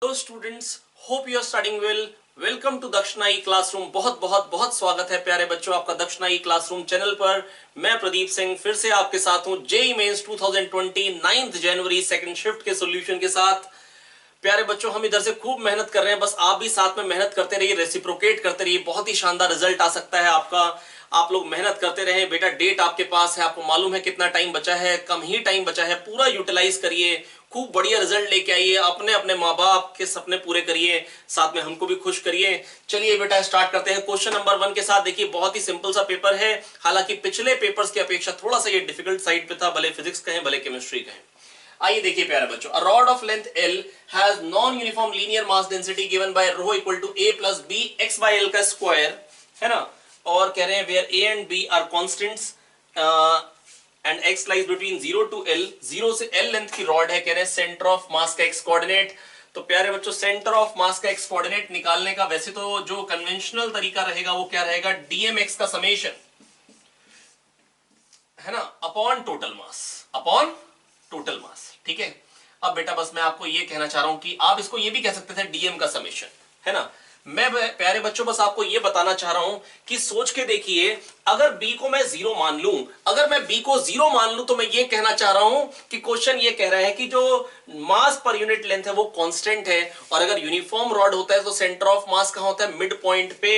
Hello students, hope you are studying well. Welcome to Dakshina e classroom. बहुत बहुत बहुत स्वागत है प्यारे बच्चों आपका दक्षिणा ई क्लासरूम चैनल पर। मैं प्रदीप सिंह फिर से आपके साथ हूं जेईई मेंस 2020 9 जनवरी सेकंड शिफ्ट के सॉल्यूशन के साथ। प्यारे बच्चों, हम इधर से खूब मेहनत कर रहे हैं, बस आप भी साथ में मेहनत करते रहिए, रेसिप्रोकेट करते रहिए, बहुत ही शानदार रिजल्ट आ सकता है आपका। आप लोग मेहनत करते रहे बेटा, डेट आपके पास है, आपको मालूम है कितना टाइम बचा है, कम ही टाइम बचा है, पूरा यूटिलाइज करिए, खूब बढ़िया रिजल्ट लेके आइए, अपने अपने माँ बाप के सपने पूरे करिए, साथ में हमको भी खुश करिए। चलिए बेटा स्टार्ट करते हैं क्वेश्चन नंबर 1 के साथ। देखिए बहुत ही सिंपल सा पेपर है, हालांकि पिछले पेपर्स की अपेक्षा थोड़ा सा ये डिफिकल्ट साइड पे था, भले फिजिक्स कहें भले केमिस्ट्री कहें। आइए देखिए प्यारे बच्चों, a rod of length L has non uniform linear mass density given by ρ equal to a plus b x by l का स्क्वायर, है ना। और कह रहे हैं where a and b are constants and x lies between 0 to l, 0 से l length की rod है, कह रहे हैं सेंटर ऑफ मास का x कोऑर्डिनेट। तो प्यारे बच्चों, सेंटर ऑफ मास का x कोऑर्डिनेट निकालने का वैसे तो जो कन्वेंशनल तरीका रहेगा वो क्या रहेगा, dmx का समेशन, है ना, upon total mass, upon total mass. ठीक है। अब बेटा बस मैं आपको ये कहना चाह रहा हूं कि आप इसको ये भी कह सकते थे डीएम का समेशन, है ना। मैं प्यारे बच्चों बस आपको ये बताना चाह रहा हूं कि सोच के देखिए, अगर b को मैं 0 मान लूं, अगर मैं b को 0 मान लूं तो मैं ये कहना चाह रहा हूं कि क्वेश्चन ये कह रहा है कि जो मास पर यूनिट लेंथ है वो कांस्टेंट है, और अगर यूनिफॉर्म रॉड होता है तो सेंटर ऑफ मास कहां होता है, मिड पॉइंट पे।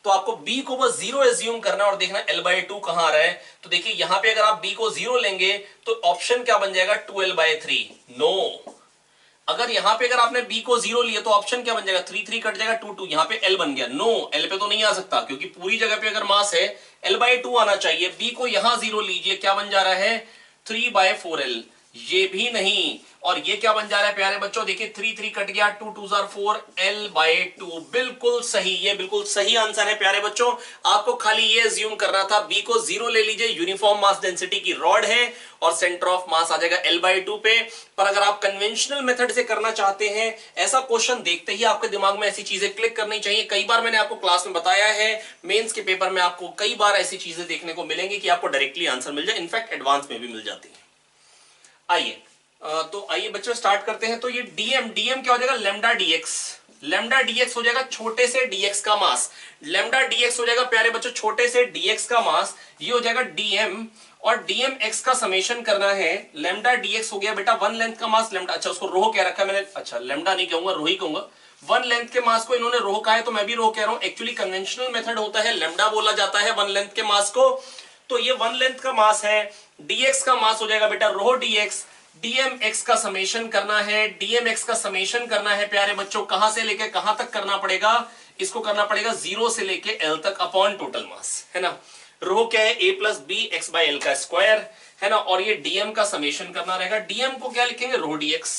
तो आपको b को बस 0 एज्यूम करना और देखना l/2 कहां आ रहा है। तो देखिए यहां पे अगर आप b को 0 लेंगे तो ऑप्शन क्या बन जाएगा, 2l/3। नो, अगर यहां पे अगर आपने b को 0 लिया तो ऑप्शन क्या बन जाएगा, 3 कट जाएगा, 2 यहां पे l बन गया। नो, l पे तो नहीं आ सकता क्योंकि पूरी जगह पे अगर मास है l/2 आना चाहिए। b को यहां 0 लीजिए, क्या बन जा रहा है, 3/4l, ये भी नहीं। और ये क्या बन जा रहा है प्यारे बच्चों, देखिए 3 कट गया, 2 आर 4, l/2। बिल्कुल सही, ये बिल्कुल सही आंसर है प्यारे बच्चों। आपको खाली ये अज्यूम करना था, b को 0 ले लीजिए, यूनिफॉर्म मास डेंसिटी की रॉड है और सेंटर ऑफ मास आ जाएगा l/2 पे। पर अगर आप कन्वेंशनल मेथड से करना चाहते हैं, ऐसा क्वेश्चन देखते ही आपके दिमाग में ऐसी चीजें क्लिक करनी चाहिए। कई बार मैंने आपको क्लास में बताया है, मेंस के पेपर में आपको कई बार ऐसी चीजें देखने को मिलेंगी कि आपको डायरेक्टली आंसर मिल जाए, इनफैक्ट एडवांस में भी मिल जाती है। आइए तो आइए बच्चों स्टार्ट करते हैं। तो ये डीएम क्या हो जाएगा, लेमडा डीएक्स। लेमडा डीएक्स हो जाएगा छोटे से डीएक्स का मास, लेमडा डीएक्स हो जाएगा प्यारे बच्चों छोटे से डीएक्स का मास, ये हो जाएगा डीएम। और डीएम एक्स का समेशन करना है, लेमडा डीएक्स हो गया बेटा 1 लेंथ का मास, लेमडा, अच्छा उसको रोह कह रखा है मैंने, अच्छा लेमडा नहीं कहूंगा, रोह ही कहूंगा। 1 लेंथ के मास को इन्होंने रोह कहा है तो मैं भी रोह कह रहा हूं। एक्चुअली कन्वेंशनल मेथड होता है लेमडा बोला जाता है 1 लेंथ के मास को। तो ये 1 लेंथ का मास है, डीएक्स का मास हो जाएगा बेटा रोह डीएक्स। डीएमएक्स का समेशन करना है, डीएमएक्स का समेशन करना है प्यारे बच्चों, कहां से लेके कहां तक करना पड़ेगा, इसको करना पड़ेगा 0 से लेके l तक अपॉन टोटल मास, है ना। रो क्या है, a plus B X by L का स्क्वायर, है ना। और ये डीएम का समेशन करना रहेगा, डीएम को क्या लिखेंगे, रो डीएक्स।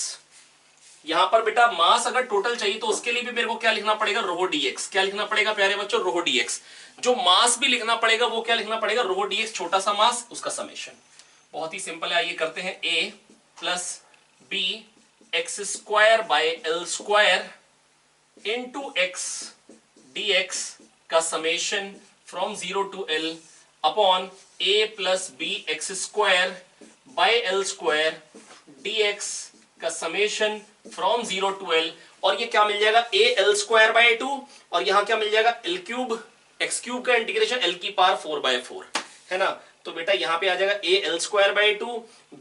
यहां पर बेटा मास अगर टोटल चाहिए तो उसके लिए भी मेरे को क्या लिखना पड़ेगा, रो डीएक्स। क्या लिखना पड़ेगा प्यारे बच्चों, रो डीएक्स। जो मास भी लिखना पड़ेगा वो क्या लिखना पड़ेगा, रो डीएक्स, छोटा सा मास उसका समेशन। बहुत ही सिंपल है, आइए करते हैं। a plus B x square by l square into x d x का summation from 0 to l upon a plus B x square by l square d x का समेशन फ्रॉम 0 टू l। और ये क्या मिल जाएगा, a l square by 2, और यहां क्या मिल जाएगा, l क्यूब, x क्यूब का इंटीग्रेशन l की पावर 4/4, है ना। तो बेटा यहां पे आ जाएगा a l square by 2,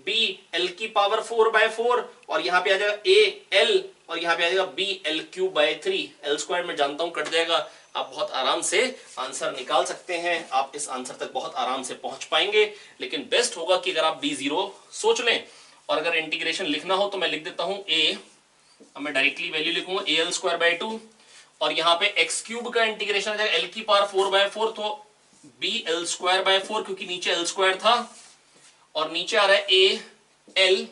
b l की पावर 4/4, और यहां पे आ जाएगा a l, और यहां पे आ जाएगा b l cube by 3। l square में जानता हूं कट जाएगा, आप बहुत आराम से आंसर निकाल सकते हैं, आप इस आंसर तक बहुत आराम से पहुंच पाएंगे। लेकिन बेस्ट होगा कि अगर आप b0 सोच लें, और अगर इंटीग्रेशन लिखना हो तो मैं लिख देता हूं a, अब मैं डायरेक्टली वैल्यू लिखूंगा a l स्क्वायर बाय 2, और यहां पे x क्यूब का इंटीग्रेशन आ जाएगा l की पावर 4/4, तो b l स्क्वायर बाय 4, क्योंकि नीचे l स्क्वायर था, और नीचे आ रहा है a l,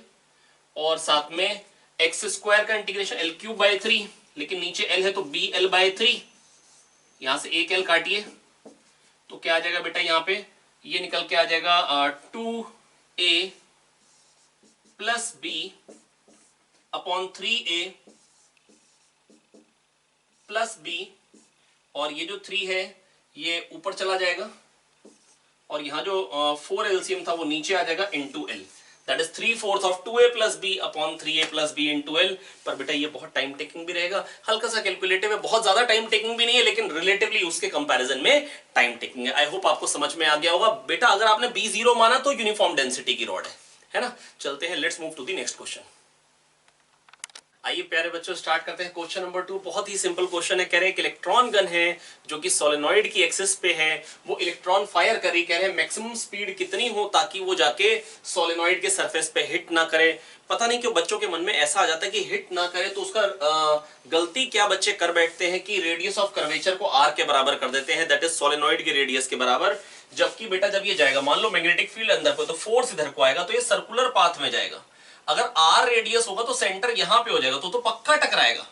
और साथ में x स्क्वायर का इंटीग्रेशन l क्यूब बाय 3, लेकिन नीचे l है तो b l बाय 3, यहां से एक l काटिए तो क्या आ जाएगा बेटा, यहां पे ये निकल के आ जाएगा 2a plus b upon 3a plus b, और ये जो 3 है ये ऊपर चला जाएगा, और यहां जो 4 एलसीएम था वो नीचे आ जाएगा into l। That is 3/4 of 2a plus B upon 3a plus B into L. पर बेटा ये बहुत टाइम टेकिंग भी रहेगा, हल्का सा कैलकुलेटिव है, बहुत ज्यादा टाइम टेकिंग भी नहीं है, लेकिन रिलेटिवली उसके कंपैरिजन में टाइम टेकिंग है। आई होप आपको समझ में आ गया होगा। बेटा अगर आपने B0 माना तो यूनिफॉर्म डेंसिटी की रॉड है ना। चलते हैं, let's move to the next question. आइए प्यारे बच्चों स्टार्ट करते हैं क्वेश्चन नंबर 2। बहुत ही सिंपल क्वेश्चन है। कह रहे हैं कि इलेक्ट्रॉन गन है जो कि सोलेनॉइड की एक्सिस पे है, वो इलेक्ट्रॉन फायर कर रही। कह रहे हैं मैक्सिमम स्पीड कितनी हो ताकि वो जाके सोलेनॉइड के सरफेस पे हिट ना करे। पता नहीं क्यों बच्चों के मन में ऐसा आ जाता है कि हिट ना करे, तो उसका गलती क्या बच्चे कर बैठते हैं कि रेडियस ऑफ कर्वेचर को आर के बराबर कर देते हैं, दैट इज सोलेनॉइड के रेडियस के बराबर। जबकि बेटा जब ये जाएगा, मान लो मैग्नेटिक फील्ड अंदर को, तो फोर्स इधर को आएगा, तो ये सर्कुलर पाथ में जाएगा। अगर आर रेडियस होगा तो सेंटर यहां पे हो जाएगा, तो पक्का टकराएगा।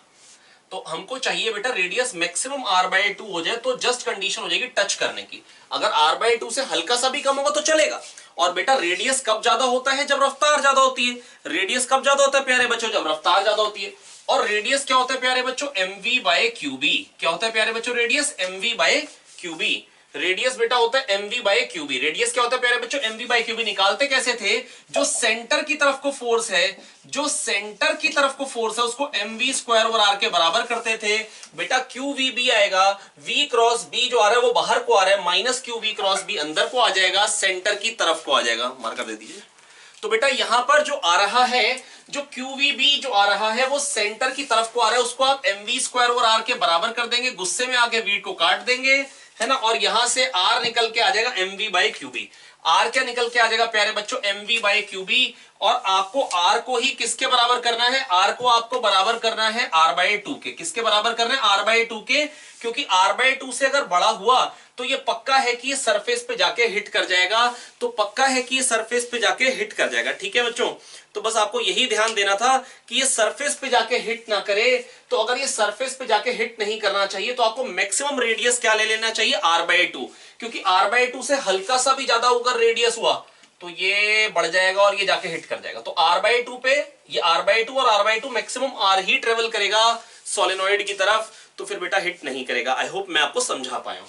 तो हमको चाहिए बेटा रेडियस मैक्सिमम r/2 हो जाए, तो जस्ट कंडीशन हो जाएगी टच करने की। अगर r/2 से हल्का सा भी कम होगा तो चलेगा। और बेटा रेडियस कब ज्यादा होता है? जब रफ्तार ज्यादा होती है। रेडियस कब ज्यादा होता है प्यारे बच्चों? जब रफ्तार ज्यादा होती है। और रेडियस क्या होता है प्यारे बच्चों? mv/qb। क्या होता है प्यारे बच्चों? Radius mv/qb। रेडियस बेटा होता है mv/qb। रेडियस क्या होता है प्यारे बच्चों? mv/qb। निकालते कैसे थे? जो सेंटर की तरफ को फोर्स है, जो सेंटर की तरफ को फोर्स है, उसको mv² ओवर r के बराबर करते थे। बेटा qvb आएगा, v क्रॉस b जो आ रहा है वो बाहर को आ रहा है, माइनस qv क्रॉस b अंदर को आ जाएगा, सेंटर की तरफ को आ जाएगा। मार्कर दे दीजिए। तो बेटा यहां पर जो आ रहा है, जो qvb जो आ रहा है वो सेंटर की तरफ को आ रहा है, उसको आप mv² ओवर r के बराबर कर देंगे, गुस्से में आके v को काट देंगे, है ना। और यहां से r निकल के आ जाएगा mv/qb। r क्या निकल के आ जाएगा प्यारे बच्चों? mv/qb। और आपको r को ही किसके बराबर करना है? r को आपको बराबर करना है r/2 के। किसके बराबर करना है? r/2 के। क्योंकि r/2 से अगर बड़ा हुआ तो ये पक्का है कि ये सरफेस पे जाके हिट कर जाएगा। तो पक्का है कि ये सरफेस पे जाके हिट कर जाएगा। ठीक है बच्चों, तो बस आपको यही ध्यान देना था कि ये सरफेस पे जाके हिट ना करे। तो अगर ये सरफेस पे जाके हिट नहीं करना चाहिए तो आपको मैक्सिमम रेडियस क्या ले लेना चाहिए? r/2। क्योंकि r/2 से हल्का सा भी ज्यादा अगर रेडियस हुआ तो ये बढ़ जाएगा और ये जाके हिट कर जाएगा। तो r/2 पे ये r/2 और r/2 मैक्सिमम r ही ट्रेवल करेगा सोलेनॉइड की तरफ, तो फिर बेटा हिट नहीं करेगा। आई होप मैं आपको समझा पाया हूं।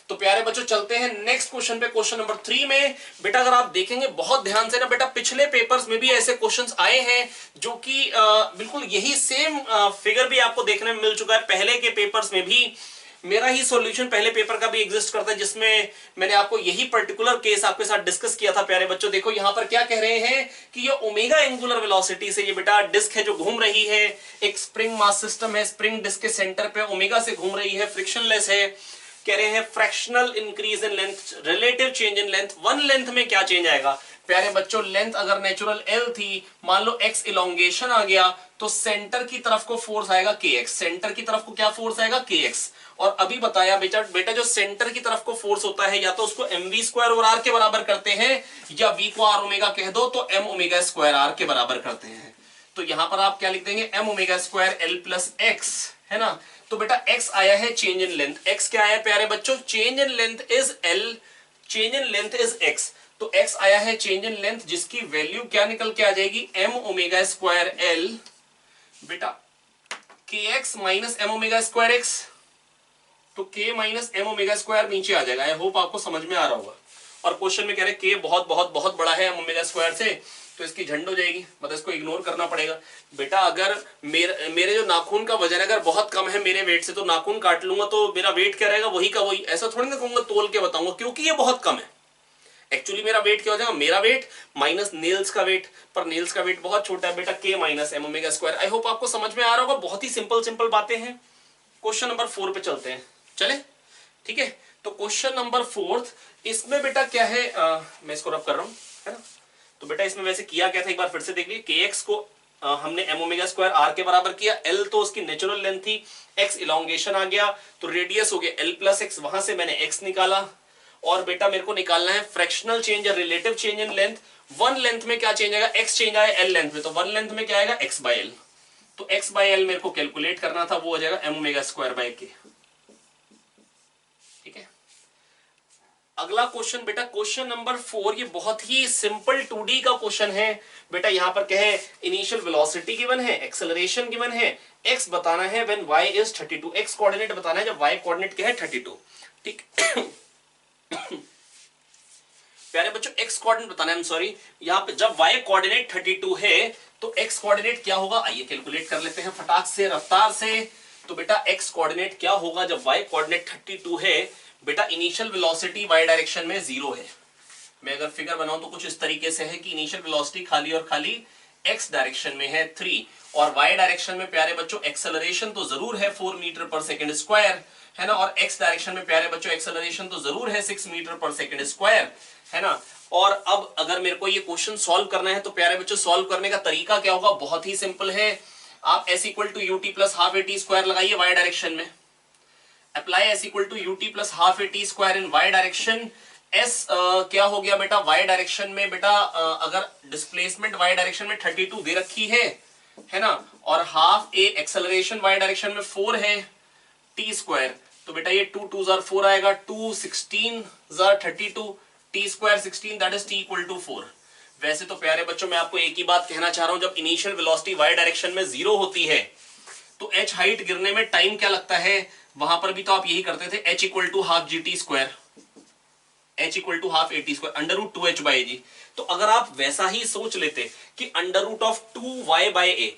तो प्यारे बच्चों चलते हैं नेक्स्ट क्वेश्चन पे, क्वेश्चन नंबर 3 में। बेटा अगर आप देखेंगे बहुत ध्यान से ना, बेटा पिछले पेपर्स में भी ऐसे क्वेश्चंस आए हैं जो कि बिल्कुल यही सेम फिगर भी आपको देखने में मिल चुका है। पहले के पेपर्स में भी मेरा ही सॉल्यूशन पहले पेपर का भी एग्जिस्ट करता है, जिसमें मैंने आपको यही पर्टिकुलर केस आपके साथ डिस्कस किया था। प्यारे बच्चों देखो यहां पर क्या कह रहे हैं कि ये ओमेगा एंगुलर वेलोसिटी से ये बेटा डिस्क है जो घूम रही है, एक स्प्रिंग मास सिस्टम है, स्प्रिंग डिस्क के सेंटर पे ओमेगा से घूम रही है, फ्रिक्शनलेस है। कह रहे हैं fractional increase in length, relative change in length. One length में क्या चेंज आएगा प्यारे बच्चों? लेंथ अगर नेचुरल l थी, मान लो x इलोंगेशन आ गया, तो सेंटर की तरफ को फोर्स आएगा kx। सेंटर की तरफ को क्या फोर्स आएगा? kx। और अभी बताया बेटा जो सेंटर की तरफ को फोर्स होता है, या तो उसको mv² ओवर r के बराबर करते हैं, या v को r ओमेगा कह दो तो m ओमेगा² r के बराबर करते हैं। तो यहां पर आप क्या लिख देंगे? m ओमेगा² l प्लस x, है ना। तो बेटा x आया है चेंज इन लेंथ। x क्या आया प्यारे बच्चों? Change in length is l, change in length is x। तो x आया है चेंज इन लेंथ, जिसकी वैल्यू क्या निकल के आ जाएगी? m ओमेगा² l बेटा kx माइनस m ओमेगा² x। तो k माइनस m ओमेगा² नीचे आ जाएगा। आई होप आपको समझ में आ रहा होगा। और क्वेश्चन में कह रहे k बहुत बहुत बहुत बड़ा है m ओमेगा² से, तो इसकी झंड हो जाएगी, मतलब इसको इग्नोर करना पड़ेगा। बेटा अगर मेरे जो नाखून का वजन अगर बहुत कम है मेरे वेट से, तो नाखून काट लूंगा तो मेरा वेट क्या रहेगा? वही का वही। ऐसा थोड़ी ना कहूंगा तोल के बताऊंगा, क्योंकि ये बहुत कम है। एक्चुअली मेरा वेट क्या हो जाएगा? मेरा वेट माइनस नेल्स का वेट, पर नेल्स का वेट बहुत छोटा है बेटा, k minus m omega. I hope आपको समझ में आ रहा होगा। बहुत ही सिंपल बातें हैं। क्वेश्चन नंबर 4 पे चलते हैं, चले ठीक है। तो क्वेश्चन नंबर 4, इसमें बेटा क्या है, मैं इसको रब कर रहा हूं, है ना। तो बेटा इसमें वैसे किया क्या था एक बार फिर से देख लीजिए। kx को हमने m ओमेगा² r के बराबर किया, l तो उसकी नेचुरल लेंथ थी, x इलोंगेशन आ गया, तो रेडियस हो गया l प्लस x, वहां से मैंने x निकाला। और बेटा मेरे को निकालना है फ्रैक्शनल चेंज या relative change in length. One length में क्या चेंज आएगा? x चेंज आया l लेंथ में, तो वन लेंथ में क्या आएगा? x/l। तो x/l मेरे को कैलकुलेट करना था, वो हो जाएगा m ओमेगा² k। ठीक है। अगला क्वेश्चन बेटा क्वेश्चन नंबर 4, ये बहुत ही सिंपल 2D का क्वेश्चन है। बेटा यहां पर क्या है? इनिशियल वेलोसिटी गिवन है, एक्सेलरेशन गिवन है, x बताना है when y is 32, x coordinate बताना है जब y कोऑर्डिनेट क्या है? 32। ठीक प्यारे बच्चों x कोऑर्डिनेट बताना है, सॉरी यहाँ पे जब y कोऑर्डिनेट 32 है तो x कोऑर्डिनेट क्या होगा, आइए कैलकुलेट कर लेते हैं फटाक से रफ्तार से। तो बेटा x कोऑर्डिनेट क्या होगा जब y कोऑर्डिनेट 32 है, बेटा इनिशियल वेलोसिटी y डायरेक्शन में 0 है। मैं अगर फिगर बनाऊं तो कुछ इस तरीके से है कि इनिशियल वेलोसिटी खाली और खाली x डायरेक्शन में है 3 और y डायरेक्शन में प्यारे बच्चों एक्सेलरेशन तो जरूर है 4 मीटर पर सेकंड स्क्वायर, है ना, और x डायरेक्शन में प्यारे बच्चों एक्सेलरेशन तो जरूर है 6 मीटर पर सेकंड स्क्वायर, है ना। और अब अगर मेरे को ये क्वेश्चन सॉल्व करना है तो प्यारे बच्चों सॉल्व करने का तरीका क्या होगा, बहुत ही सिंपल है। आप s equal to UT plus half A T square लगाइए y डायरेक्शन में, apply s equal to UT plus half A T square in y direction. s क्या हो गया बेटा y डायरेक्शन में, बेटा अगर डिस्प्लेसमेंट y डायरेक्शन में 32 दे रखी है ना, और हाफ ए एक्सेलरेशन y डायरेक्शन में 4 है टी स्क्वायर, तो बेटा ये 2 2 जार 4 आएगा, 2 16 जार 32, T square 16 that is T equal to 4। वैसे तो प्यारे बच्चों मैं आपको एक ही बात कहना चाह रहा हूं, जब इनिशियल वेलोसिटी y डायरेक्शन में 0 होती है तो h हाइट गिरने में टाइम क्या लगता है, वहां पर भी तो आप यही करते थे, h equal to half g t square, h equal to half A T square under root 2h by g. तो अगर आप वैसा ही सोच लेते कि under root of 2y by a,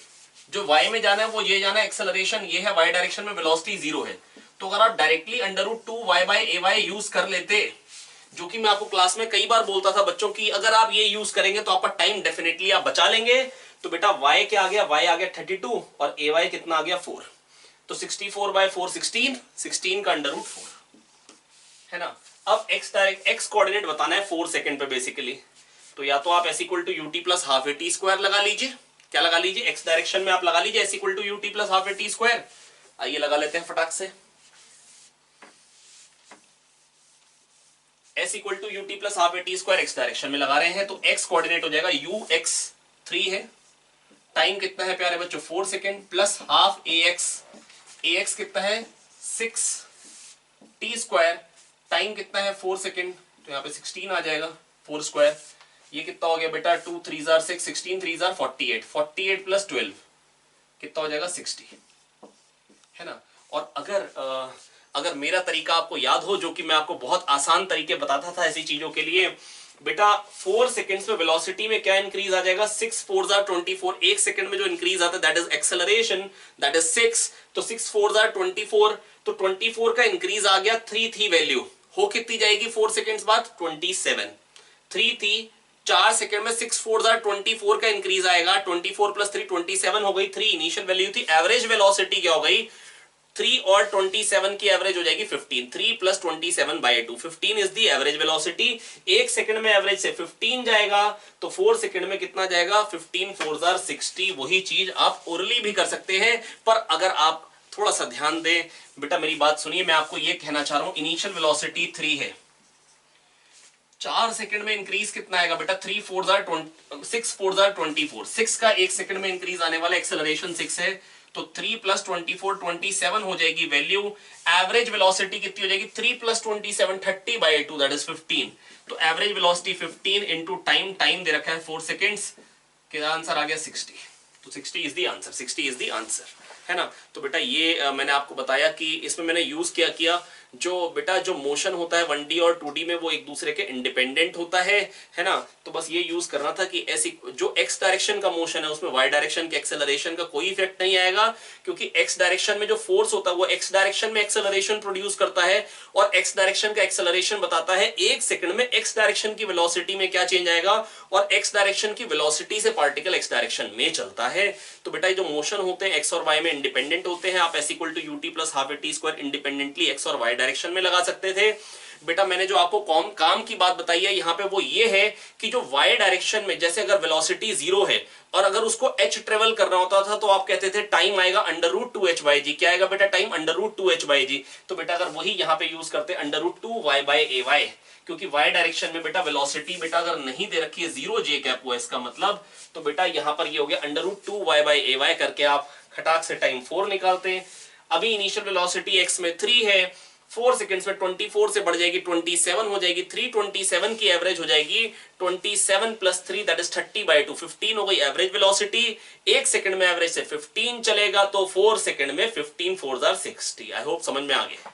जो y में जाना है वो ये जाना है, एक्सेलरेशन ये है, y डायरेक्शन में वेलोसिटी 0 है, तो अगर आप directly under root 2y by A Y use कर लेते, जो कि मैं आपको क्लास में कई बार बोलता था बच्चों की अगर आप ये यूज करेंगे तो आपका टाइम डेफिनेटली आप बचा लेंगे। तो बेटा y क्या आ गया, y आ गया 32 और ए वाई कितना आ गया 4, तो 64 बाई 4 16 का अंडर रूट 4, है ना। अब x कोऑर्डिनेट बताना है 4 सेकंड पे बेसिकली, तो या तो आप s equal to UT plus half A T square लगा लीजिए, क्या लगा लीजिए, x डायरेक्शन में आप लगा लीजिए s equal to UT plus half A T square. आइए लगा लेते हैं फटाक से, s equal to UT plus half A T square X direction में लगा रहे हैं, तो x कोऑर्डिनेट हो जाएगा u x 3 है, टाइम कितना है प्यारे बच्चों 4 सेकंड, प्लस हाफ ax कितना है 6 टी स्क्वायर, टाइम कितना है 4 सेकंड, तो यहाँ पे 16 आ जाएगा 4 स्क्वायर, ये कितना हो गया बेटा 2 3 जार 6 16 3 जार 48, 48 प्लस 12 कितना हो जाएगा 60, है ना। और अगर मेरा तरीका आपको याद हो, जो कि मैं आपको बहुत आसान तरीके बताता था ऐसी चीजों के लिए, बेटा 4 सेकंड्स में वेलोसिटी में क्या इंक्रीज आ जाएगा, 6 4 जार 24, एक सेकंड में जो इंक्रीज आता है that is acceleration, that is 6, तो 6 4 जार 24, तो 24 का इंक्रीज आ गया, 3 थी वैल्यू, हो कितनी जाएगी 4 सेकंड्स बाद 27, 3 थी, 4 सेकंड में 6 4 जार 24 का इंक्रीज आएगा, 24 प्लस 3 27 हो गई, 3 इनिशियल वैल्यू थी, एवरेज वेलोसिटी क्या हो गई 3 और 27 की एवरेज हो जाएगी 15, 3 plus 27 by 2, 15 is the average velocity. एक सेकंड में एवरेज से 15 जाएगा तो 4 सेकंड में कितना जाएगा 15 4 जार 60। वही चीज आप ओरली भी कर सकते हैं, पर अगर आप थोड़ा सा ध्यान दें, बेटा मेरी बात सुनिए, मैं आपको यह कहना चाह रहा हूं इनिशियल वेलोसिटी 3 है, 4 सेकंड में इंक्रीज कितना आएगा बेटा 3 4 जार 6 4 जार 24, 6 का एक सेकंड में इंक्रीज आने वाला एक्सेलरेशन 6 है, तो 3 प्लस 24 27 हो जाएगी वैल्यू, एवरेज वेलोसिटी कितनी हो जाएगी 3 प्लस 27 30 बाई 2 दैट इज 15, तो एवरेज वेलोसिटी 15 इनटू टाइम दे रखा है 4 सेकंड्स, क्या आंसर आ गया 60, तो 60 is the answer, 60 is the answer, है ना। तो बेटा ये मैंने आपको बताया कि इसमें मैंने यूज क्या किया, जो बेटा जो मोशन होता है 1D और 2D में वो एक दूसरे के इंडिपेंडेंट होता है ना, तो बस ये यूज करना था कि ऐसी जो x डायरेक्शन का मोशन है उसमें y डायरेक्शन के एक्सेलरेशन का कोई इफेक्ट नहीं आएगा, क्योंकि x डायरेक्शन में जो फोर्स होता है वो x डायरेक्शन में एक्सेलरेशन प्रोड्यूस करता है, और x डायरेक्शन का एक्सेलरेशन बताता है एक सेकंड में x डायरेक्शन की वेलोसिटी में क्या चेंज आएगा, और x डायरेक्शन की वेलोसिटी से पार्टिकल x डायरेक्शन में चलता है। तो बेटा जो मोशन होते हैं x और y में इंडिपेंडेंट होते हैं, आप s equal to UT plus half A T square independently x और y डायरेक्शन में लगा सकते थे। बेटा मैंने जो आपको काम की बात बताई है यहाँ पे वो ये है कि जो y डायरेक्शन में जैसे अगर वेलोसिटी 0 है और अगर उसको h ट्रेवल करना होता था तो आप कहते थे टाइम आएगा अंडर रूट 2h बाई जी, क्या आएगा बेटा time under root 2h by g, तो बेटा अगर वही यहाँ पे यूज करते under root 2y by A y, क्योंकि y डायरेक्शन में बेटा वेलोसिटी बेटा अगर नहीं दे रखी है 0 j कैप हुआ इसका मतलब, तो बेटा यहाँ पर ये हो गया under root 2y by A Y करके आप खटाक से टाइम 4 निकालते हैं। अभी इनिशियल वेलोसिटी x में 3 है, 4 सेकंड्स में 24 से बढ़ जाएगी 27 हो जाएगी, 327 की एवरेज हो जाएगी 27 प्लस 3 दैट इज 30 बाई 2, 15 हो गई एवरेज वेलोसिटी, एक सेकंड में एवरेज से 15 चलेगा तो 4 सेकंड में 15 4 जार 60। आई होप समझ में आ गया।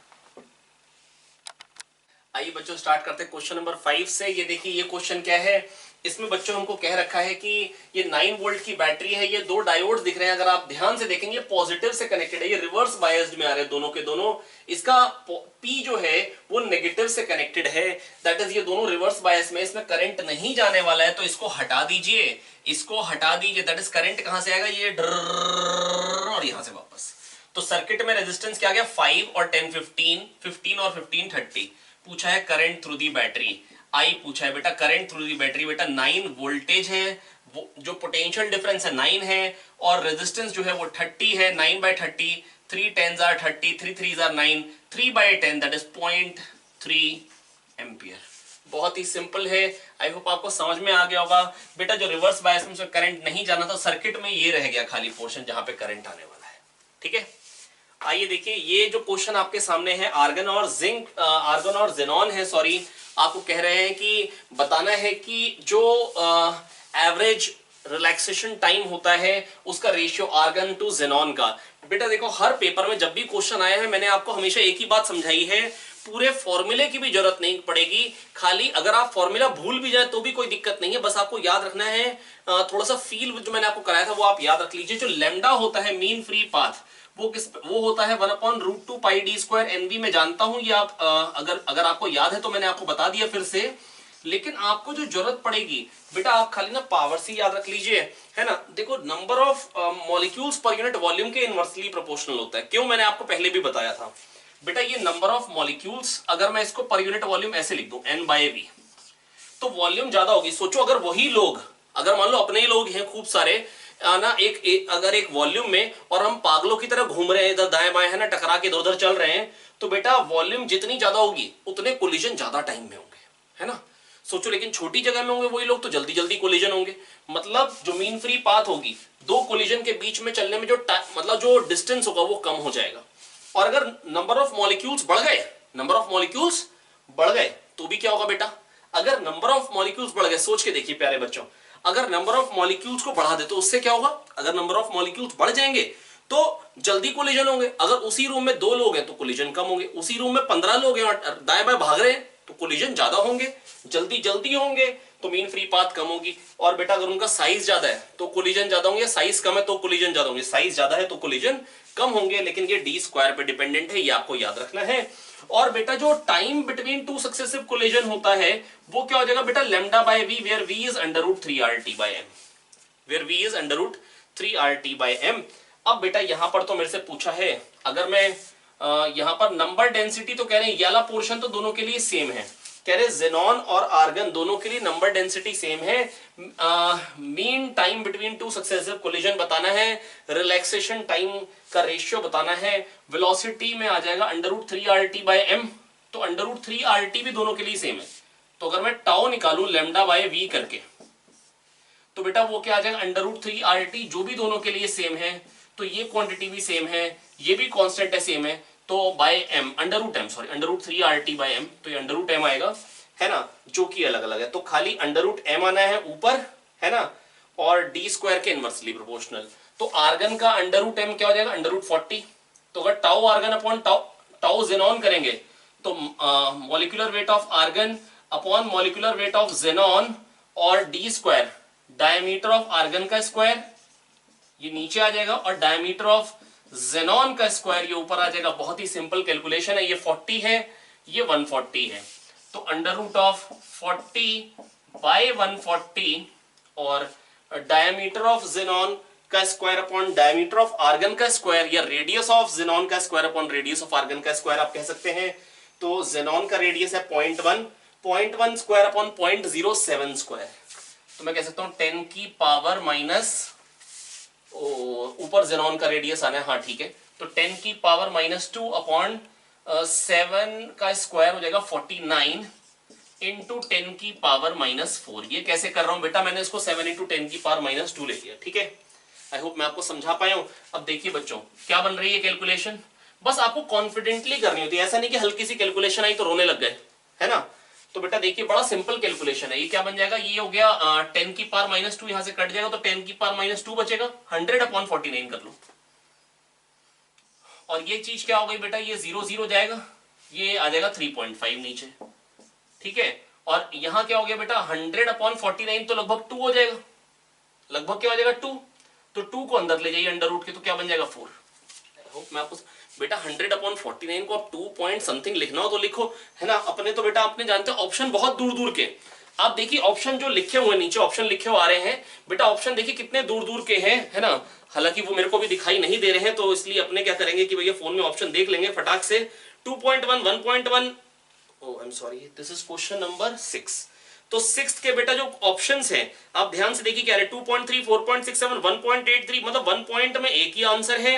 आइए बच्चों स्टार्ट करते हैं क्वेश्चन नंबर 5 से। ये देखिए ये क्वेश्चन क्या है, इसमें बच्चों हमको कह रखा है कि ये 9 वोल्ट की बैटरी है, ये दो डायोड्स दिख रहे हैं, अगर आप ध्यान से देखेंगे पॉजिटिव से कनेक्टेड है, ये रिवर्स बायस्ड में आ रहे हैं दोनों के दोनों। इसका P जो है वो नेगेटिव से कनेक्टेड है, दैट इज ये दोनों रिवर्स बायस में, इसमें करंट नहीं जाने वाला है, तो इसको हटा दीजिए, इसको हटा दीजिए, दैट इज करंट कहां से आएगा, ये और यहां से वापस। तो सर्किट में रेजिस्टेंस क्या आ गया 5 और 10 15, 15 और 15 30। पूछा है करंट थ्रू दी बैटरी, आई पूछा है बेटा करंट थ्रू दी बैटरी, बेटा 9 वोल्टेज है, वो जो पोटेंशियल डिफरेंस है 9 है, और रेजिस्टेंस जो है वो 30 है, 9/30, 3 10s are 30, 3 3s are 9, 3/10 that is 0.3 ampere. बहुत ही सिंपल है, आई होप आपको समझ में आ गया होगा। बेटा जो रिवर्स बायस में करंट नहीं जाना था, सर्किट में ये रह गया खाली पोर्शन जहां पे करंट आने वाला है, ठीक है। आइए देखिए ये जो क्वेश्चन आपके सामने है, आर्गन और जिंक, आर्गन और जेनॉन है, सॉरी, आपको कह रहे हैं कि बताना है कि जो एवरेज रिलैक्सेशन टाइम होता है उसका रेशियो आर्गन टू जेनॉन का। बेटा देखो हर पेपर में जब भी क्वेश्चन आया है मैंने आपको हमेशा एक ही बात समझाई है, पूरे फॉर्मूले की भी जरूरत नहीं पड़ेगी, खाली अगर आप फॉर्मूला भूल भी जाए तो भी कोई दिक्कत नहीं है, बस आपको याद रखना है, थोड़ा सा फील जो मैंने आपको कराया था वो आप याद रख लीजिए। जो लैम्डा होता है मीन फ्री पाथ, वो होता है 1/√2 पाई डी स्क्वायर एनवी। मैं जानता हूं ये आप अगर आपको याद है तो मैंने आपको बता दिया फिर से, लेकिन आपको जो जरूरत पड़ेगी बेटा आप खाली ना पावर से याद रख लीजिए, है ना। देखो number of molecules per unit volume के इनवर्सली प्रोपोर्शनल होता है, क्यों, मैंने आपको पहले भी बताया था। बेटा ये नंबर ऑफ मॉलिक्यूल्स अगर मैं इसको पर यूनिट वॉल्यूम ऐसे लिख दूं N/V, तो वॉल्यूम ज्यादा होगी। सोचो अगर वही लोग, अगर मान लो अपने ही लोग हैं खूब सारे ना, अगर एक वॉल्यूम में और हम पागलों की तरह घूम रहे हैं इधर दाएं बाएं, है ना, टकरा के इधर उधर चल रहे हैं, तो बेटा वॉल्यूम जितनी ज्यादा होगी उतने कोलिजन ज्यादा टाइम में होंगे, है ना। सोचो लेकिन छोटी जगह में होंगे वही लोग तो जल्दी जल्दी कोलिजन होंगे, मतलब जो मीन फ्री पाथ होगी दो कोलिजन के बीच में चलने में जो मतलब जो डिस्टेंस होगा वो कम हो जाएगा। और अगर नंबर ऑफ मॉलिक्यूल्स बढ़ गए, नंबर ऑफ मॉलिक्यूल्स बढ़ गए तो भी क्या होगा बेटा, अगर नंबर ऑफ मॉलिक्यूल्स बढ़ गए, सोच के देखिए प्यारे बच्चों, अगर नंबर ऑफ मॉलिक्यूल्स को बढ़ा दे तो उससे क्या होगा, अगर नंबर ऑफ मॉलिक्यूल्स बढ़ जाएंगे तो जल्दी कोलिजन होंगे। अगर उसी रूम में 2 लोग हैं तो कोलिजन कम होंगे, उसी रूम में 15 लोग हैं और दाएं बाएं भाग रहे हैं तो कोलिजन ज्यादा होंगे, जल्दी जल्दी होंगे तो मीन फ्री पाथ कम होगी। और बेटा अगर उनका साइज ज्यादा है तो कोलिजन ज्यादा होंगे, साइज कम है तो कोलिजन ज्यादा होंगे, साइज ज्यादा है तो कोलिजन कम होंगे, लेकिन ये डी स्क्वायर पे डिपेंडेंट है, ये आपको याद रखना है। और बेटा जो टाइम बिटवीन 2 सक्सेसिव कोलिजन होता है वो क्या हो जाएगा बेटा, lambda by V, where V is √3RT/m, where V is √3RT/m। अब बेटा यहां पर तो मेरे से पूछा है, अगर मैं यहां पर नंबर डेंसिटी, तो कह रहे हैं ये वाला पोर्शन तो दोनों के लिए सेम है, कह रहे जेनॉन और आर्गन दोनों के लिए नंबर डेंसिटी सेम है, mean time between 2 successive collision बताना है, रिलैक्सेशन टाइम का रेशियो बताना है, वेलोसिटी में आ जाएगा √3RT/m, तो √3RT भी दोनों के लिए सेम है, तो अगर मैं टाउ निकालूं लैम्डा बाय वी करके तो बेटा वो क्या आ जाएगा √3RT, जो भी दोनों के लिए सेम है, तो ये क्वांटिटी भी सेम है, ये भी कांस्टेंट है सेम है, तो बाय m, √3RT/m, तो ये √m आएगा, है ना, जो कि अलग अलग है, तो खाली √m आना है ऊपर, है ना, और डी स्क्वायर के इनवर्सली प्रोपोर्शनल। तो आर्गन का √m क्या हो जाएगा √40, तो अगर tau argon upon tau xenon करेंगे तो molecular weight of argon upon molecular weight of xenon और d square, diameter of argon का स्क्वायर ये नीचे आ जाएगा और डायमीटर ऑफ जेनॉन का स्क्वायर ये ऊपर आ जाएगा। बहुत ही सिंपल कैलकुलेशन है, ये 40 है ये 140 है, तो √40/140 और डायमीटर ऑफ जेनॉन का square upon diameter of argon का स्क्वायर, या रेडियस ऑफ जेनॉन का square upon radius of argon का स्क्वायर आप कह सकते हैं। तो जेनॉन का रेडियस है 0.1 स्क्वायर अपॉन 0.07 स्क्वायर, तो मैं कह सकता हूं 10 की पावर माइनस, ऊपर जेनॉन का रेडियस आना है, हाँ ठीक है, तो 10 की पावर -2 अपॉन 7 का स्क्वायर हो जाएगा 49 इंटू 10 की पावर -4। ये कैसे कर रहा हूं बेटा, मैंने इसको 7 इंटू 10 की पावर -2 ले लिया, ठीक है। आई होप मैं आपको समझा पाया हूं। अब देखिए बच्चों क्या बन रही है कैलकुलेशन, बस आपको कॉन्फिडेंटली करनी होती है, ऐसा नहीं कि हल्की सी कैलकुलेशन आई तो रोने लग गए, है ना। तो बेटा देखिए बड़ा सिंपल कैलकुलेशन है, ये क्या बन जाएगा, ये हो गया 10 की पावर -2 यहां से कट जाएगा तो 10 की पावर -2 बचेगा, 100/49 कर लो, और ये चीज क्या हो गई बेटा, ये 0 0 जाएगा, ये आ जाएगा 3.5 नीचे, ठीक है। और यहां क्या हो गया बेटा 100/49 तो लगभग 2 हो जाएगा, लगभग क्या हो जाएगा 2, तो 2 को अंदर ले जाइए अंडर रूट के तो क्या बन जाएगा 4। होप मैं आपको बेटा 100/49 को आप 2 पॉइंट समथिंग लिखना हो तो लिखो, है ना। अपने तो बेटा आपने जानते हो ऑप्शन बहुत दूर दूर के, आप देखिए ऑप्शन जो लिखे हुए नीचे ऑप्शन लिखे हुए आ रहे हैं बेटा, ऑप्शन देखिए कितने दूर दूर के हैं, है ना। हालांकि वो मेरे को भी दिखाई नहीं दे रहे हैं तो इसलिए अपने क्या करेंगे कि भैया फोन में ऑप्शन देख लेंगे फटाक से। 2.1, 1.1, oh I am sorry this is question number 6। तो 6 के बेटा जो ऑप्शंस हैं आप ध्यान से देखिए क्या है 2.3, 4.67, 1.83, मतलब 1 पॉइंट में एक ही आंसर है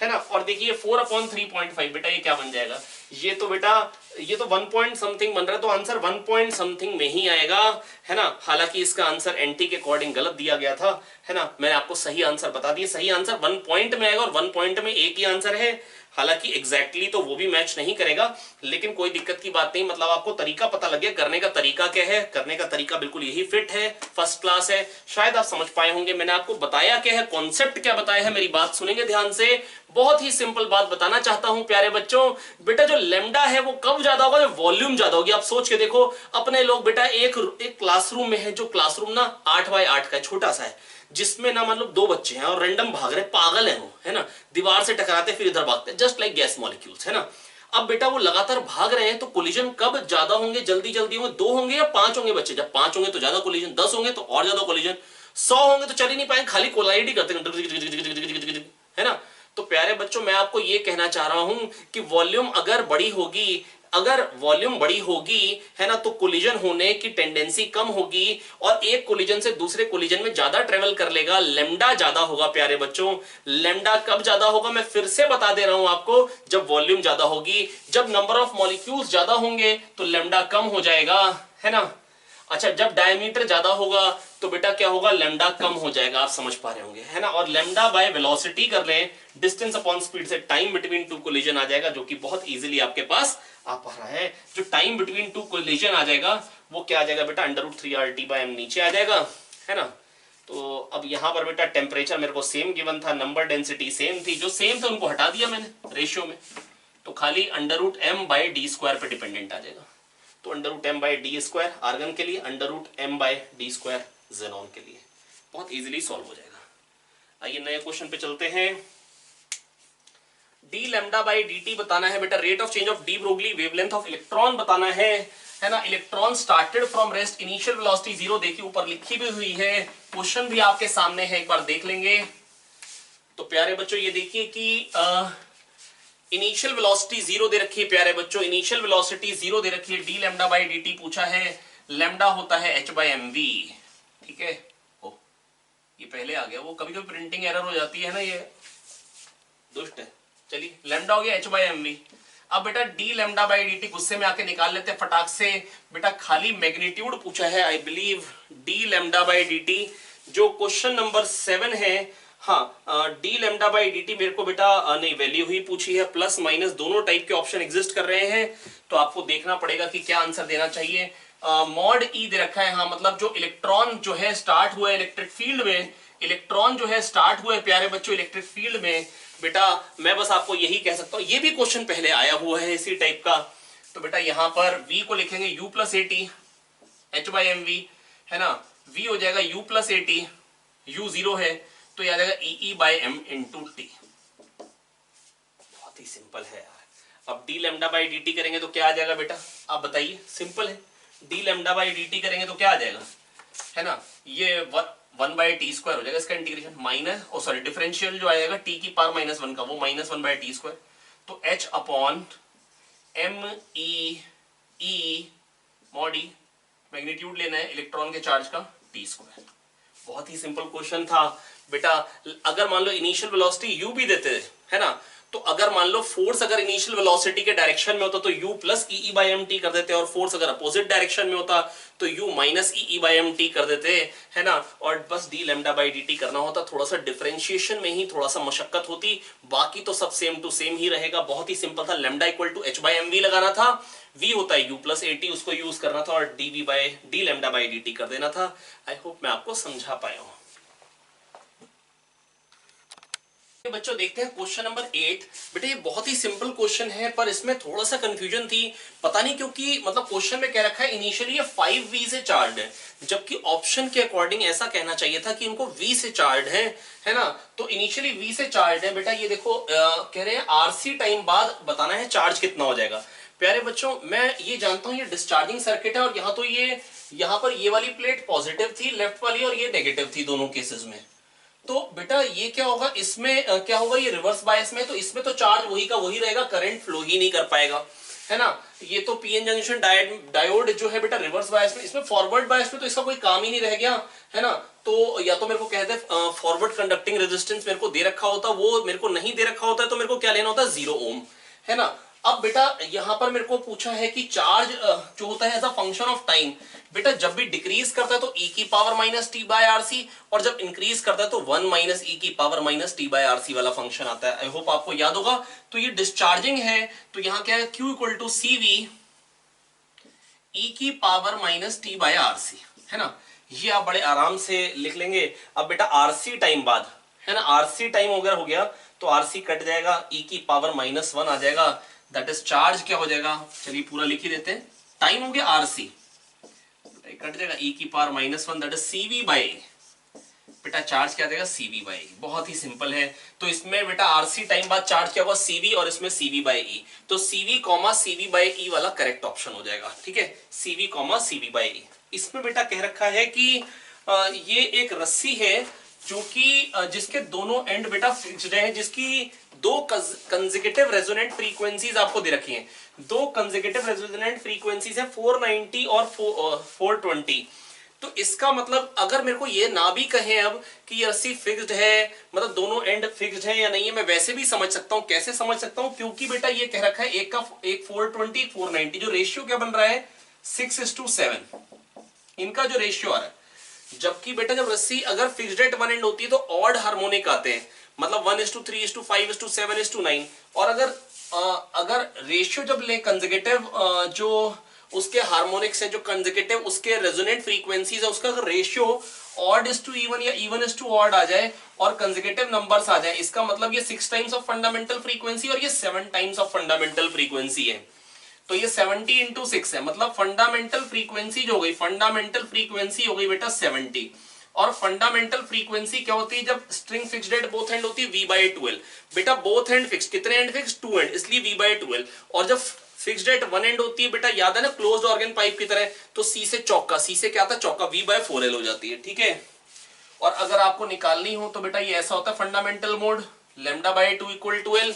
ना। और देखिए 4/3.5 बेटा ये क्या बन जाएगा, ये तो बेटा ये तो 1 पॉइंट समथिंग बन रहा है तो आंसर 1 पॉइंट समथिंग में ही आएगा, है ना। हालांकि इसका आंसर एनटी के अकॉर्डिंग गलत दिया गया था, है ना। मैंने आपको सही आंसर बता दिया, सही आंसर 1 पॉइंट में आएगा और 1 पॉइंट में एक ही आंसर है। हालांकि एग्जैक्टली तो वो भी मैच नहीं करेगा, लेकिन कोई दिक्कत की बात नहीं, मतलब आपको तरीका पता लग गया, करने का तरीका क्या है, करने का तरीका बिल्कुल यही फिट है, फर्स्ट क्लास है। शायद आप समझ पाए होंगे मैंने आपको बताया क्या है, कॉन्सेप्ट क्या बताया है, मेरी बात सुनेंगे ध्यान से। बहुत ही सिंपल बात बताना चाहता हूं प्यारे बच्चों, बेटा जो लेमडा है वो कब ज्यादा होगा, जो वॉल्यूम ज्यादा होगी। आप सोच के देखो, अपने लोग बेटा एक क्लासरूम में है, जो क्लासरूम ना 8x8 का है, छोटा सा है, जिसमें ना मतलब 2 बच्चे हैं और रैंडम भाग रहे, पागल है वो, है ना। दीवार से टकराते फिर इधर भागते, जस्ट लाइक गैस मॉलिक्यूल्स, है ना। अब बेटा वो लगातार भाग रहे हैं तो कोलिजन कब ज्यादा होंगे, जल्दी जल्दी होंगे, 2 होंगे या 5 होंगे बच्चे। जब 5 होंगे तो ज्यादा कोलिजन, 10 होंगे तो और ज्यादा कोलिजन, 100 होंगे तो चल ही नहीं पाएंगे, खाली कोलाइड ही करते हैं, है ना। तो प्यारे बच्चों मैं आपको ये कहना चाह रहा हूं कि वॉल्यूम अगर बड़ी होगी, अगर वॉल्यूम बड़ी होगी, है ना, तो कोलिजन होने की टेंडेंसी कम होगी और एक कोलिजन से दूसरे कोलिजन में ज्यादा ट्रेवल कर लेगा, लेमडा ज्यादा होगा प्यारे बच्चों। लेमडा कब ज्यादा होगा मैं फिर से बता दे रहा हूं आपको, जब वॉल्यूम ज्यादा होगी। जब नंबर ऑफ मॉलिक्यूल्स ज्यादा होंगे तो लेमडा कम हो जाएगा, है ना। अच्छा जब डायमीटर ज्यादा होगा तो बेटा क्या होगा, लेमडा कम हो जाएगा, आप समझ पा रहे होंगे, है ना। और लेमडा बाय वेलोसिटी कर लें, डिस्टेंस अपॉन स्पीड से टाइम बिटवीन 2 कोलिजन आ जाएगा, जो कि बहुत इजीली आपके पास आ पा रहा है। जो टाइम बिटवीन 2 कोलिजन आ जाएगा वो क्या आ जाएगा बेटा, √3RT/m नीचे आ जाएगा, है ना। तो अब यहां पर बेटा टेम्परेचर मेरे को सेम गिवन था, नंबर डेंसिटी सेम थी, जो सेम थे उनको हटा दिया मैंने रेशियो में, तो खाली √m/d² पे डिपेंडेंट आ जाएगा। तो √m/d² आर्गन के लिए, √m/d² ज़ेनॉन के लिए, बहुत इजीली सॉल्व हो जाएगा। आइए नए क्वेश्चन पे चलते हैं। dλ/dt बताना है बेटा, rate of change of de Broglie wavelength of electron बताना है ना। Electron started from rest, initial velocity 0, देखिए ऊपर लिखी भी हुई है, क्वेश्चन भी आपके सामने है, एक बार देख लेंगे। तो प्यारे बच्चों ये देखिए कि इनिशियल वेलोसिटी 0 दे रखी है प्यारे बच्चों, इनिशियल वेलोसिटी 0 दे रखी है, dλ/dt पूछा है, लैम्डा होता है h/mv, ठीक है। ओ ये पहले आ गया, वो कभी कभी प्रिंटिंग एरर हो जाती है ना, ये दुष्ट है। चलिए लैम्डा हो गया h/mv। अब बेटा dλ/dt गुस्से में आके निकाल लेते हैं फटाक से, बेटा खाली मैग्नीट्यूड पूछा है आई बिलीव, dλ/dt जो क्वेश्चन नंबर 7 है, हाँ dλ/dt मेरे को बेटा नहीं वैल्यू ही पूछी है, प्लस माइनस दोनों टाइप के ऑप्शन एग्जिस्ट कर रहे हैं, तो आपको देखना पड़ेगा कि क्या आंसर देना चाहिए। मॉड ई दे रखा है, हाँ मतलब जो इलेक्ट्रॉन जो है स्टार्ट हुआ है इलेक्ट्रिक फील्ड में, इलेक्ट्रॉन जो है स्टार्ट हुआ है प्यारे बच्चों इलेक्ट्रिक फील्ड में, बेटा मैं बस आपको यही कह सकता हूं, ये भी क्वेश्चन पहले आया हुआ है इसी टाइप का। तो बेटा यहां पर v को लिखेंगे u+at h/mv, है ना, v हो जाएगा u+at, u 0 है तो यह आ जाएगा E/m × t। बहुत ही सिंपल है यार। अब dλ/dt करेंगे तो क्या आ जाएगा बेटा, आप बताइए, सिंपल है, dλ/dt करेंगे तो क्या आ जाएगा, है ना, ये 1/t² हो जाएगा, इसका इंटीग्रेशन माइनस सॉरी डिफरेंशियल जो आएगा t की पावर -1 का, वो -1/t², तो h/m e mod e, magnitude लेना है इलेक्ट्रॉन के चार्ज का, t²। बहुत ही सिंपल क्वेश्चन था बेटा। अगर मान लो इनिशियल वेलोसिटी u भी देते है ना, तो अगर मान लो फोर्स अगर इनिशियल वेलोसिटी के डायरेक्शन में होता तो u + e/mt कर देते, और फोर्स अगर अपोजिट डायरेक्शन में होता तो u - e/mt कर देते, है ना। और बस dλ/dt करना होता, थोड़ा सा डिफरेंशिएशन में ही थोड़ा सा मशक्कत होती, बाकी तो सब सेम टू सेम ही रहेगा। बहुत ही सिंपल था, लैम्डा = h/mv लगाना था, v होता है u+at, उसको यूज करना था और dλ/dt कर देना था। आई होप मैं आपको समझा पाया हूं। बच्चों देखते हैं क्वेश्चन नंबर 8। बेटा ये बहुत ही सिंपल क्वेश्चन है पर इसमें थोड़ा सा कंफ्यूजन थी, पता नहीं क्योंकि मतलब क्वेश्चन में कह रखा है इनिशियली ये 5V से चार्ज है, जबकि ऑप्शन के अकॉर्डिंग ऐसा कहना चाहिए था कि इनको V से चार्ज है ना। तो इनिशियली V से चार्ज है बेटा, ये देखो कह रहे हैं RC टाइम बाद बताना है चार्ज कितना हो जाएगा। प्यारे बच्चों मैं ये जानता हूं ये डिस्चार्जिंग सर्किट है और यहाँ तो यहाँ पर ये वाली प्लेट पॉजिटिव थी लेफ्ट वाली और ये नेगेटिव थी दोनों केसेस में। तो बेटा ये क्या होगा इसमें क्या होगा, ये रिवर्स बायस में, तो इसमें तो चार्ज वही का वही रहेगा, करंट फ्लो ही नहीं कर पाएगा, है ना। ये तो पीएन जंक्शन डायोड जो है बेटा रिवर्स बायस में, इसमें फॉरवर्ड बायस में तो इसका कोई काम ही नहीं रह गया, है ना। तो या तो मेरे को कहते हैं फॉरवर्ड कंडक्टिंग रेजिस्टेंस मेरे को दे रखा होता, वो मेरे को नहीं दे रखा होता है तो मेरे को क्या लेना होता, 0 ओम, है ना। अब बेटा यहां पर मेरे को पूछा है कि चार्ज जो होता है as a function of time, बेटा जब भी डिक्रीज करता है तो e की power minus T by RC, और जब इंक्रीज करता है तो 1 माइनस e की power minus T by RC वाला फंक्शन आता है। आई होप आपको याद होगा। तो ये डिस्चार्जिंग है तो यहां क्या है, q equal to C V e की power minus T by RC, है ना। ये आप बड़े आराम से लिख लेंगे। अब बेटा आरसी टाइम बाद, है ना, आरसी टाइम अगर हो गया तो आरसी कट जाएगा, e की पावर माइनस 1 आ जाएगा, दैट इज चार्ज क्या हो जाएगा, चलिए पूरा लिख ही देते हैं। टाइम हो गया आरसी, कट जाएगा e की power minus 1, that is CV by, बेटा चार्ज क्या देगा, सीवी बाई। बहुत ही सिंपल है। तो इसमें बेटा आरसी टाइम बाद चार्ज क्या होगा, सीवी, और इसमें सीवी बाई ई, तो CV comma CV by E वाला करेक्ट ऑप्शन हो जाएगा, ठीक है, CV comma CV by E. इसमें बेटा कह रखा है कि ये एक रस्सी है जो कि जिसके दोनों एंड बेटा फिक्स्ड है, जिसकी दो कंसेक्यूटिव रेजोनेंट फ्रीक्वेंसीज आपको दे रखी हैं। दो कंसेक्यूटिव रेजोनेंट फ्रीक्वेंसीज है 490 और 420। तो इसका मतलब अगर मेरे को ये ना भी कहें अब कि ये रस्सी फिक्स्ड है, मतलब दोनों एंड फिक्स्ड है या नहीं है, मैं वैसे भी समझ सकता हूं। कैसे समझ सकता हूं, क्योंकि बेटा ये कह रखा है एक 420 एक 490, जो रेशियो क्या बन रहा है 6:7, इनका जो रेशियो आ रहा है। जबकि बेटा जब रस्सी अगर फिक्स्ड एट वन एंड होती है तो ऑड हार्मोनिक आते हैं, मतलब 1:3:5:7:9। और अगर रेशियो जब ले कंसेक्यूटिव जो उसके हार्मोनिक्स है, जो कंसेक्यूटिव उसके रेजोनेंट फ्रीक्वेंसीज है, उसका अगर ratio odd is to even या इवन इज टू ऑड आ जाए और कंसेक्यूटिव नंबर्स आ जाए, इसका मतलब ये 6 टाइम्स ऑफ फंडामेंटल फ्रीक्वेंसी और ये 7 टाइम्स ऑफ फंडामेंटल फ्रीक्वेंसी है। तो ये 70 इंटू 6 है, मतलब फंडामेंटल फ्रीक्वेंसी जो हो गई, फंडामेंटल फ्रीक्वेंसी हो गई बेटा 70। और फंडामेंटल फ्रीक्वेंसी क्या होती है जब string fixed at both and होती है, v/12। बेटा बोथ एंड फिक्स्ड, कितने एंड फिक्स्ड, 2 एंड, इसलिए v/12। और जब फिक्स्ड एट वन एंड होती है बेटा, याद है ना क्लोज्ड ऑर्गन पाइप की तरह, तो c से चौका, c से क्या था चौका, v/4l हो जाती है, ठीक है। और अगर आपको निकालनी हो तो बेटा ये ऐसा होता है fundamental mode, λ/2 equal to l,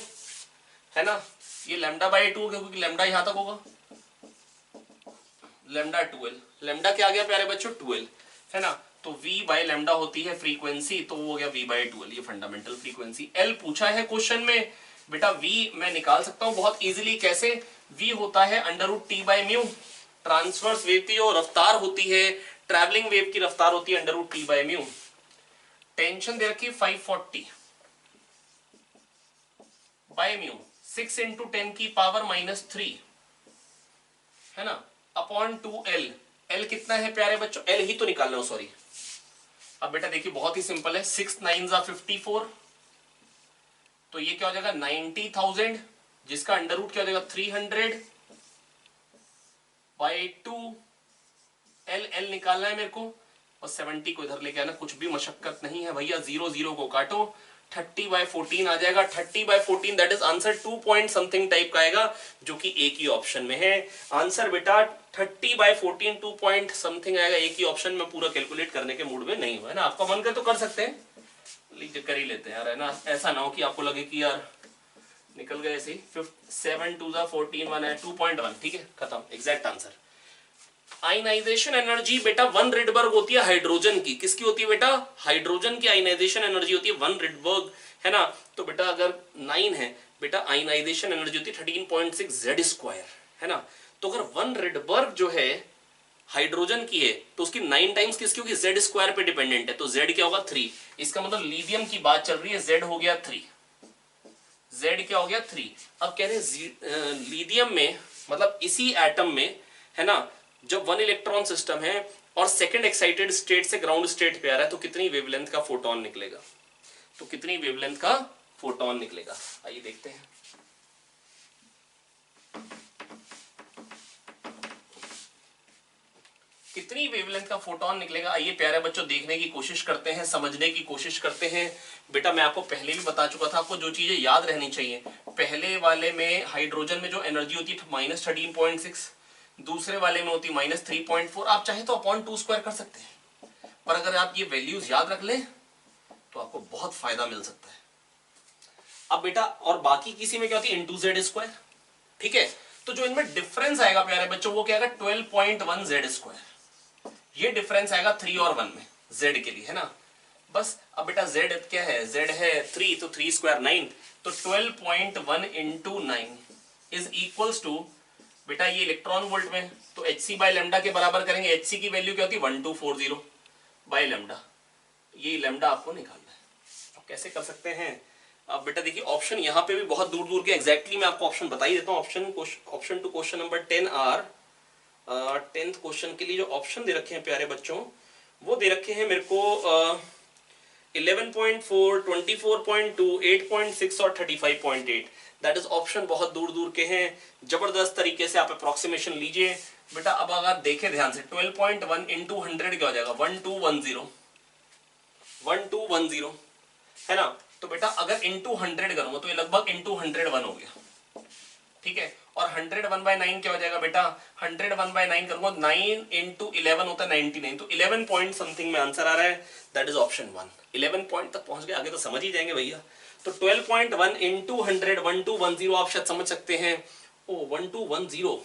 है ना। ये λ/2 क्योंकि लैम्डा यहां तक होगा, λ2l, लैम्डा क्या आ गया प्यारे बच्चों, 2l, है ना। तो v/λ होती है फ्रीक्वेंसी, तो वो हो गया v/2l, ये फंडामेंटल फ्रीक्वेंसी। l पूछा है क्वेश्चन में, बेटा v मैं निकाल सकता हूं बहुत इजीली। कैसे, v होता है √T/μ, ट्रांसवर्स वेव की जो रफ्तार होती है, ट्रैवलिंग वेव की रफ्तार होती है √T/μ। टेंशन दे रखी 540 बाय म्यू, 6 इंटू 10 की पावर -3, है ना, अपॉन 2l। l कितना है प्यारे बच्चों, l ही तो निकालना हो, सॉरी। अब बेटा देखिए बहुत ही सिंपल है, 6 9 54, तो ये क्या हो जाएगा 90,000, जिसका अंडर रूट क्या हो जाएगा 300 बाई 2। l निकालना है मेरे को, और 70 को इधर लेके आना, कुछ भी मशक्कत नहीं है भैया, 0 0 को काटो, 30/14 आ जाएगा। 30/14 that is answer 2 point something type का आएगा, जो कि एक ही ऑप्शन में है आंसर बेटा। 30/14 2 पॉइंट समथिंग आएगा, एक ही ऑप्शन में, पूरा कैलकुलेट करने के मूड में नहीं हुआ है ना। आपका मन करे तो कर सकते हैं, लीजिए कर ही लेते हैं यार, है ना। ऐसा ना हो कि आपको लगे कि यार निकल गए ऐसे ही। 7 2 14 1 है 2.1, ठीक है, खत्म, एग्जैक्ट आंसर। आयनाइजेशन एनर्जी बेटा 1 रिडबर्ग होती है हाइड्रोजन की, किसकी होती है बेटा, हाइड्रोजन की आयनाइजेशन एनर्जी होती है 1 रिडबर्ग, है ना। तो बेटा अगर 9 है बेटा, आयनाइजेशन एनर्जी होती है 13.6 Z², है ना। तो अगर 1 रिडबर्ग जो है हाइड्रोजन की है तो उसकी 9 टाइम्स किसकी होगी, Z² पे डिपेंडेंट है, तो Z क्या होगा 3। इसका मतलब लिथियम की बात चल रही है, Z हो गया 3, Z क्या हो गया 3। अब कह रहे हैं लिथियम में, मतलब इसी एटम में, है ना, जब 1 इलेक्ट्रॉन सिस्टम है और सेकंड एक्साइटेड स्टेट से ग्राउंड स्टेट पे आ रहा है, तो कितनी वेवलेंथ का फोटोन निकलेगा, तो कितनी वेवलेंथ का फोटोन निकलेगा। आइए देखते हैं। कितनी वेवलेंथ का फोटोन निकलेगा, आइए प्यारे बच्चों देखने की कोशिश करते हैं, समझने की कोशिश करते हैं। बेटा मैं आपको पहले भी बता चुका था, आपको जो चीजें याद रहनी चाहिए, पहले वाले में हाइड्रोजन में जो एनर्जी होती है -13.6, दूसरे वाले में होती है -3.4। आप चाहे तो अपॉन 2 स्क्वायर कर सकते हैं, पर अगर आप ये वैल्यूज याद रख लें तो आपको बहुत फायदा मिल सकता है। अब बेटा और बाकी किसी में क्या होती है, इंटू जेड स्क्वायर, ठीक है। तो जो इनमें डिफरेंस आएगा प्यारे बच्चों वो क्या आएगा, 12.1 जेड स्क्वायर। ये डिफरेंस आएगा 3 और 1 में z के लिए, है ना। बस अब बेटा z क्या है, z है 3, तो 3 स्क्वायर 9, तो 12.1 इंटू 9 इज इक्वल्स टू, बेटा ये इलेक्ट्रॉन वोल्ट में, तो hc बाय लैम्डा के बराबर करेंगे। hc की वैल्यू क्या होती है 1240 बाय लैम्डा, ये लैम्डा आपको निकालना है। अब कैसे कर सकते हैं, अब बेटा देखिए ऑप्शन यहाँ पे भी बहुत दूर दूर के एग्जैक्टली मैं आपको ऑप्शन बता ही देता हूँ। Option two question number 10 or 10th question के लिए जो ऑप्शन दे रखे हैं प्यारे बच्चों, वो दे रखे हैं मेरे को 11.4, 24.2, 8.6 और 35.8। दैट इज ऑप्शन बहुत दूर दूर के हैं, जबरदस्त तरीके से आप अप्रोक्सीमेशन लीजिए। बेटा अब अगर देखें ध्यान से 12.1 इंटू 100 क्या हो जाएगा, 1210 है ना। तो बेटा अगर इंटू 100 करूंगा तो ये लगभग इंटू 101 हो गया, ठीक है। और 101/9 क्या हो जाएगा बेटा, 101/9 करूंगा 9 इंटू 11 होता है 99, तो 11 पॉइंट समथिंग में आंसर आ रहा है। That is option 1। 11 पॉइंट तक पहुंच गए, आगे तो समझ ही जाएंगे भैया। तो 12.1 इंटू 100 1210 आप शायद समझ सकते हैं। ओ 1210,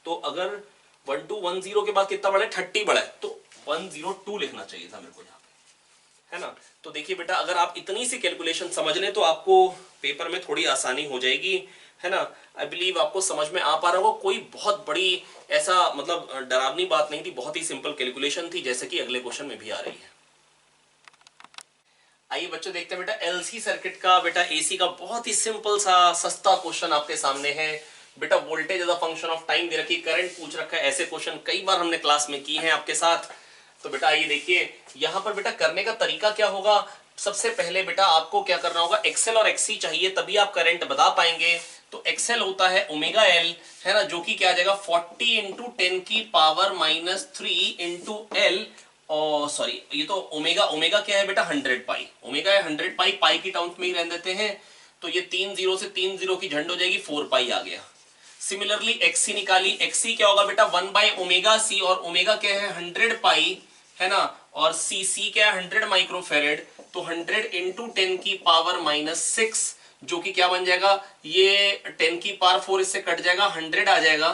तो अगर 1210 के बाद कितना बढ़ा है, 30 बढ़ा है, तो 102 लिखना चाहिए था मेरे को यहाँ पे, है ना। तो देखिए बेटा अगर आप इतनी सी कैलकुलेशन समझ लें तो आपको पेपर में थोड़ी आसानी हो जाएगी, है ना। आई बिलीव आपको समझ में आ पा रहा होगा, कोई बहुत बड़ी ऐसा मतलब डरावनी बात नहीं थी, बहुत ही सिंपल कैलकुलेशन थी, जैसे कि अगले क्वेश्चन में भी आ रही है। आइए बच्चों देखते हैं बेटा एलसी सर्किट का, बेटा एसी का बहुत ही सिंपल सा सस्ता क्वेश्चन आपके सामने है। बेटा voltage as a function of time दे रखी, करंट पूछ रखा है। ऐसे क्वेश्चन कई बार हमने क्लास में किए हैं आपके साथ। तो बेटा ये देखिए यहां पर बेटा करने का तरीका क्या होगा, सबसे पहले बेटा आपको क्या करना होगा, एक्सेल और एक्सी चाहिए तभी आप करंट बता पाएंगे। तो एक्सेल होता है ओमेगा एल, है ना, जो कि क्या आ जाएगा 40 इंटू 10 की पावर -3 इंटू एल, और सॉरी ये तो ओमेगा, ओमेगा क्या है बेटा 100 पाई, ओमेगा है 100 पाई, पाई की टर्म्स में ही रहने देते हैं। तो ये 3 0 से 3 0 की झंड हो जाएगी, 4 पाई आ गया। सिमिलरली एक्सी निकाली, एक्सी क्या होगा बेटा 1 बाई ओमेगा सी, और ओमेगा क्या है 100 पाई, है ना, और सी सी क्या है 100 माइक्रोफेरेड, तो 100 इंटू 10 की पावर -6, जो कि क्या बन जाएगा, ये 10 की पावर 4 इससे कट जाएगा, 100 आ जाएगा,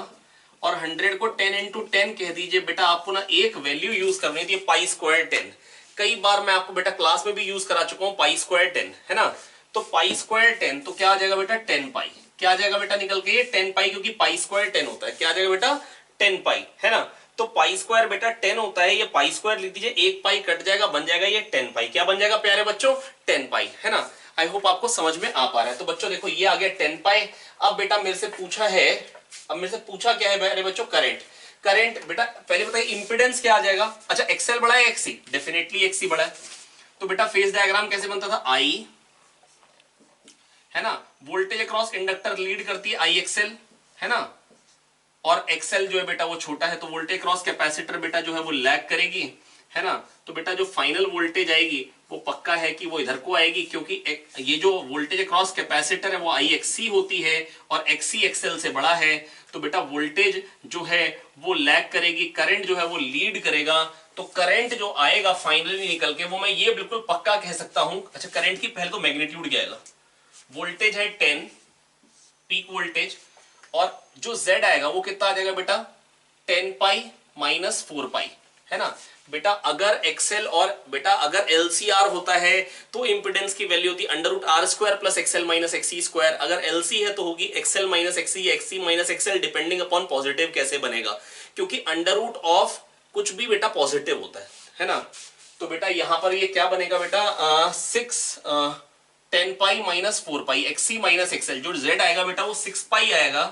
और 100 को 10 इंटू 10 कह दीजिए। बेटा आपको ना एक वैल्यू यूज करनी थी, पाई स्क्वायर 10। कई बार मैं आपको बेटा क्लास में भी यूज करा चुका हूं पाई स्क्वायर 10, है ना। तो पाई स्क्वायर 10 तो क्या आ जाएगा बेटा 10 पाई, क्या आ जाएगा बेटा निकल के ये 10 पाई, क्योंकि पाई स्क्वायर 10 होता है, क्या आ जाएगा बेटा 10 पाई, है ना। तो पाई स्क्वायर बेटा 10 होता है, ये पाई स्क्वायर लिख दीजिए, एक पाई कट जाएगा, बन जाएगा ये 10 पाई, क्या बन जाएगा प्यारे बच्चों 10 पाई, है ना। आई होप आपको समझ में आ पा रहा है। तो बच्चों देखो ये आ गया 10 पाई। अब बेटा मेरे से पूछा है, अब मेरे से पूछा क्या है प्यारे बच्चों, करंट। करंट बेटा पहले बताइए इंपीडेंस क्या आ जाएगा, अच्छा एक्सएल बड़ा है एक्सी, डेफिनेटली एक्सी बड़ा है। तो बेटा फेज डायग्राम कैसे बनता था, आई, है ना, वोल्टेज अक्रॉस इंडक्टर लीड करती है आई एक्सएल, है ना, और एक्सएल जो है बेटा वो छोटा है, तो वोल्टेज क्रॉस कैपेसिटर बेटा जो है वो लैग करेगी, है ना। तो बेटा जो फाइनल वोल्टेज आएगी वो पक्का है कि वो इधर को आएगी, क्योंकि ये जो वोल्टेज क्रॉस कैपेसिटर है वो आई एक्सी होती है और एक्सी एक्सएल से बड़ा है। तो बेटा वोल्टेज जो है वो लैग करेगी, करंट जो है वो लीड करेगा। तो करंट जो आएगा फाइनली निकल के, वो मैं ये बिल्कुल पक्का कह सकता हूं। अच्छा करंट की पहले तो मैग्नीट्यूड क्या आएगा, वोल्टेज है 10 पीक वोल्टेज, और जो Z आएगा वो कितना आ जाएगा बेटा 10 पाई माइनस 4 पाई, है ना। बेटा अगर एक्सएल और बेटा अगर LCR होता है तो इंपिडेंस की वैल्यू होती है √R² plus XL minus XC square. अगर LC है तो होगी एक्सएल माइनस एक्सी या XC minus XL, depending upon positive कैसे बनेगा, क्योंकि अंडर ऑफ कुछ भी बेटा पॉजिटिव होता है ना। तो बेटा यहां पर ये क्या बनेगा बेटा 10 पाई माइनस 4 पाई, एक्सी माइनस एक्सएल, जो Z आएगा बेटा वो 6 पाई आएगा,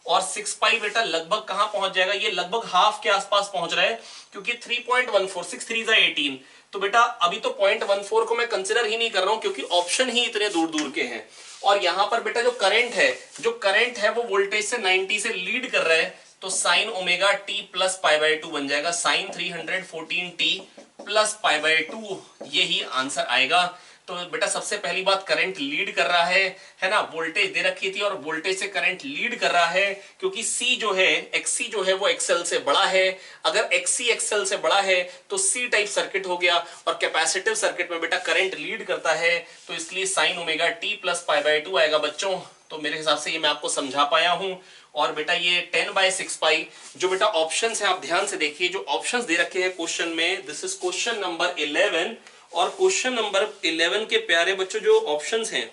और 6 पाई बेटा लगभग कहां पहुंच जाएगा, ये लगभग हाफ के आसपास पहुंच रहा है, क्योंकि 3.14 6 3 18। तो बेटा अभी तो 0.14 को मैं कंसिडर ही नहीं कर रहा हूं, क्योंकि ऑप्शन ही इतने दूर दूर के हैं। और यहां पर बेटा जो करंट है वो वोल्टेज से 90 से लीड कर रहा है, तो sine omega T plus pi by 2 बन जाएगा, sine 314 T plus pi by 2, यही आंसर आएगा। तो बेटा सबसे पहली बात, करंट लीड कर रहा है ना, वोल्टेज दे रखी थी और वोल्टेज से करंट लीड कर रहा है, क्योंकि सी जो है, एक्सी जो है वो एक्सएल से बड़ा है। अगर एक्सी एक्सएल से बड़ा है तो सी टाइप सर्किट हो गया, और कैपेसिटिव सर्किट में बेटा करंट लीड करता है, तो इसलिए sign omega T plus pi by 2 आएगा बच्चों। तो मेरे हिसाब से ये मैं आपको समझा पाया हूं। और बेटा ये 10/6 पाई जो बेटा ऑप्शंस है, आप ध्यान से देखिए, जो ऑप्शंस दे रखे हैं क्वेश्चन में, दिस इज क्वेश्चन नंबर 11। और क्वेश्चन नंबर 11 के प्यारे बच्चों जो ऑप्शंस हैं,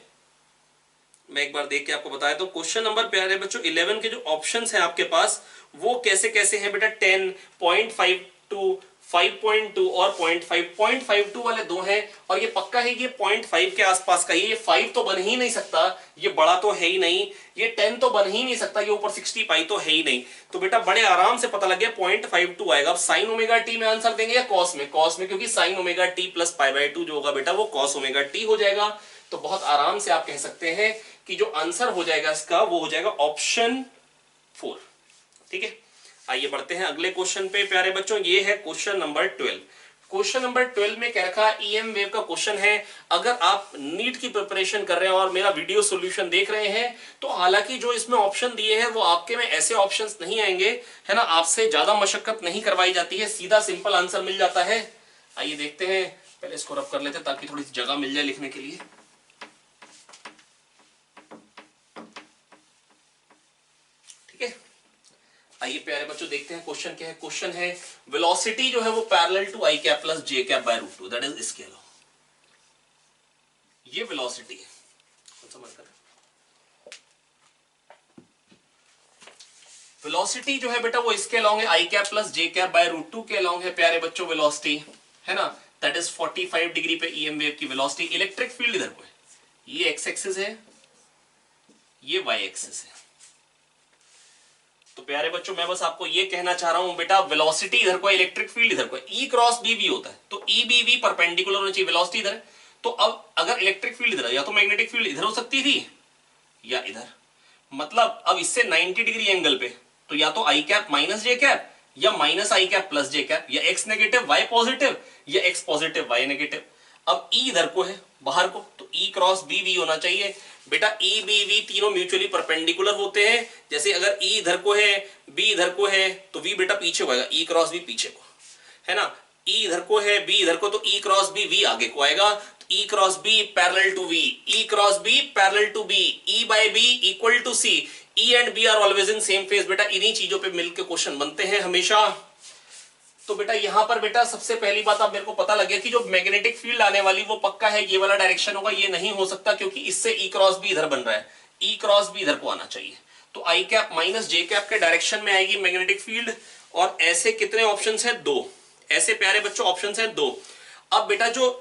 मैं एक बार देख के आपको बताया, तो क्वेश्चन नंबर प्यारे बच्चों 11 के जो ऑप्शंस हैं आपके पास, वो कैसे कैसे हैं बेटा, 10, 0.52, 5.2 और 0.5। 0.52 वाले दो हैं, और ये पक्का है कि ये 0.5 के आसपास का, ये 5 तो बन ही नहीं सकता, ये बड़ा तो है ही नहीं, ये 10 तो बन ही नहीं सकता, ये ऊपर 60 पाई तो है ही नहीं। तो बेटा बड़े आराम से पता लग गया 0.52 आएगा। अब साइन ओमेगा टी में आंसर देंगे या कॉस में? कॉस में, क्योंकि sign omega T plus pi by 2 जो होगा बेटा वो कॉस ओमेगा टी हो जाएगा। तो बहुत आराम से आप कह सकते हैं कि जो आंसर हो जाएगा इसका वो हो जाएगा ऑप्शन 4। ठीक है, आइए बढ़ते हैं अगले क्वेश्चन पे प्यारे बच्चों। ये है क्वेश्चन नंबर 12। क्वेश्चन नंबर 12 में कह रखा ईएम वेव का क्वेश्चन है। अगर आप नीट की प्रिपरेशन कर रहे हैं और मेरा वीडियो सॉल्यूशन देख रहे हैं, तो हालांकि जो इसमें ऑप्शन दिए हैं वो आपके में ऐसे ऑप्शंस नहीं आएंगे, है ना, आपसे ज्यादा मशक्कत नहीं करवाई जाती है, सीधा सिंपल आंसर मिल जाता है। आइए देखते हैं, पहले इसको रब कर लेते हैं ताकि थोड़ी सी जगह मिल जाए लिखने के लिए। ठीक है, आइए प्यारे बच्चों देखते हैं क्वेश्चन क्या है। क्वेश्चन है वेलोसिटी जो है वो parallel to I cap plus J cap by root 2, that is scalar. ये वेलोसिटी है, कौन सा मार्कर? वेलोसिटी जो है बेटा वो इसके अलोंग है i cap plus J cap by root 2 के अलोंग है प्यारे बच्चों वेलोसिटी, है ना, दैट इज 45 डिग्री पे ईएम वेव की वेलोसिटी। इलेक्ट्रिक फील्ड इधर को है, ये एक्स एक्सिस है, ये वाई एक्सिस है। तो प्यारे बच्चों मैं बस आपको ये कहना चाह रहा हूं बेटा, वेलोसिटी इधर को है, इलेक्ट्रिक फील्ड इधर को है, ई क्रॉस बी वी होता है, तो ई बी वी परपेंडिकुलर होना चाहिए, वेलोसिटी इधर है। तो अब अगर इलेक्ट्रिक फील्ड इधर है, या तो मैग्नेटिक फील्ड इधर हो सकती थी या इधर, मतलब अब इससे 90 डिग्री एंगल पे, तो या तो आई कैप माइनस जे कैप, या माइनस आई कैप प्लस जे कैप, या एक्स नेगेटिव वाई पॉजिटिव, या एक्स पॉजिटिव वाई नेगेटिव। अब ई इधर को है बाहर को, तो ई क्रॉस बी वी होना चाहिए बेटा। ई बी वी तीनों म्यूचुअली परपेंडिकुलर होते हैं, जैसे अगर ई इधर को है, बी इधर को है, तो वी बेटा पीछे को आएगा, ई क्रॉस बी पीछे को, है ना। ई इधर को है, बी इधर को, तो ई क्रॉस बी वी आगे को आएगा, तो E cross B parallel to v, E cross B parallel to B, E by B equal to c, E and B are always in same phase. बेटा इन्हीं चीजों पे मिलकर क्वेश्चन बनते हैं हमेशा। तो बेटा यहां पर बेटा सबसे पहली बात अब मेरे को पता लग गया कि जो मैग्नेटिक फील्ड आने वाली वो पक्का है ये वाला डायरेक्शन होगा, ये नहीं हो सकता, क्योंकि इससे ई क्रॉस बी इधर बन रहा है, ई क्रॉस बी इधर को आना चाहिए, तो आई कैप माइनस जे कैप के डायरेक्शन में आएगी मैग्नेटिक फील्ड। और ऐसे कितने ऑप्शंस हैं? 2 ऐसे प्यारे बच्चों ऑप्शंस हैं 2। अब बेटा जो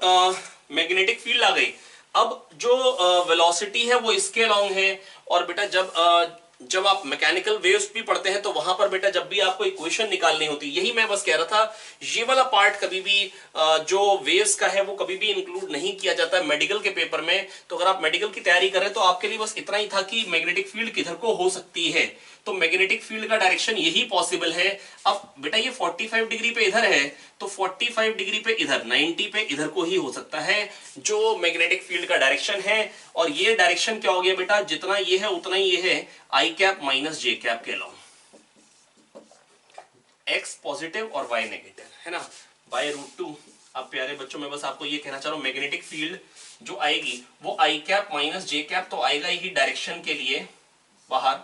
मैग्नेटिक फील्ड आ गई, अब जो वेलोसिटी है वो इसके अलोंग है। और बेटा जब आप मैकेनिकल वेव्स भी पढ़ते हैं तो वहां पर बेटा जब भी आपको इक्वेशन निकालनी होती है, यही मैं बस कह रहा था, ये वाला पार्ट कभी भी जो वेव्स का है वो कभी भी इंक्लूड नहीं किया जाता है मेडिकल के पेपर में। तो अगर आप मेडिकल की तैयारी करें तो आपके लिए बस इतना ही था कि मैग्नेटिक फील्ड किधर को हो सकती है, तो मैग्नेटिक फील्ड का डायरेक्शन यही पॉसिबल है। अब बेटा ये 45 डिग्री पे इधर है, तो 45 डिग्री पे इधर, 90 पे इधर को ही हो सकता है जो मैग्नेटिक फील्ड का डायरेक्शन है। और ये डायरेक्शन क्या हो गया बेटा, जितना ये है उतना ही ये है, i cap minus J cap के अलावा, एक्स पॉजिटिव और वाई नेगेटिव, है ना, बाय रूट 2। अब प्यारे बच्चों मैं बस आपको ये कहना चाह रहा हूं, मैग्नेटिक फील्ड जो आएगी वो आई कैप माइनस जे कैप तो आएगा ही डायरेक्शन के लिए बाहर,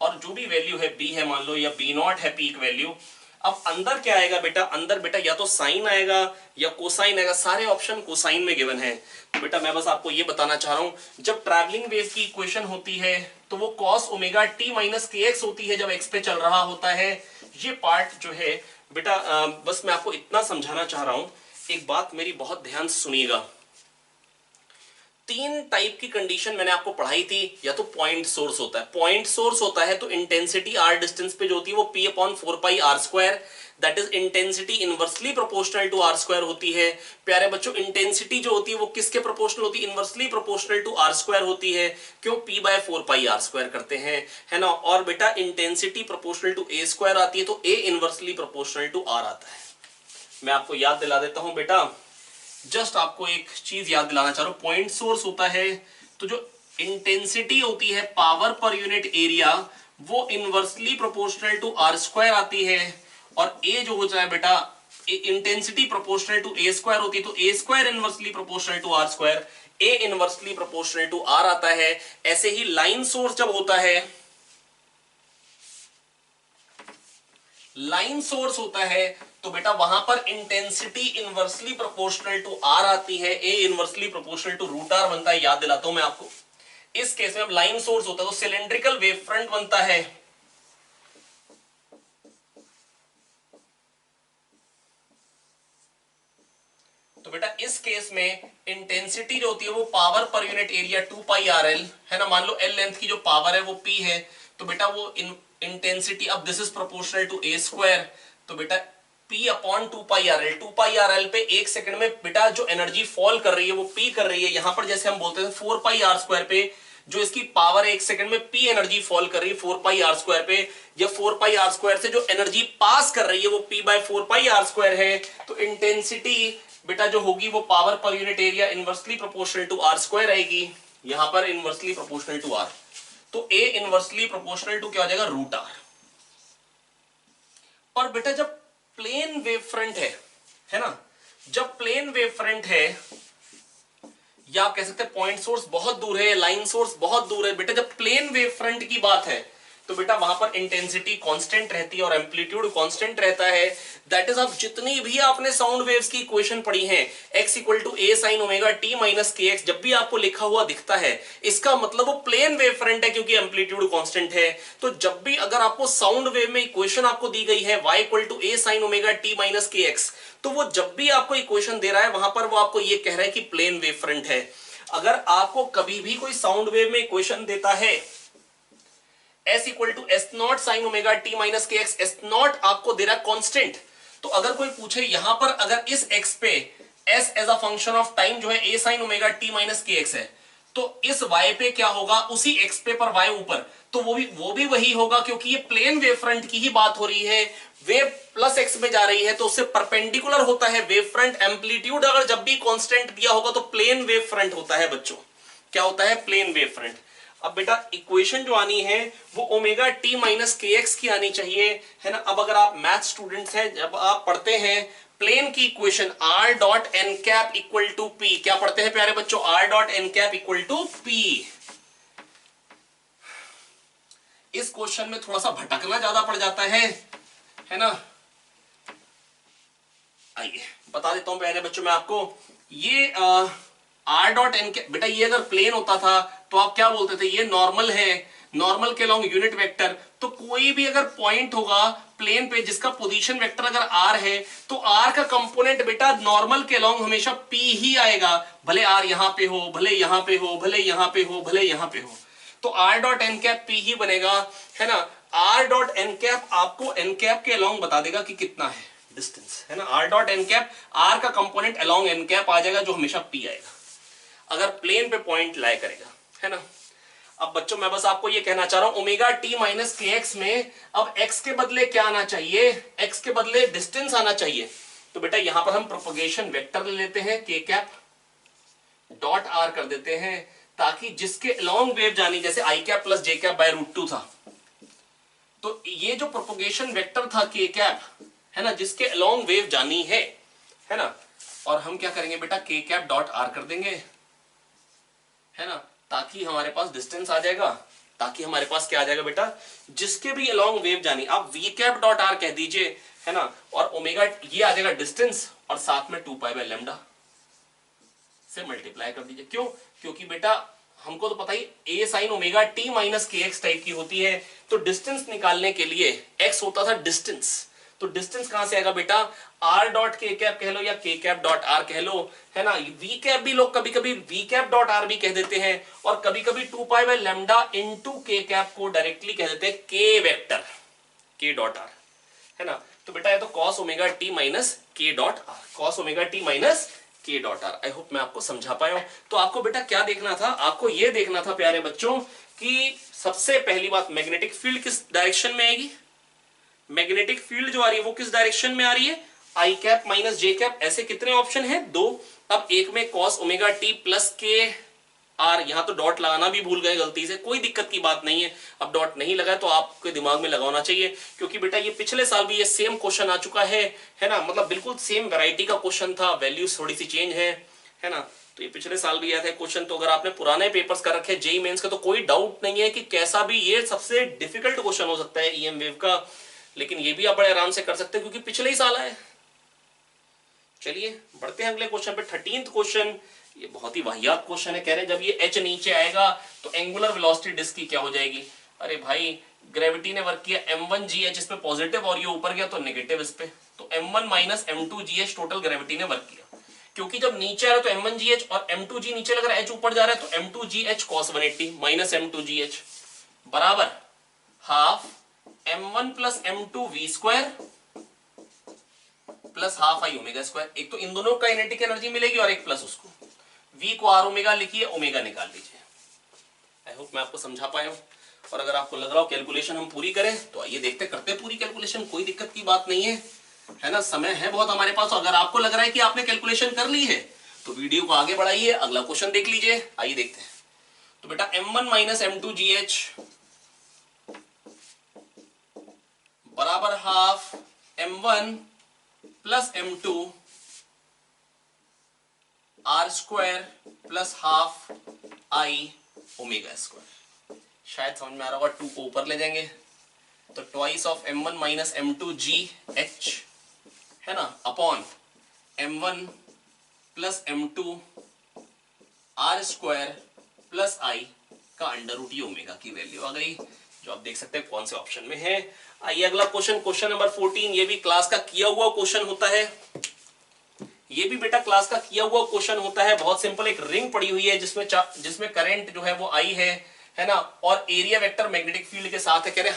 और जो भी वैल्यू है बी है मान लो, या बी नॉट है पीक वैल्यू। अब अंदर क्या आएगा बेटा, अंदर बेटा या तो साइन आएगा या कोसाइन आएगा, सारे ऑप्शन कोसाइन में गिवन है। तो बेटा मैं बस आपको ये बताना चाह रहा हूं, जब ट्रैवलिंग वेव की इक्वेशन होती है तो वो cos omega t minus k x होती है जब एक्स पे चल रहा होता है। ये पार्ट जो है बेटा बस मैं आपको इतना समझाना चाह रहा हूं, एक बात मेरी बहुत ध्यान से सुनिएगा। तीन टाइप की कंडीशन मैंने आपको पढ़ाई थी। या तो पॉइंट सोर्स होता है, पॉइंट सोर्स होता है तो इंटेंसिटी आर डिस्टेंस पे जो होती है वो P upon 4 pi r square, that is intensity inversely proportional to r square होती है। प्यारे बच्चों, इंटेंसिटी जो होती है वो किसके प्रोपोर्शनल होती है? Inversely proportional to r square होती है। क्यों? P/4 पाई आर स्क्वायर करते हैं, है ना। और बेटा intensity proportional to a square आती है तो A inversely proportional to r आता है। मैं आपको याद दिला देता हूं बेटा, जस्ट आपको एक चीज याद दिलाना चाह रहा हूं। पॉइंट सोर्स होता है तो जो इंटेंसिटी होती है पावर पर यूनिट एरिया वो inversely proportional to r square आती है। और ए जो होता है बेटा, intensity proportional to a square होती है तो a square inversely proportional to r square, a inversely proportional to r आता है। ऐसे ही लाइन सोर्स जब होता है, लाइन सोर्स होता है तो बेटा वहां पर intensity inversely proportional to r आती है, a inversely proportional to root r बनता है। याद दिलाता हूं मैं आपको, इस केस में अब लाइन सोर्स होता है तो सिलेंड्रिकल वेव फ्रंट बनता है। तो बेटा इस केस में इंटेंसिटी जो होती है वो पावर पर unit area 2 pi r L है ना। मान लो एल लेंथ की जो पावर है वो P है, तो बेटा वो इंटेंसिटी, अब this is proportional to a square, तो बेटा P upon 2 pi r l, 2 pi r l पे एक सेकंड में बेटा जो एनर्जी फॉल कर रही है वो P कर रही है। यहां पर जैसे हम बोलते हैं 4 पाई आर स्क्वायर पे जो इसकी पावर है एक सेकंड में P एनर्जी फॉल कर रही है 4 पाई आर स्क्वायर पे, या 4 पाई आर स्क्वायर से जो एनर्जी पास कर रही है वो P/4 पाई आर स्क्वायर है। तो इंटेंसिटी बेटा जो होगी वो पावर पर unit area inversely proportional to r square आएगी, यहां पर इनवर्सली प्रोपोर्शनल टू आर, तो ए इनवर्सली प्रोपोर्शनल टू क्या हो जाएगा? Root r. और बेटा जब प्लेन वेव फ्रंट है ना, जब प्लेन वेव फ्रंट है या आप कह सकते हैं पॉइंट सोर्स बहुत दूर है, लाइन सोर्स बहुत दूर है, बेटा जब प्लेन वेव फ्रंट की बात है तो बेटा वहां पर इंटेंसिटी कांस्टेंट रहती है और एम्पलीट्यूड कांस्टेंट रहता है। दैट इज, अब जितनी भी आपने साउंड वेव्स की इक्वेशन पढ़ी है, x equal to a sin omega t minus kx, जब भी आपको लिखा हुआ दिखता है इसका मतलब वो प्लेन वेव फ्रंट है क्योंकि एम्पलीट्यूड कांस्टेंट है। तो जब भी अगर आपको साउंड वेव में इक्वेशन आपको दी गई है y equal to a sin omega t minus kx, तो वो जब भी आपको इक्वेशन दे रहा है वहां पर वो आपको ये कह रहा है कि प्लेन वेव फ्रंट है। अगर आपको कभी भी कोई साउंड वेव में इक्वेशन देता है s equal to s naught sine omega t minus k x, s naught आपको दे रहा है कांस्टेंट, तो अगर कोई पूछे यहां पर अगर इस x पे s as a function of time जो है a sine omega t minus k x है, तो इस y पे क्या होगा? उसी x पे पर y ऊपर, तो वो भी वही होगा क्योंकि ये प्लेन वेव फ्रंट की ही बात हो रही है। वेव प्लस x में जा रही है तो उससे परपेंडिकुलर होता है वेव फ्रंट। एम्पलीट्यूड अगर जब भी कांस्टेंट दिया होगा तो प्लेन वेव फ्रंट होता है बच्चों। क्या होता है? Plane wave front. अब बेटा इक्वेशन जो आनी है वो omega t minus k x की आनी चाहिए, है ना। अब अगर आप मैथ स्टूडेंट्स हैं, जब आप पढ़ते हैं प्लेन की equation r dot n cap equal to p, क्या पढ़ते हैं प्यारे बच्चों? r dot n cap equal to p. इस क्वेश्चन में थोड़ा सा भटकना ज्यादा पड़ जाता है ना। आइए बता देता हूं प्यारे बच्चों मैं आपको, ये r डॉट एन कैप, बेटा ये अगर प्लेन होता था तो आप क्या बोलते थे? ये नॉर्मल है, नॉर्मल के लॉन्ग यूनिट वेक्टर। तो कोई भी अगर पॉइंट होगा प्लेन पे जिसका पोजीशन वेक्टर अगर r है तो r का कंपोनेंट बेटा नॉर्मल के लॉन्ग हमेशा p ही आएगा, भले r यहां पे हो, भले यहां पे हो, भले यहां पे हो, भले यहां पे हो, तो r dot n cap p ही बनेगा, है ना। r डॉट एन कैप आपको एन कैप के अलॉन्ग बता देगा कि कितना है डिस्टेंस, है ना। r dot n cap, r का कंपोनेंट अलॉन्ग एन कैप आ जाएगा जो हमेशा p आएगा अगर प्लेन पे पॉइंट लाई करेगा, है ना। अब बच्चों मैं बस आपको ये कहना चाह रहा हूं omega t minus k x में अब x के बदले क्या आना चाहिए? x के बदले डिस्टेंस आना चाहिए। तो बेटा यहां पर हम प्रोपगेशन वेक्टर ले लेते हैं, k कैप डॉट r कर देते हैं, ताकि जिसके लॉन्ग वेव जानी, जैसे i cap plus j cap by root 2 था, तो ये जो प्रोपगेशन वेक्टर था k कैप, है ना, जिसके लॉन्ग वेव जानी है ना, और हम क्या करेंगे बेटा? k कैप डॉट r कर देंगे, है ना, ताकि हमारे पास डिस्टेंस आ जाएगा, ताकि हमारे पास क्या आ जाएगा बेटा? जिसके भी अलॉन्ग वेव जानी, आप वी कैप डॉट आर कह दीजिए, है ना, और ओमेगा ये आ जाएगा डिस्टेंस, और साथ में 2 पाई बाय लैम्डा से मल्टीप्लाई कर दीजिए। क्यों? क्योंकि बेटा हमको तो पता ही a sine omega t minus k x type की होती है, तो डिस्टेंस निकालने के लिए x होता था डिस्टेंस, तो डिस्टेंस कहां से आएगा बेटा, आर डॉट के कैप कह लो या के कैप डॉट आर कह लो, है ना। वी कैप भी लोग कभी कभी वी कैप डॉट आर भी कह देते हैं, और कभी कभी 2 पाई बाय लैम्डा इनटू के कैप को डायरेक्टली कह देते हैं के वेक्टर के डॉट आर, है ना। तो बेटा ये तो कॉस ओमेगा टी माइनस के dot are, cos omega t minus के डॉट आर। आई होप मैं आपको समझा पाया हूं। तो आपको बेटा क्या देखना था, आपको ये देखना था प्यारे बच्चों कि सबसे पहली बात मैग्नेटिक फील्ड किस डायरेक्शन में आएगी, मैग्नेटिक फील्ड जो आ रही है वो किस डायरेक्शन में आ रही है, i cap minus J cap. ऐसे कितने ऑप्शन है, 2। अब एक में कॉस ओमेगा टी प्लस के आर, यहां तो डॉट लगाना भी भूल गए गलती से, कोई दिक्कत की बात नहीं है। अब डॉट नहीं लगा तो आपके दिमाग में लगाना चाहिए, क्योंकि बेटा ये पिछले साल भी ये सेम क्वेश्चन आ चुका है ना, मतलब बिल्कुल सेम वैरायटी का क्वेश्चन था, वैल्यूज थोड़ी सी चेंज है ना। तो ये पिछले साल भी आया था क्वेश्चन। तो अगर आपने पुराने पेपर्स कर रखे जेईई मेंस का तो कोई डाउट नहीं है कि कैसा भी ये सबसे डिफिकल्ट क्वेश्चन हो सकता है ईएम वेव का, लेकिन ये भी आप बड़े आराम से कर सकते हैं क्योंकि पिछले ही साल आए। चलिए बढ़ते हैं अगले क्वेश्चन पे। 13th क्वेश्चन, ये बहुत ही वाहियात क्वेश्चन है। कह रहे हैं जब ये एच नीचे आएगा तो एंगुलर वेलोसिटी डिस्क की क्या हो जाएगी। अरे भाई ग्रेविटी ने वर्क किया m1gh इस पे पॉजिटिव और ये ऊपर गया तो नेगेटिव इस पे, तो m1 minus m2gh total gravity ने वर्क किया। क्योंकि जब नीचे आ रहा है तो m1gh और m2g नीचे लग रहा है, h ऊपर जा रहा है तो m2gh cos 180 माइनस m2gh बराबर half m1 plus m2 v square plus half I omega square. एक तो इन दोनों का काइनेटिक एनर्जी मिलेगी और एक प्लस उसको, v को r ओमेगा लिखिए, ओमेगा निकाल लीजिए। आई होप मैं आपको समझा पाया हूं। और अगर आपको लग रहा हो कैलकुलेशन हम पूरी करें तो आइए देखते करते पूरी कैलकुलेशन, कोई दिक्कत की बात नहीं है ना, समय है बहुत हमारे पास। अगर आपको लग रहा है कि आपने कैलकुलेशन कर ली है तो वीडियो को आगे बढ़ाइए, अगला क्वेश्चन देख लीजिए। आइए देखते हैं। तो बेटा m1 माइनस m2gh बराबर half m1 plus m2 r square plus half I omega square. शायद समझ में आ रहा होगा, 2 को ऊपर ले जाएंगे तो twice of m1 minus m2gh है ना, upon m1 plus m2 r square plus I का अंडर रूट, ये ओमेगा की वैल्यू आ गई जो आप देख सकते हैं कौन से ऑप्शन में है। आइए अगला क्वेश्चन, क्वेश्चन नंबर 14। ये भी क्लास का किया हुआ क्वेश्चन होता है, ये भी बेटा क्लास का किया हुआ क्वेश्चन होता है। बहुत सिंपल, एक रिंग पड़ी हुई है जिसमें करंट जो है वो आई है ना, और एरिया वेक्टर मैग्नेटिक फील्ड के साथ है। कह रहे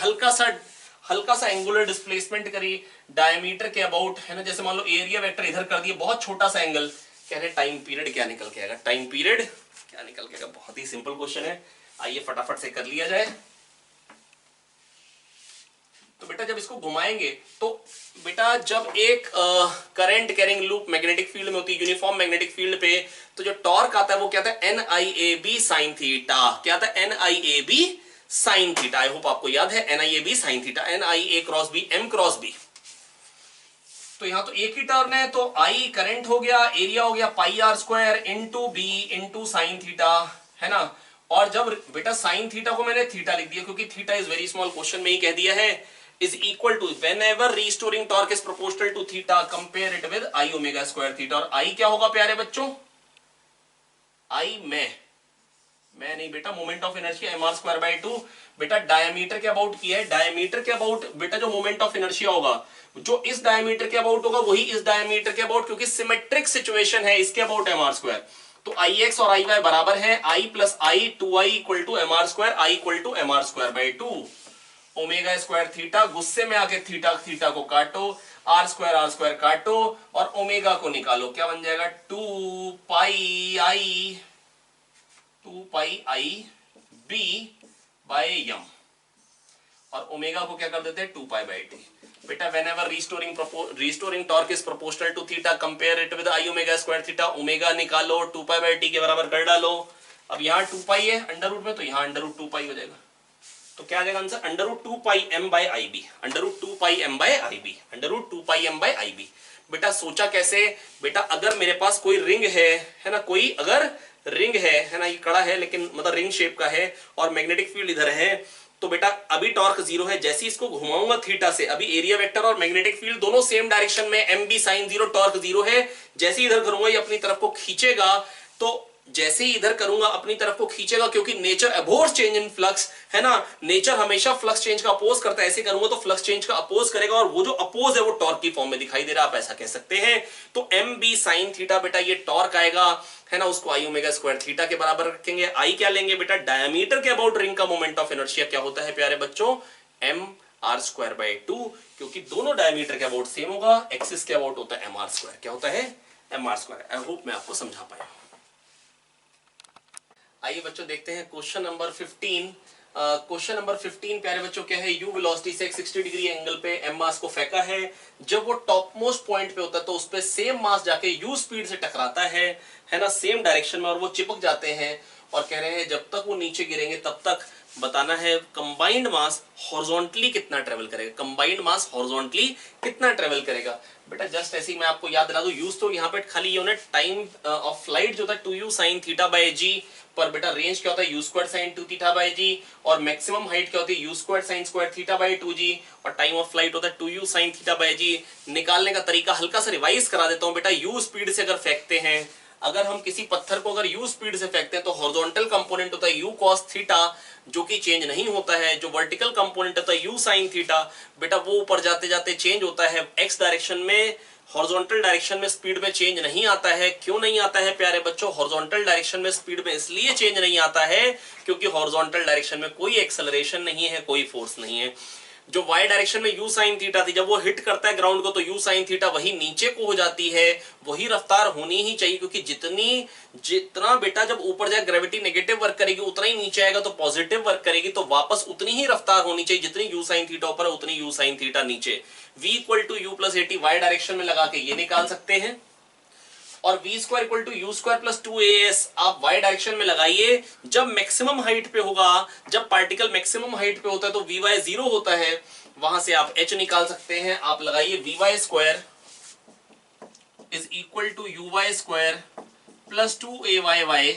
हल्का सा एंगुलर डिस्प्लेसमेंट करी डायमीटर के अबाउट, है ना। जैसे मान लो एरिया वेक्टर इधर कर दिए, बहुत छोटा सा एंगल। कह रहे टाइम पीरियड क्या निकल के आएगा, टाइम पीरियड क्या निकल के आएगा। बहुत ही सिंपल क्वेश्चन है, आइए फटाफट से कर लिया जाए। तो बेटा जब इसको घुमाएंगे तो बेटा जब एक current carrying loop magnetic field में होती है, यूनिफॉर्म मैग्नेटिक फील्ड पे, तो जो टॉर्क आता है वो क्या आता है, NIAB sin थीटा। क्या आता है, NIAB sin थीटा। आई होप आपको याद है, NIAB sin theta, NIA cross B M cross B। तो यहां तो एक ही टर्न है, तो I करंट हो गया, एरिया हो गया pi r square into b into sine theta, है ना। और जब बेटा साइन थीटा को मैंने थीटा लिख दिया क्योंकि theta is very small, question में ही कह दिया है, is equal to whenever restoring torque is proportional to theta compare it with I omega square theta। और I क्या होगा प्यारे बच्चों, I मैं नहीं बेटा, moment of inertia mr square by 2। बेटा डायमीटर के अबाउट किया है, डायमीटर के अबाउट बेटा जो मोमेंट ऑफ इनर्शिया होगा जो इस डायमीटर के अबाउट होगा वही इस डायमीटर के अबाउट, क्योंकि सिमेट्रिक सिचुएशन है, इसके अबाउट mr स्क्वायर। तो Ix और Iy बराबर है I plus I 2I equal to mr square, I equal to mr square by 2 omega square theta. गुस्से में आके थीटा को काटो, आर स्क्वायर काटो और ओमेगा को निकालो, क्या बन जाएगा 2 पाई आई बी बाय यम, और ओमेगा को क्या कर देते हैं 2 पाई बाई टी। बेटा whenever restoring torque is proportional to theta compare it with I omega square theta. Omega निकालो, 2 पाई बाई टी के बराबर कर डालो। अब यहाँ 2 पाई है अंडर रूट में, तो यहाँ अंडर रूट 2 पाई हो जाएगा। तो क्या आ जाएगा answer, under root 2 pi m by I b, under root 2 pi m by I b, under root 2 pi m by I b. बेटा सोचा कैसे, बेटा अगर मेरे पास कोई रिंग है ना, कोई अगर रिंग है ना, ये कड़ा है लेकिन मतलब रिंग शेप का है और मैग्नेटिक फील्ड इधर है, तो बेटा अभी टॉर्क 0 है, जैसे इसको घुमाऊंगा थीटा से, अभी एरिया वेक्टर और मैग्नेटिक फील्ड दोनों सेम डायरेक्शन में, mb sin 0 टॉर्क 0 है। जैसे इधर घुमाऊंगा ये अपनी तरफ को खींचेगा, तो जैसे ही इधर करूंगा अपनी तरफ को खींचेगा, क्योंकि नेचर अबोर्स चेंज इन फ्लक्स, है ना, नेचर हमेशा फ्लक्स चेंज का अपोज करता है। ऐसे करूंगा तो फ्लक्स चेंज का अपोज करेगा, और वो जो अपोज है वो टॉर्क की फॉर्म में दिखाई दे रहा है, आप ऐसा कह सकते हैं। तो एम बी साइन थीटा बेटा ये टॉर्क आएगा, है ना, उसको आई ओमेगा स्क्वायर थीटा के बराबर रखेंगे। आई क्या लेंगे बेटा, डायमीटर के अबाउट रिंग का मोमेंट ऑफ इनर्शिया क्या होता है प्यारे बच्चों, एम आर स्क्वायर बाई 2, क्योंकि दोनों डायमीटर के अबाउट सेम होगा, एक्सिस के अबाउट होता है एम आर स्क्वायर, क्या होता है m r square. I hope मैं आपको समझा पाया। आइए बच्चों देखते हैं क्वेश्चन नंबर 15। क्वेश्चन नंबर 15 प्यारे बच्चों क्या है, यू वेलोसिटी से 60 डिग्री एंगल पे एम मास को फेंका है, जब वो टॉप मोस्ट पॉइंट पे होता है तो उस पे सेम मास जाके यू स्पीड से टकराता है ना, सेम डायरेक्शन में, और वो चिपक जाते हैं, और कह रहे हैं जब तक वो नीचे गिरेंगे तब तक बताना है कंबाइंड मास हॉरिजॉन्टली कितना ट्रेवल करेगा, कंबाइंड मास हॉरिजॉन्टली कितना ट्रेवल करेगा। बेटा जस्ट ऐसे ही मैं आपको याद दिला दूं, यूज तो यहाँ पे खाली ये होना टाइम ऑफ फ्लाइट जो था 2u sin थीटा बाय जी, पर बेटा रेंज क्या होता है u square sine 2 theta by g, और मैक्सिमम हाइट क्या होती है u square sine square theta by 2g, और टाइम ऑफ फ्लाइट होता है 2u sin थीटा बाय जी। निकालने का तरीका हल्का सा रिवाइज करा देता हूं बेटा। u स्पीड से अगर फेंकते हैं, अगर हम किसी पत्थर को अगर u स्पीड से फेंकते हैं तो हॉरिजॉन्टल कंपोनेंट होता है u cos थीटा, जो कि चेंज नहीं होता है। जो वर्टिकल कंपोनेंट होता है u sin थीटा, बेटा वो ऊपर जाते जाते चेंज होता है x डायरेक्शन में, हॉरिजॉन्टल डायरेक्शन में स्पीड में चेंज नहीं आता है। क्यों नहीं आता है प्यारे बच्चों, हॉरिजॉन्टल डायरेक्शन में स्पीड में इसलिए चेंज नहीं आता है क्योंकि हॉरिजॉन्टल डायरेक्शन में कोई एक्सेलरेशन नहीं है, कोई फोर्स नहीं है। जो वाई डायरेक्शन में u sin थीटा थी, जब वो हिट करता है ग्राउंड को तो u sin थीटा वही नीचे को हो जाती है, वही रफ्तार होनी ही चाहिए, क्योंकि जितना बेटा जब ऊपर जाए ग्रेविटी नेगेटिव वर्क करेगी, उतना ही नीचे आएगा तो पॉजिटिव वर्क करेगी, तो वापस उतनी ही रफ्तार होनी चाहिए, जितनी u sin थीटा ऊपर है उतनी u sin थीटा नीचे। v equal to u plus a t y direction में लगा के ये निकाल सकते हैं, और v square equal to u square plus 2as आप y डायरेक्शन में लगाइए। जब मैक्सिमम हाइट पे होगा, जब पार्टिकल मैक्सिमम हाइट पे होता है तो vy 0 होता है, वहां से आप h निकाल सकते हैं। आप लगाइए vy square is equal to uy square plus 2ayy,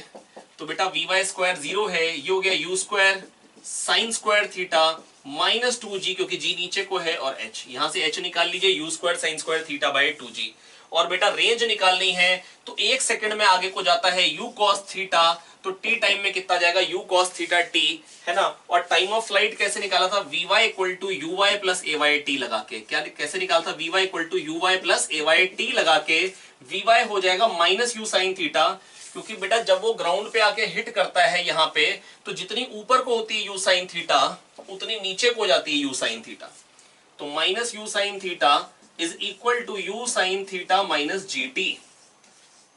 तो बेटा vy स्क्वायर 0 है, ये हो गया u square sine square theta minus 2g, क्योंकि g नीचे को है, और h यहां से h निकाल लीजिए u square sine square theta by 2g। और बेटा रेंज निकालनी है तो एक सेकंड में आगे को जाता है u cos थीटा, तो t टाइम में कितना जाएगा u cos थीटा t, है ना। और टाइम ऑफ फ्लाइट कैसे निकाला था, vy equal to uy plus ayt लगा के, क्या कैसे निकाला था, vy equal to uy plus ayt लगा के vy हो जाएगा माइनस u sin थीटा, क्योंकि बेटा जब वो ग्राउंड पे आके हिट करता है यहाँ पे, तो जितनी ऊपर को होती है u sin थीटा उतनी नीचे को जाती है u sin थीटा, तो minus u sin theta is equal to u sin theta minus gt।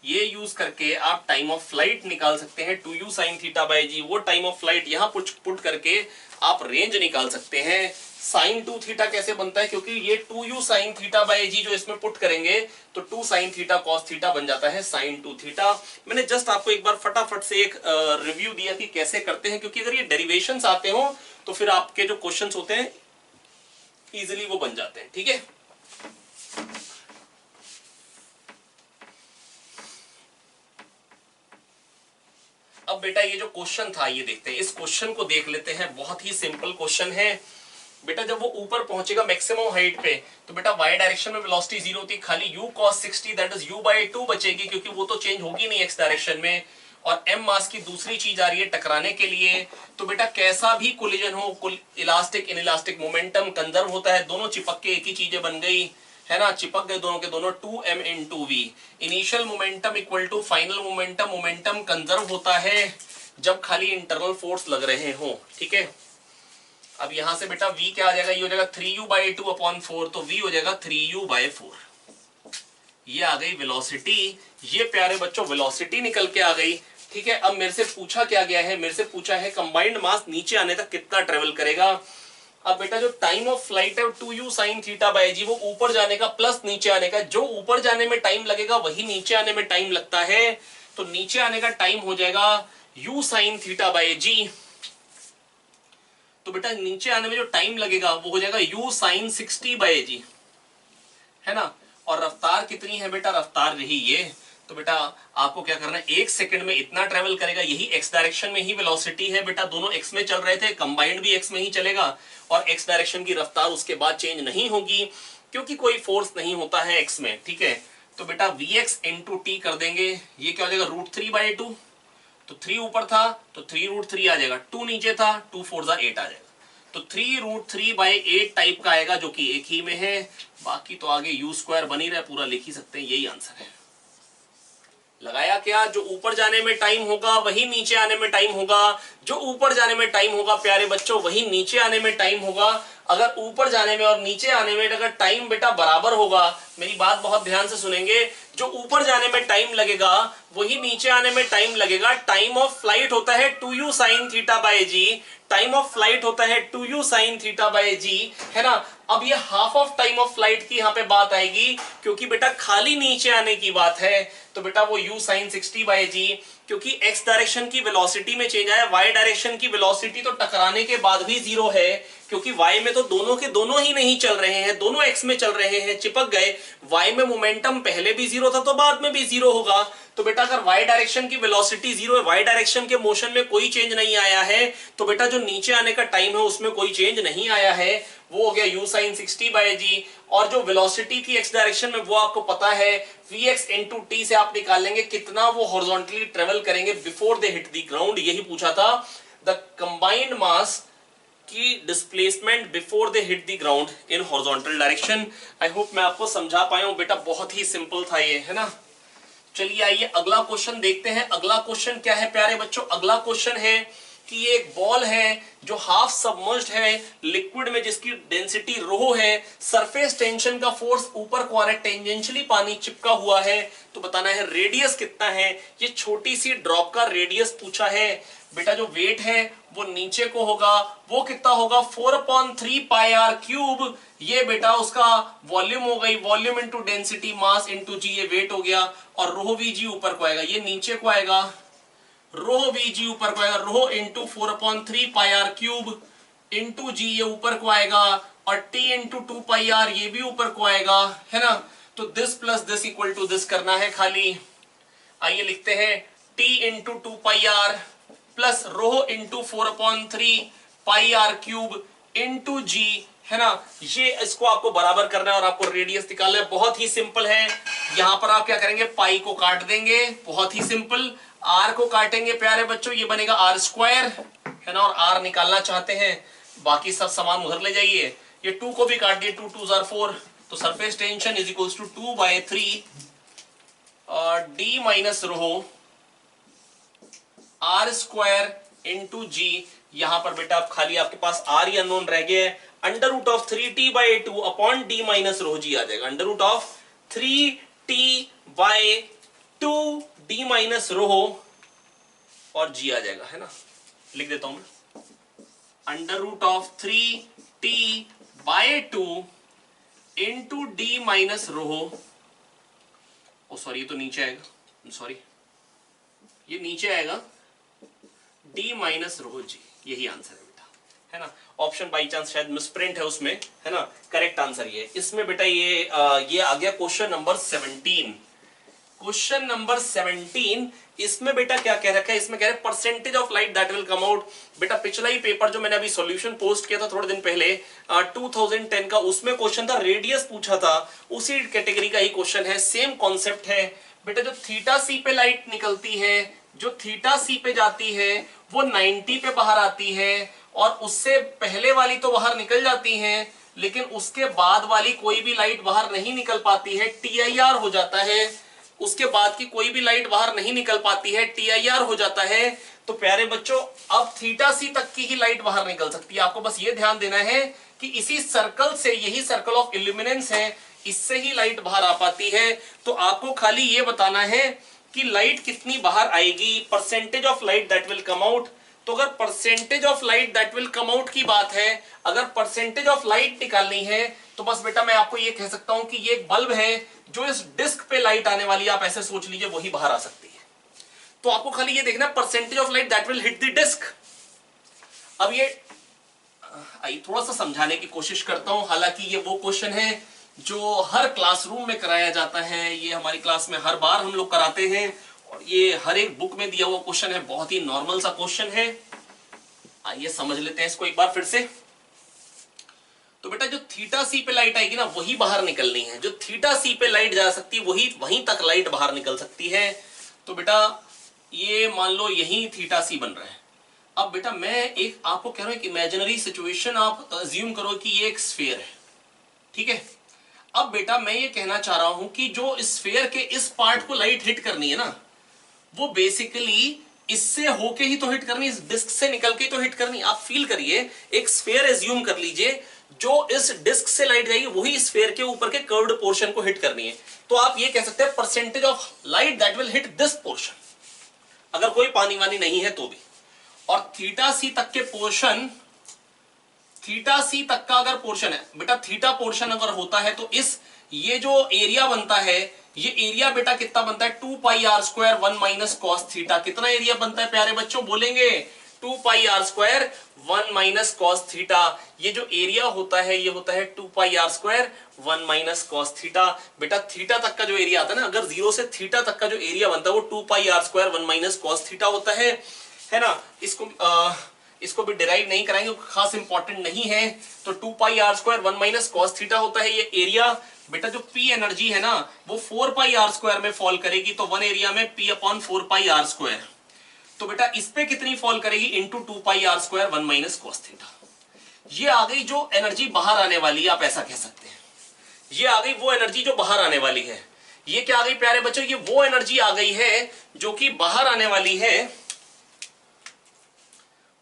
ये यूज करके आप टाइम ऑफ फ्लाइट निकाल सकते हैं 2u sin थीटा बाई जी। वो टाइम ऑफ फ्लाइट यहां पुट करके आप रेंज निकाल सकते हैं। sin 2 थीटा कैसे बनता है, क्योंकि ये 2u sin थीटा बाई जी जो इसमें पुट करेंगे तो 2 sin थीटा cos थीटा बन जाता है sin 2 थीटा। मैंने जस्ट आपको एक बार फटाफट से एक रिव्यू दिया कि कैसे करते हैं, क्योंकि अगर ये डेरिवेशंस आते हो तो फिर आपके जो क्वेश्चंस होते हैं इजिली वो बन जाते हैं, ठीक है। अब बेटा ये जो क्वेश्चन था ये देखते हैं, इस क्वेश्चन को देख लेते हैं। बहुत ही सिंपल क्वेश्चन है बेटा। जब वो ऊपर पहुंचेगा मैक्सिमम हाइट पे तो बेटा y डायरेक्शन में वेलोसिटी 0 थी, खाली u cos 60 that is u by 2 बचेगी, क्योंकि वो तो चेंज होगी नहीं x डायरेक्शन में। और m मास की दूसरी चीज आ रही है टकराने के लिए, तो बेटा कैसा भी कोलिजन हो, इलास्टिक इनइलास्टिक मोमेंटम कंजर्व होता है, दोनों चिपक के एक ही चीजें बन गई, है ना, चिपक गए दोनों के दोनों 2m into v। Initial momentum equal to final momentum, momentum conserve होता है जब खाली इंटरनल फोर्स लग रहे हो, ठीक है। अब यहां से बेटा v क्या आ जाएगा, ये हो जाएगा 3u बाई 2 अपॉन 4, तो v हो जाएगा 3u बाई 4। ये आ गई वेलोसिटी, ये प्यारे बच्चों वेलोसिटी निकल के आ गई, ठीक है। अब मेरे से पूछा क्या गया है, मेरे से पूछा है कंबाइंड मास नीचे आने तक कितना ट्रेवल करेगा। अब बेटा जो टाइम ऑफ फ्लाइट है 2u sin थीटा बाई जी, वो ऊपर जाने का प्लस नीचे आने का, जो ऊपर जाने में टाइम लगेगा वही नीचे आने में टाइम लगता है, तो नीचे आने का टाइम हो जाएगा u sin theta by g. तो बेटा नीचे आने में जो टाइम लगेगा वो हो जाएगा u sin 60 बाई जी, है ना। और रफ्तार कितनी है बेटा, रफ्तार रही ये, तो बेटा आपको क्या करना है, एक सेकंड में इतना ट्रेवल करेगा, यही एक्स डायरेक्शन में ही वेलोसिटी है बेटा, दोनों एक्स में चल रहे थे, कंबाइंड भी एक्स में ही चलेगा, और एक्स डायरेक्शन की रफ्तार उसके बाद चेंज नहीं होगी क्योंकि कोई फोर्स नहीं होता है एक्स में, ठीक है। तो बेटा vx इंटू टी कर देंगे, ये क्या हो जाएगा √3/2, तो 3 ऊपर था तो 3√3 आ जाएगा, 2 नीचे था 2 4 8 आ जाएगा, तो 3√3/8 टाइप का आएगा, जो कि एक ही में है। बाकी तो आगे यू स्क्वायर बनी रहे, पूरा लिख ही सकते हैं, यही आंसर है। लगाया क्या? जो ऊपर जाने में टाइम होगा वही नीचे आने में टाइम होगा, जो ऊपर जाने में टाइम होगा प्यारे बच्चों वही नीचे आने में टाइम होगा। अगर ऊपर जाने में और नीचे आने में अगर टाइम बेटा बराबर होगा, मेरी बात बहुत ध्यान से सुनेंगे, जो ऊपर जाने में टाइम लगेगा वही नीचे आने में टाइम लगेगा। टाइम ऑफ फ्लाइट होता है 2u sin θ/g, time of flight होता है 2u sin θ/g, है ना। अब ये half of time of flight की यहाँ पे बात आएगी, क्योंकि बेटा खाली नीचे आने की बात है, तो बेटा वो u sin 60/g, क्योंकि x डायरेक्शन की वेलोसिटी में चेंज आया, y डायरेक्शन की वेलोसिटी तो टकराने के बाद भी जीरो है, क्योंकि y में तो दोनों के दोनों ही नहीं चल रहे हैं, दोनों x में चल रहे हैं, चिपक गए। y में मोमेंटम पहले भी जीरो था तो बाद में भी जीरो होगा। तो बेटा अगर y डायरेक्शन की वेलोसिटी जीरो है, y डायरेक्शन के मोशन में कोई चेंज नहीं आया है, तो बेटा जो नीचे आने का टाइम है उसमें कोई चेंज नहीं आया है, वो हो गया u sin 60/g। और जो वेलोसिटी थी x डायरेक्शन में वो आपको पता है, vx into t से आप निकालेंगे कितना वो हॉरिजॉन्टली ट्रेवल करेंगे before they hit the ground, यही पूछा था। द कंबाइंड मास की displacement before they hit the ground in horizontal direction. I hope मैं आपको समझा पाया हूं बेटा, बहुत ही सिंपल था ये, है ना। चलिए आइए अगला क्वेश्चन देखते हैं। अगला क्वेश्चन क्या है प्यारे बच्चों? अगला क्वेश्चन है कि ये एक बॉल है जो हाफ सबमर्ज्ड है लिक्विड में, जिसकी डेंसिटी रो है, सरफेस टेंशन का फोर्स ऊपर को आ रहा है, टेंजेंशियली पानी चिपका हुआ है, तो बताना है रेडियस कितना है। ये छोटी सी ड्रॉप का रेडियस पूछा है बेटा। जो वेट है वो नीचे को होगा, वो कितना होगा 4/3 पाई आर क्यूब। ये बेटा उसका वॉल्यूम हो गई, volume into density mass into g, ये वेट हो गया, और रो वी जी ऊपर को आएगा, ये नीचे को आएगा, रो वी जी ऊपर को आएगा, rho into 4/3 pi r cube into g, ये ऊपर को आएगा, और टी इंटू 2 पाई आर ये भी ऊपर को आएगा, है ना। तो this plus this equal to this करना है खाली। आइए लिखते हैं T into 2 pi r plus rho into 4/3 pi r cube into g, है ना। ये इसको आपको बराबर करना है और आपको रेडियस निकालना है। बहुत ही सिंपल है। यहां पर आप क्या करेंगे, पाई को काट देंगे, बहुत ही सिंपल। आर को काटेंगे प्यारे बच्चों, ये बनेगा आर स्क्वायर, है ना, और आर निकालना चाहते हैं, बाकी सब सामान उधर ले जाइए। ये 2 को भी काट दिए, 2 2 जार 4, तो surface tension is equals to 2/3 d minus rho r square into g. यहां पर बेटा आप खाली आपके पास आर ही अननोन रह गया है, √3t/2 upon d minus rho g आ जाएगा, √3t/2 डी माइनस रो और जी आ जाएगा, है ना। लिख देता हूं मैं, √3t/2 into d minus rho, oh sorry ये तो नीचे आएगा, सॉरी ये नीचे आएगा, डी माइनस रो जी, यही आंसर है बेटा, है ना। ऑप्शन बाई चांस शायद मिसप्रिंट है उसमें, है ना, करेक्ट आंसर ये इसमें बेटा। ये आ गया क्वेश्चन नंबर 17। क्वेश्चन नंबर 17 इसमें बेटा क्या कह रखा है, इसमें कह रहे हैं percentage of light that will come out. बेटा पिछला ही पेपर जो मैंने अभी सॉल्यूशन पोस्ट किया था थोड़े दिन पहले 2010 का, उसमें क्वेश्चन था, रेडियस पूछा था, उसी कैटेगरी का ही क्वेश्चन है, सेम कॉन्सेप्ट है बेटा। जो थीटा सी पे लाइट निकलती है, जो थीटा सी पे जाती है वो 90 पे बाहर आती है, और उससे पहले वाली तो बाहर निकल जाती है, लेकिन उसके बाद वाली कोई भी लाइट बाहर नहीं निकल पाती है, TIR हो जाता है। उसके बाद की कोई भी लाइट बाहर नहीं निकल पाती है, TIR हो जाता है। तो प्यारे बच्चों अब थीटा सी तक की ही लाइट बाहर निकल सकती है। आपको बस ये ध्यान देना है कि इसी सर्कल से, यही सर्कल ऑफ इल्यूमिनेंस है, इससे ही लाइट बाहर आ पाती है। तो आपको खाली ये बताना है कि लाइट कितनी बाहर आएगी, percentage of light that will come out. तो अगर percentage of light that will come out की बात है, अगर परसेंटेज ऑफ लाइट निकालनी है, तो बस बेटा मैं आपको ये कह सकता हूं कि ये एक बल्ब है, जो इस डिस्क पे लाइट आने वाली है, आप ऐसे सोच लीजिए, वही बाहर आ सकती है। तो आपको खाली ये देखना percentage of light that will hit the disc. अब ये थोड़ा सा समझाने की कोशिश करता हूं, हालांकि ये वो क्वेश्चन है जो हर क्लासरूम में कराया जाता है, ये हमारी क्लास में हर बार हम लोग कराते हैं, और ये हर एक बुक में दिया हुआ क्वेश्चन है, बहुत ही नॉर्मल सा क्वेश्चन है। आइए समझ लेते हैं इसको एक बार फिर से। तो बेटा जो थीटा सी पे लाइट आएगी ना, वही बाहर निकलनी है। जो थीटा सी पे लाइट जा सकती है, वही वहीं तक लाइट बाहर निकल सकती है। तो बेटा ये मान लो यही थीटा सी बन रहा है। अब बेटा मैं एक आपको कह रहा हूं एक इमेजिनरी सिचुएशन आप अज्यूम करो कि ये एक स्फीयर है, ठीक है। अब बेटा मैं ये कहना चाह रहा हूं कि जो स्फीयर के इस पार्ट को लाइट हिट करनी है ना, वो बेसिकली इससे होके ही तो हिट करनी, इस डिस्क से निकल के तो हिट करनी। आप फील करिए, एक स्फीयर एज्यूम कर लीजिए, जो इस डिस्क से लाइट जाएगी वही स्फीयर के ऊपर के कर्व्ड पोर्शन को हिट करनी है। तो आप ये कह सकते हैं percentage of light that will hit this portion, अगर कोई पानी वानी नहीं है तो भी। और थीटा सी तक के पोर्शन, थीटा सी तक का अगर पोर्शन है बेटा, थीटा पोर्शन अगर होता है तो इस ये जो एरिया बनता है, ये एरिया बेटा कितना बनता है 2 pi r square 1 minus cos theta. कितना एरिया बनता है प्यारे बच्चों, बोलेंगे 2 pi r square 1 minus cos theta. ये जो एरिया होता है ये होता है 2 pi r square 1 minus cos theta. बेटा थीटा तक का जो एरिया आता है ना, अगर 0 से थीटा तक का जो एरिया बनता है वो 2 pi r square 1 minus cos theta होता है ना। इसको भी डिराइव नहीं कराएंगे, खास इंपॉर्टेंट नहीं है। तो 2 pi r square 1 minus cos theta होता है ये एरिया। बेटा जो पी एनर्जी है ना वो 4 पाई आर स्क्वायर में फॉल करेगी, तो वन एरिया में p upon 4 pi r square. तो बेटा इस पे कितनी फॉल करेगी, into 2 pi r square 1 minus cos theta. ये आ गई जो एनर्जी बाहर आने वाली है, आप ऐसा कह सकते हैं। ये आ गई वो एनर्जी जो बाहर आने वाली है। ये क्या आ गई प्यारे बच्चों, ये वो एनर्जी आ गई है जो कि बाहर आने वाली है,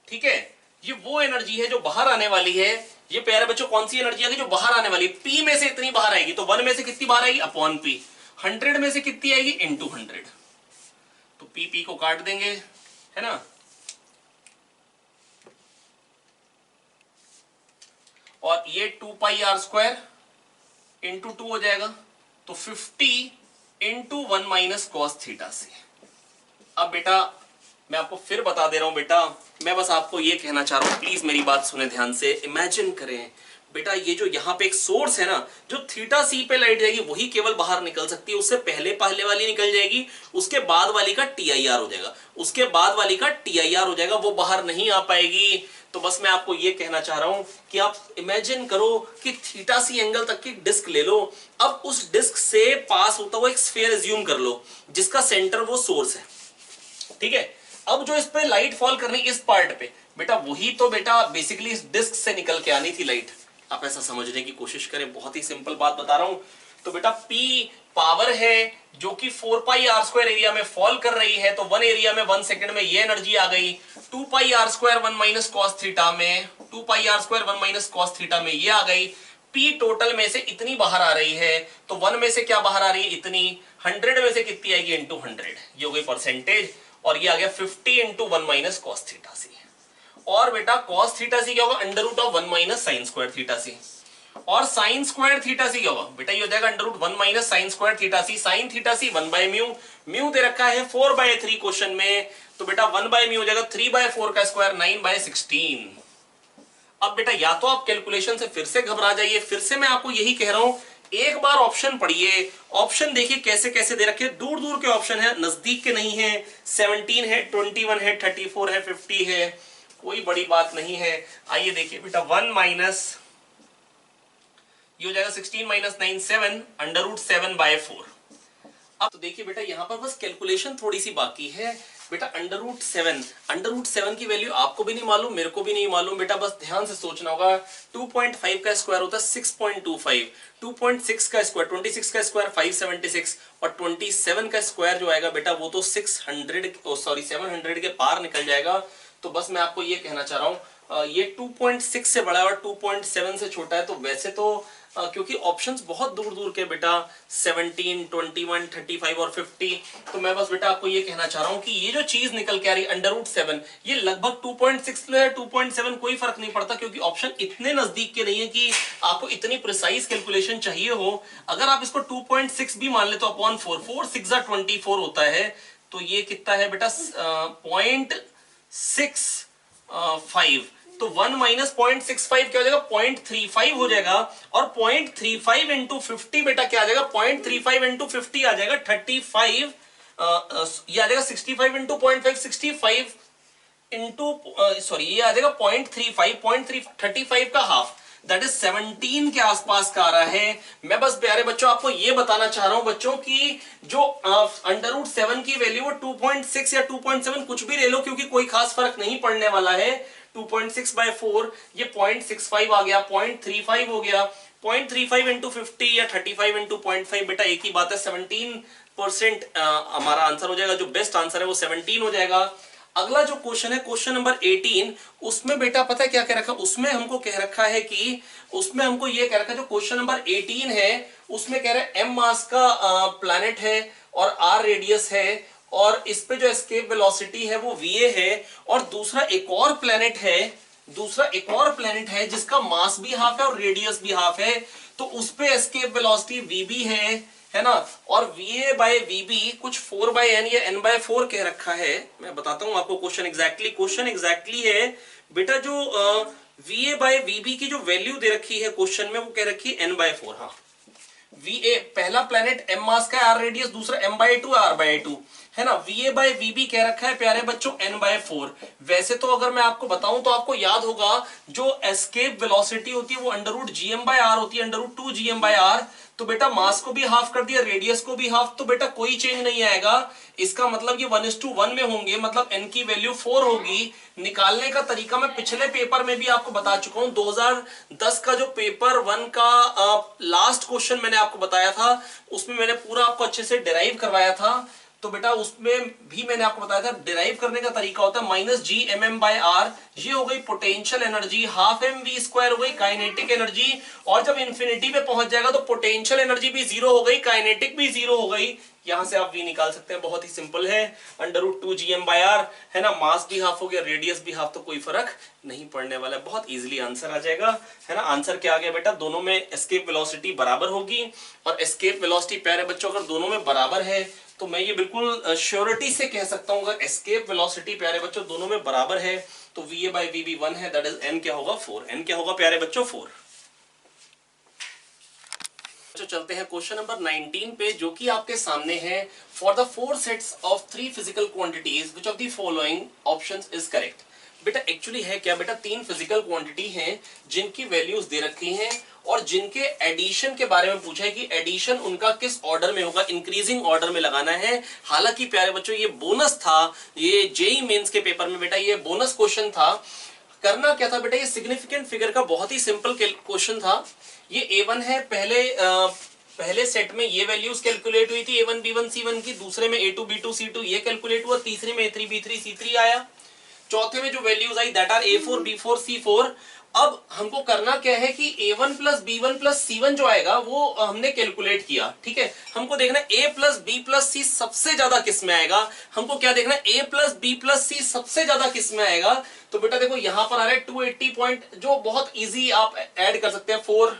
ठीक है। ये वो एनर्जी है जो बाहर आने वाली है। ये प्यारे बच्चों कौन सी एनर्जी आ गई जो बाहर आने वाली है, पी में से इतनी बाहर आएगी, तो 1 में से कितनी बाहर आएगी अपॉन पी, 100 में से कितनी आएगी इंटू 100। तो पी को काट देंगे, है ना। और ये 2 पाई आर स्क्वायर इंटू 2 हो जाएगा, तो 50 इंटू 1 माइनस कॉस थीटा से। अब बेटा मैं आपको फिर बता दे रहा हूं बेटा, मैं बस आपको ये कहना चाह रहा हूं, प्लीज मेरी बात सुने ध्यान से। इमेजिन करें बेटा, ये जो यहां पे एक सोर्स है ना, जो थीटा सी पे लाइट जाएगी वही केवल बाहर निकल सकती है। उससे पहले पहले वाली निकल जाएगी, उसके बाद वाली का टीआईआर हो जाएगा, उसके बाद वाली का टीआईआर हो जाएगा, वो बाहर नहीं आ पाएगी। तो बस मैं आपको ये कहना चाह रहा हूं कि आप इमेजिन करो कि थीटा सी एंगल तक की डिस्क ले लो। अब उस डिस्क से पास होता हुआ एक स्फीयर एज्यूम कर लो जिसका सेंटर वो सोर्स है, ठीक है। अब जो इस पे लाइट फॉल करनी इस पार्ट पे, बेटा वही तो बेटा बेसिकली इस डिस्क से निकल के आनी थी लाइट। आप ऐसा समझने की कोशिश करें, बहुत ही सिंपल बात बता रहा हूं। तो बेटा P पावर है जो कि 4 पाई आर स्क्वायर एरिया में फॉल कर रही है, तो 1 एरिया में 1 सेकंड में ये एनर्जी आ गई। 2 pi r square 1 minus cos theta में, 2 pi r square 1 minus cos theta में ये आ गई। P टोटल में से इतनी बाहर आ रही है, तो 1 में से क्या बाहर आ रही है इतनी, 100 में से कितनी आएगी इंटू 100, ये हो गई परसेंटेज। और ये आ गया 50 into 1 minus cos theta c. और बेटा कॉस थीटा सी क्या होगा, under root of 1 minus sine square theta c. और साइन स्क्वायर थीटा सी क्या होगा बेटा, ये हो जाएगा under root 1 minus sine square theta c. Sine theta c 1 by mu, mu दे रखा है 4/3 क्वेश्चन में, तो बेटा 1 बाय म्यू हो जाएगा 3/4 का स्क्वायर 9/16। अब बेटा या तो आप कैलकुलेशन से फिर से घबरा जाइए, फिर से मैं आपको यही कह रहा हूं, एक बार ऑप्शन पढ़िए, ऑप्शन देखिए कैसे कैसे दे रखे, दूर दूर के ऑप्शन है, नजदीक के नहीं है। 17 है, 21 है, 34 है, 50 है, कोई बड़ी बात नहीं है। आइए देखिए बेटा 1 माइनस, ये हो जाएगा 16 माइनस 9 7 अंडर रूट 7/4। अब तो देखिए बेटा यहां पर बस कैलकुलेशन थोड़ी सी बाकी है बेटा। अंडर रूट 7 की वैल्यू आपको भी नहीं मालूम, मेरे को भी नहीं मालूम बेटा, बस ध्यान से सोचना होगा। 2.5 का स्क्वायर होता है 6.25, 2.6 का स्क्वायर 26 का स्क्वायर 576, और 27 का स्क्वायर जो आएगा बेटा वो तो 700 के पार निकल जाएगा। तो बस मैं आपको ये कहना चाह रहा हूं, ये 2.6 से बड़ा है और 2.7 से छोटा है, तो वैसे तो क्योंकि ऑप्शंस बहुत दूर दूर के बेटा 17, 21, 35 और 50, तो मैं बस बेटा आपको ये कहना चाह रहा हूं कि ये जो चीज निकल के आ रही है अंडर रूट 7, ये लगभग 2.6 है 2.7 कोई फर्क नहीं पड़ता, क्योंकि ऑप्शन इतने नजदीक के नहीं है कि आपको इतनी प्रिसाइज कैलकुलेशन चाहिए हो। अगर आप इसको 2.6 भी मान ले तो अपॉन 4, 4 6 24 होता है, तो ये कितना है बेटा 0.65, तो 1 माइनस 0.65 क्या हो जाएगा 0.35 हो जाएगा। और 0.35 इंटू 50 बेटा क्या आ जाएगा, 0.35 इंटू 50 आ जाएगा 35, ये आ जाएगा 65 इंटू 0.5, 65 इंटू सॉरी ये आ जाएगा 0.35, 35 का हाफ, दैट इज 17 के आसपास का आ रहा है। मैं बस प्यारे बच्चों आपको ये बताना चाह रहा हूं बच्चों की जो √7 की वैल्यू वो 2.6 या 2.7 कुछ भी ले लो, क्योंकि कोई खास फर्क नहीं पड़ने वाला है। 2.6/4 ये 0.65 आ गया, 0.35 हो गया, 0.35 इंटू 50 या 35 इंटू 0.5, बेटा एक ही बात है, 17% हमारा आंसर हो जाएगा। जो बेस्ट आंसर है वो 17 हो जाएगा। अगला जो क्वेश्चन है क्वेश्चन नंबर 18, उसमें बेटा पता है क्या कह रखा है, उसमें हमको कह रखा है कि उसमें हमको ये कह रखा है, जो क्वेश्चन नंबर 18 है उसमें कह रहा है m मास का प्लैनेट है और r रेडियस है, और इस पे जो एस्केप वेलोसिटी है वो va है, और दूसरा एक और प्लैनेट है जिसका मास भी हाफ है और रेडियस भी हाफ है, तो उस पे एस्केप वेलोसिटी vb है ना, और va/vb कुछ 4/n या n/4 कह रखा है। मैं बताता हूं आपको क्वेश्चन एग्जैक्टली है बेटा, जो va/vb की जो वैल्यू दे रखी है क्वेश्चन में वो कह रखी है n/4। हाँ, va पहला प्लेनेट m मास का है, r रेडियस, दूसरा m/2 r/2 है ना। va/vb कह रखा है प्यारे बच्चों n/4। वैसे तो अगर मैं आपको बताऊं तो आपको याद होगा जो एस्केप वेलोसिटी होती है वो √gm/r होती है, √2gm/r। तो बेटा मास को भी हाफ कर दिया, रेडियस को भी हाफ, तो बेटा कोई चेंज नहीं आएगा। इसका मतलब ये 1:1 में होंगे, मतलब n की वैल्यू 4 होगी। निकालने का तरीका मैं पिछले पेपर में भी आपको बता चुका हूं। 2010 का जो पेपर 1 का लास्ट क्वेश्चन मैंने आपको बताया था, उसमें मैंने पूरा आपको अच्छे से डिराइव करवाया था। तो बेटा उसमें भी मैंने आपको बताया था डिराइव करने का तरीका होता है -gmm/r। ये हो गई पोटेंशियल एनर्जी, हाफ mv² हो गई काइनेटिक एनर्जी, और जब इंफिनिटी पे पहुंच जाएगा तो पोटेंशियल एनर्जी भी 0 हो गई, काइनेटिक भी 0 हो गई। यहां से आप v निकाल सकते हैं, बहुत ही सिंपल है, √2gm/r है ना। मास भी हाफ हो गया, रेडियस भी हाफ, तो कोई फर्क नहीं पड़ने वाला है, बहुत इजीली आंसर आ जाएगा, है ना। आंसर क्या आ गया बेटा, दोनों में एस्केप वेलोसिटी बराबर होगी, और एस्केप वेलोसिटी प्यारे बच्चों अगर दोनों में बराबर है तो मैं ये बिल्कुल श्योरिटी से कह सकता हूं, अगर एस्केप वेलोसिटी प्यारे बच्चों दोनों में बराबर है तो va/vb 1 है, दैट इज n क्या होगा 4। n क्या होगा प्यारे बच्चों 4। चलते हैं क्वेश्चन नंबर 19 पे, जो कि आपके सामने है। For the 4 sets of 3 physical quantities which of the following options is correct. बेटा एक्चुअली है क्या बेटा, 3 फिजिकल क्वांटिटी हैं जिनकी वैल्यूज दे रखी हैं, और जिनके एडिशन के बारे में पूछा है कि एडिशन उनका किस ऑर्डर में होगा, इंक्रीजिंग ऑर्डर में लगाना है। हालांकि प्यारे बच्चों ये बोनस था, ये जेईई मेंस के पेपर में बेटा ये बोनस क्वेश्चन था। करना क्या था बेटा, ये सिग्निफिकेंट फिगर का बहुत ही सिंपल क्वेश्चन था। ये A1 है, पहले सेट में ये वैल्यूज कैलकुलेट हुई थी A1 B1 C1 की, दूसरे में A2 B2 C2 ये कैलकुलेट हुआ, तीसरे में A3 B3 C3 आया, चौथे में जो values I that are A4 B4 C4। अब हमको करना क्या है कि A1 plus B1 plus C1 जो आएगा वो हमने कैलकुलेट किया, ठीक है। हमको देखना A plus B plus C सबसे ज्यादा किस में आएगा, हमको क्या देखना है A plus B plus C सबसे ज्यादा किस में आएगा। तो बेटा देखो यहां पर आ रहा है 280 पॉइंट, जो बहुत इजी आप ऐड कर सकते हैं। 4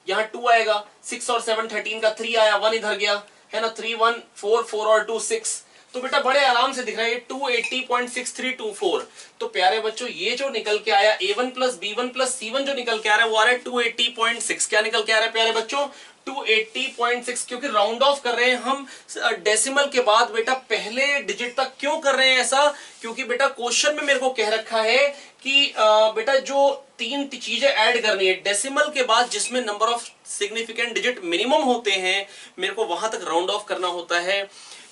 यहाँ 2 आएगा, 6 और 7 13 का 3 आया, 1 इधर गया है ना, 3 1 4 4 और 2 6। तो बेटा बड़े आराम से दिख रहा है 280.6324। तो प्यारे बच्चों ये जो निकल के आया A1 plus B1 plus C1 जो निकल के आ रहा है वो आ रहा है 280.6। क्या निकल के आ रहा है प्यारे बच्चों 280.6, क्योंकि राउंड ऑफ कर रहे हैं हम डेसिमल के बाद। बेटा पहले डिजिट तक क्यों कर रहे हैं ऐसा, क्योंकि बेटा क्वेश्चन में मेरे को कह रखा है कि बेटा जो 3 चीजें ऐड करनी है डेसिमल के बाद, जिसमें number of significant digit minimum होते हैं, मेरे को वहां तक राउंड ऑफ करना होता है।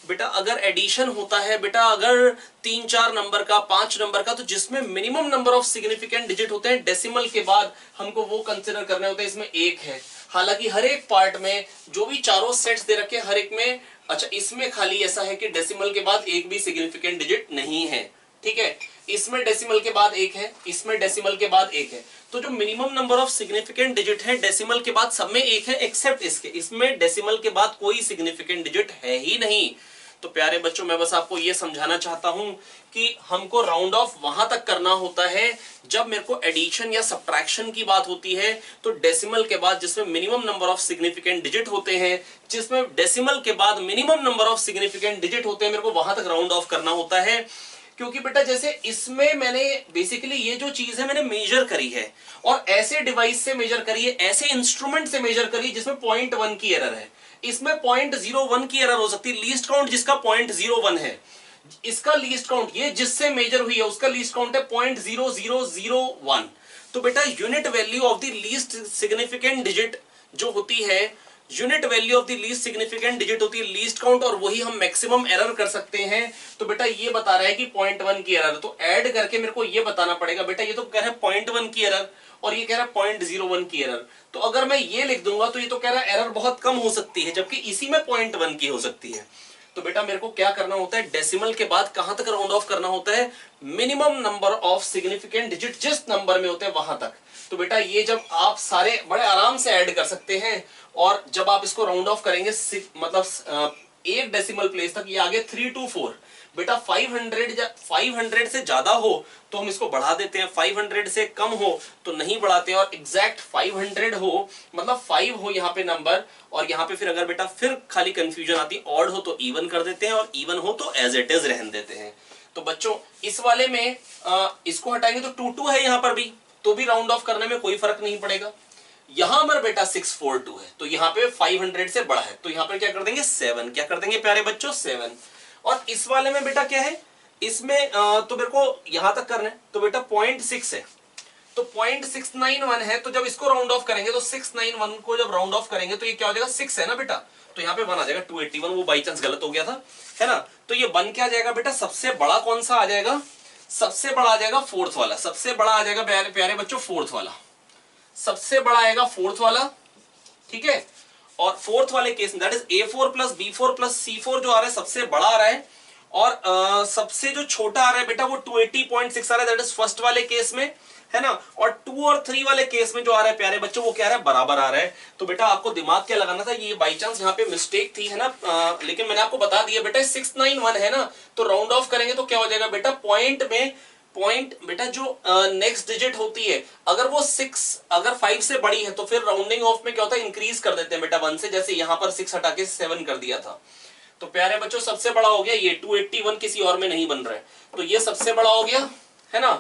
बेटा अगर एडिशन होता है बेटा, अगर 3-4 नंबर का 5 नंबर का, तो जिसमें minimum number of significant digit होते हैं डेसिमल के बाद, हमको वो कंसिडर करने होते हैं। इसमें 1 है, हालांकि हर एक पार्ट में जो भी चारों सेट्स दे रखे हर एक में, अच्छा इसमें खाली ऐसा है कि डेसिमल के बाद एक भी सिग्निफिकेंट डिजिट नहीं है, ठीक है। इसमें डेसिमल के बाद 1 है, इसमें डेसिमल के बाद 1 है। तो जो minimum number of significant digit है डेसिमल के बाद सब में 1 है, एक्सेप्ट इसके, इसमें डेसिमल के बाद कोई सिग्निफिकेंट डिजिट है ही नहीं। तो प्यारे बच्चों मैं बस आपको ये समझाना चाहता हूं कि हमको राउंड ऑफ वहां तक करना होता है जब मेरे को एडिशन या सब्ट्रैक्शन की बात होती है। तो डेसिमल के बाद जिसमें minimum number of significant digit होते हैं, जिसमें डेसिमल के बाद minimum number of significant digit होते हैं, मेरे को वहां तक राउंड ऑफ करना होता है। क्योंकि बेटा जैसे इसमें मैंने बेसिकली ये जो चीज है मैंने मेजर करी है, और ऐसे डिवाइस से मेजर करी है, ऐसे इंस्ट्रूमेंट से मेजर करी जिसमें 0.1 की एरर है, इसमें 0.01 की एरर हो सकती है। लीस्ट काउंट जिसका 0.01 है, इसका लीस्ट काउंट, ये जिससे मेजर हुई है उसका लीस्ट काउंट है 0.0001। तो बेटा unit value of the least significant digit जो होती है, unit value of the least significant digit होती है लीस्ट काउंट, और वही हम मैक्सिमम एरर कर सकते हैं। तो बेटा ये बता रहा है कि 0.1 की एरर, तो ऐड करके मेरे को ये बताना पड़ेगा बेटा, ये तो कह रहा है 0.1 की एरर और ये कह रहा है 0.01 की एरर। तो अगर मैं ये लिख दूंगा तो ये तो कह रहा है एरर बहुत कम हो सकती है, जबकि इसी में 0.1 की हो सकती है। तो बेटा मेरे को क्या करना होता है, डेसिमल के बाद कहां तक राउंड ऑफ करना होता है, minimum number of significant digit जिस नंबर में होते हैं वहां तक। तो बेटा ये जब आप सारे बड़े आराम से ऐड कर सकते हैं, और जब आप इसको राउंड ऑफ करेंगे मतलब एक डेसिमल प्लेस तक, ये आगे 3 to 4। बेटा 500 से ज्यादा हो तो हम इसको बढ़ा देते हैं, 500 से कम हो तो नहीं बढ़ाते हैं, और एग्जैक्ट 500 हो मतलब 5 हो यहाँ पे नंबर, और यहाँ पे फिर अगर बेटा फिर खाली कंफ्यूजन आती, ऑड हो तो इवन कर देते हैं, और इवन हो तो एज इट इज रहने देते हैं। तो बच्चों इस वाले में इसको हटाएंगे तो 2 है यहाँ पर भी, तो भी राउंड ऑफ करने में कोई फर्क नहीं पड़ेगा। यहां पर बेटा 642 है, तो यहाँ पे 500 से बड़ा है, तो यहाँ पर क्या कर देंगे 7, क्या कर देंगे प्यारे बच्चों 7। और इस वाले में बेटा क्या है, इसमें तो मेरे को यहां तक करना है, तो बेटा 0.6 है, तो 0.691 है, तो जब इसको राउंड ऑफ करेंगे तो 691 को जब राउंड ऑफ करेंगे तो ये क्या हो जाएगा 6 है ना बेटा, तो यहाँ पे 1 आ जाएगा 281, वो बाई चांस गलत हो गया था, है ना। तो ये 1 क्या आ जाएगा बेटा, सबसे बड़ा कौन सा आ जाएगा, सबसे बड़ा आ जाएगा 4th वाला, सबसे बड़ा आ जाएगा प्यारे बच्चों 4th वाला, सबसे बड़ा आएगा 4th वाला, ठीक है। और 4th वाले केस में that is A4 plus B4 plus C4 जो आ रहा है सबसे बड़ा आ रहा है, और सबसे जो छोटा आ रहा है बेटा वो 280.6 आ रहा है, दैट इज फर्स्ट वाले केस में, है ना। और 2 और 3 वाले केस में जो आ रहा है प्यारे बच्चों वो क्या आ रहा है, बराबर आ रहा है। तो बेटा आपको दिमाग क्या लगाना था, ये बाई चांस यहाँ पे मिस्टेक थी, है ना, लेकिन मैंने आपको बता दिया बेटा 691 है ना, तो राउंड ऑफ करेंगे तो क्या हो जाएगा बेटा, पॉइंट बेटा जो नेक्स्ट डिजिट होती है, अगर वो 6 अगर 5 से बड़ी है तो फिर राउंडिंग ऑफ में क्या होता है, इंक्रीज कर देते हैं बेटा 1 से, जैसे यहां पर 6 हटा के 7 कर दिया था। तो प्यारे बच्चों सबसे बड़ा हो गया ये 281, किसी और में नहीं बन रहा है, तो ये सबसे बड़ा हो गया, है ना।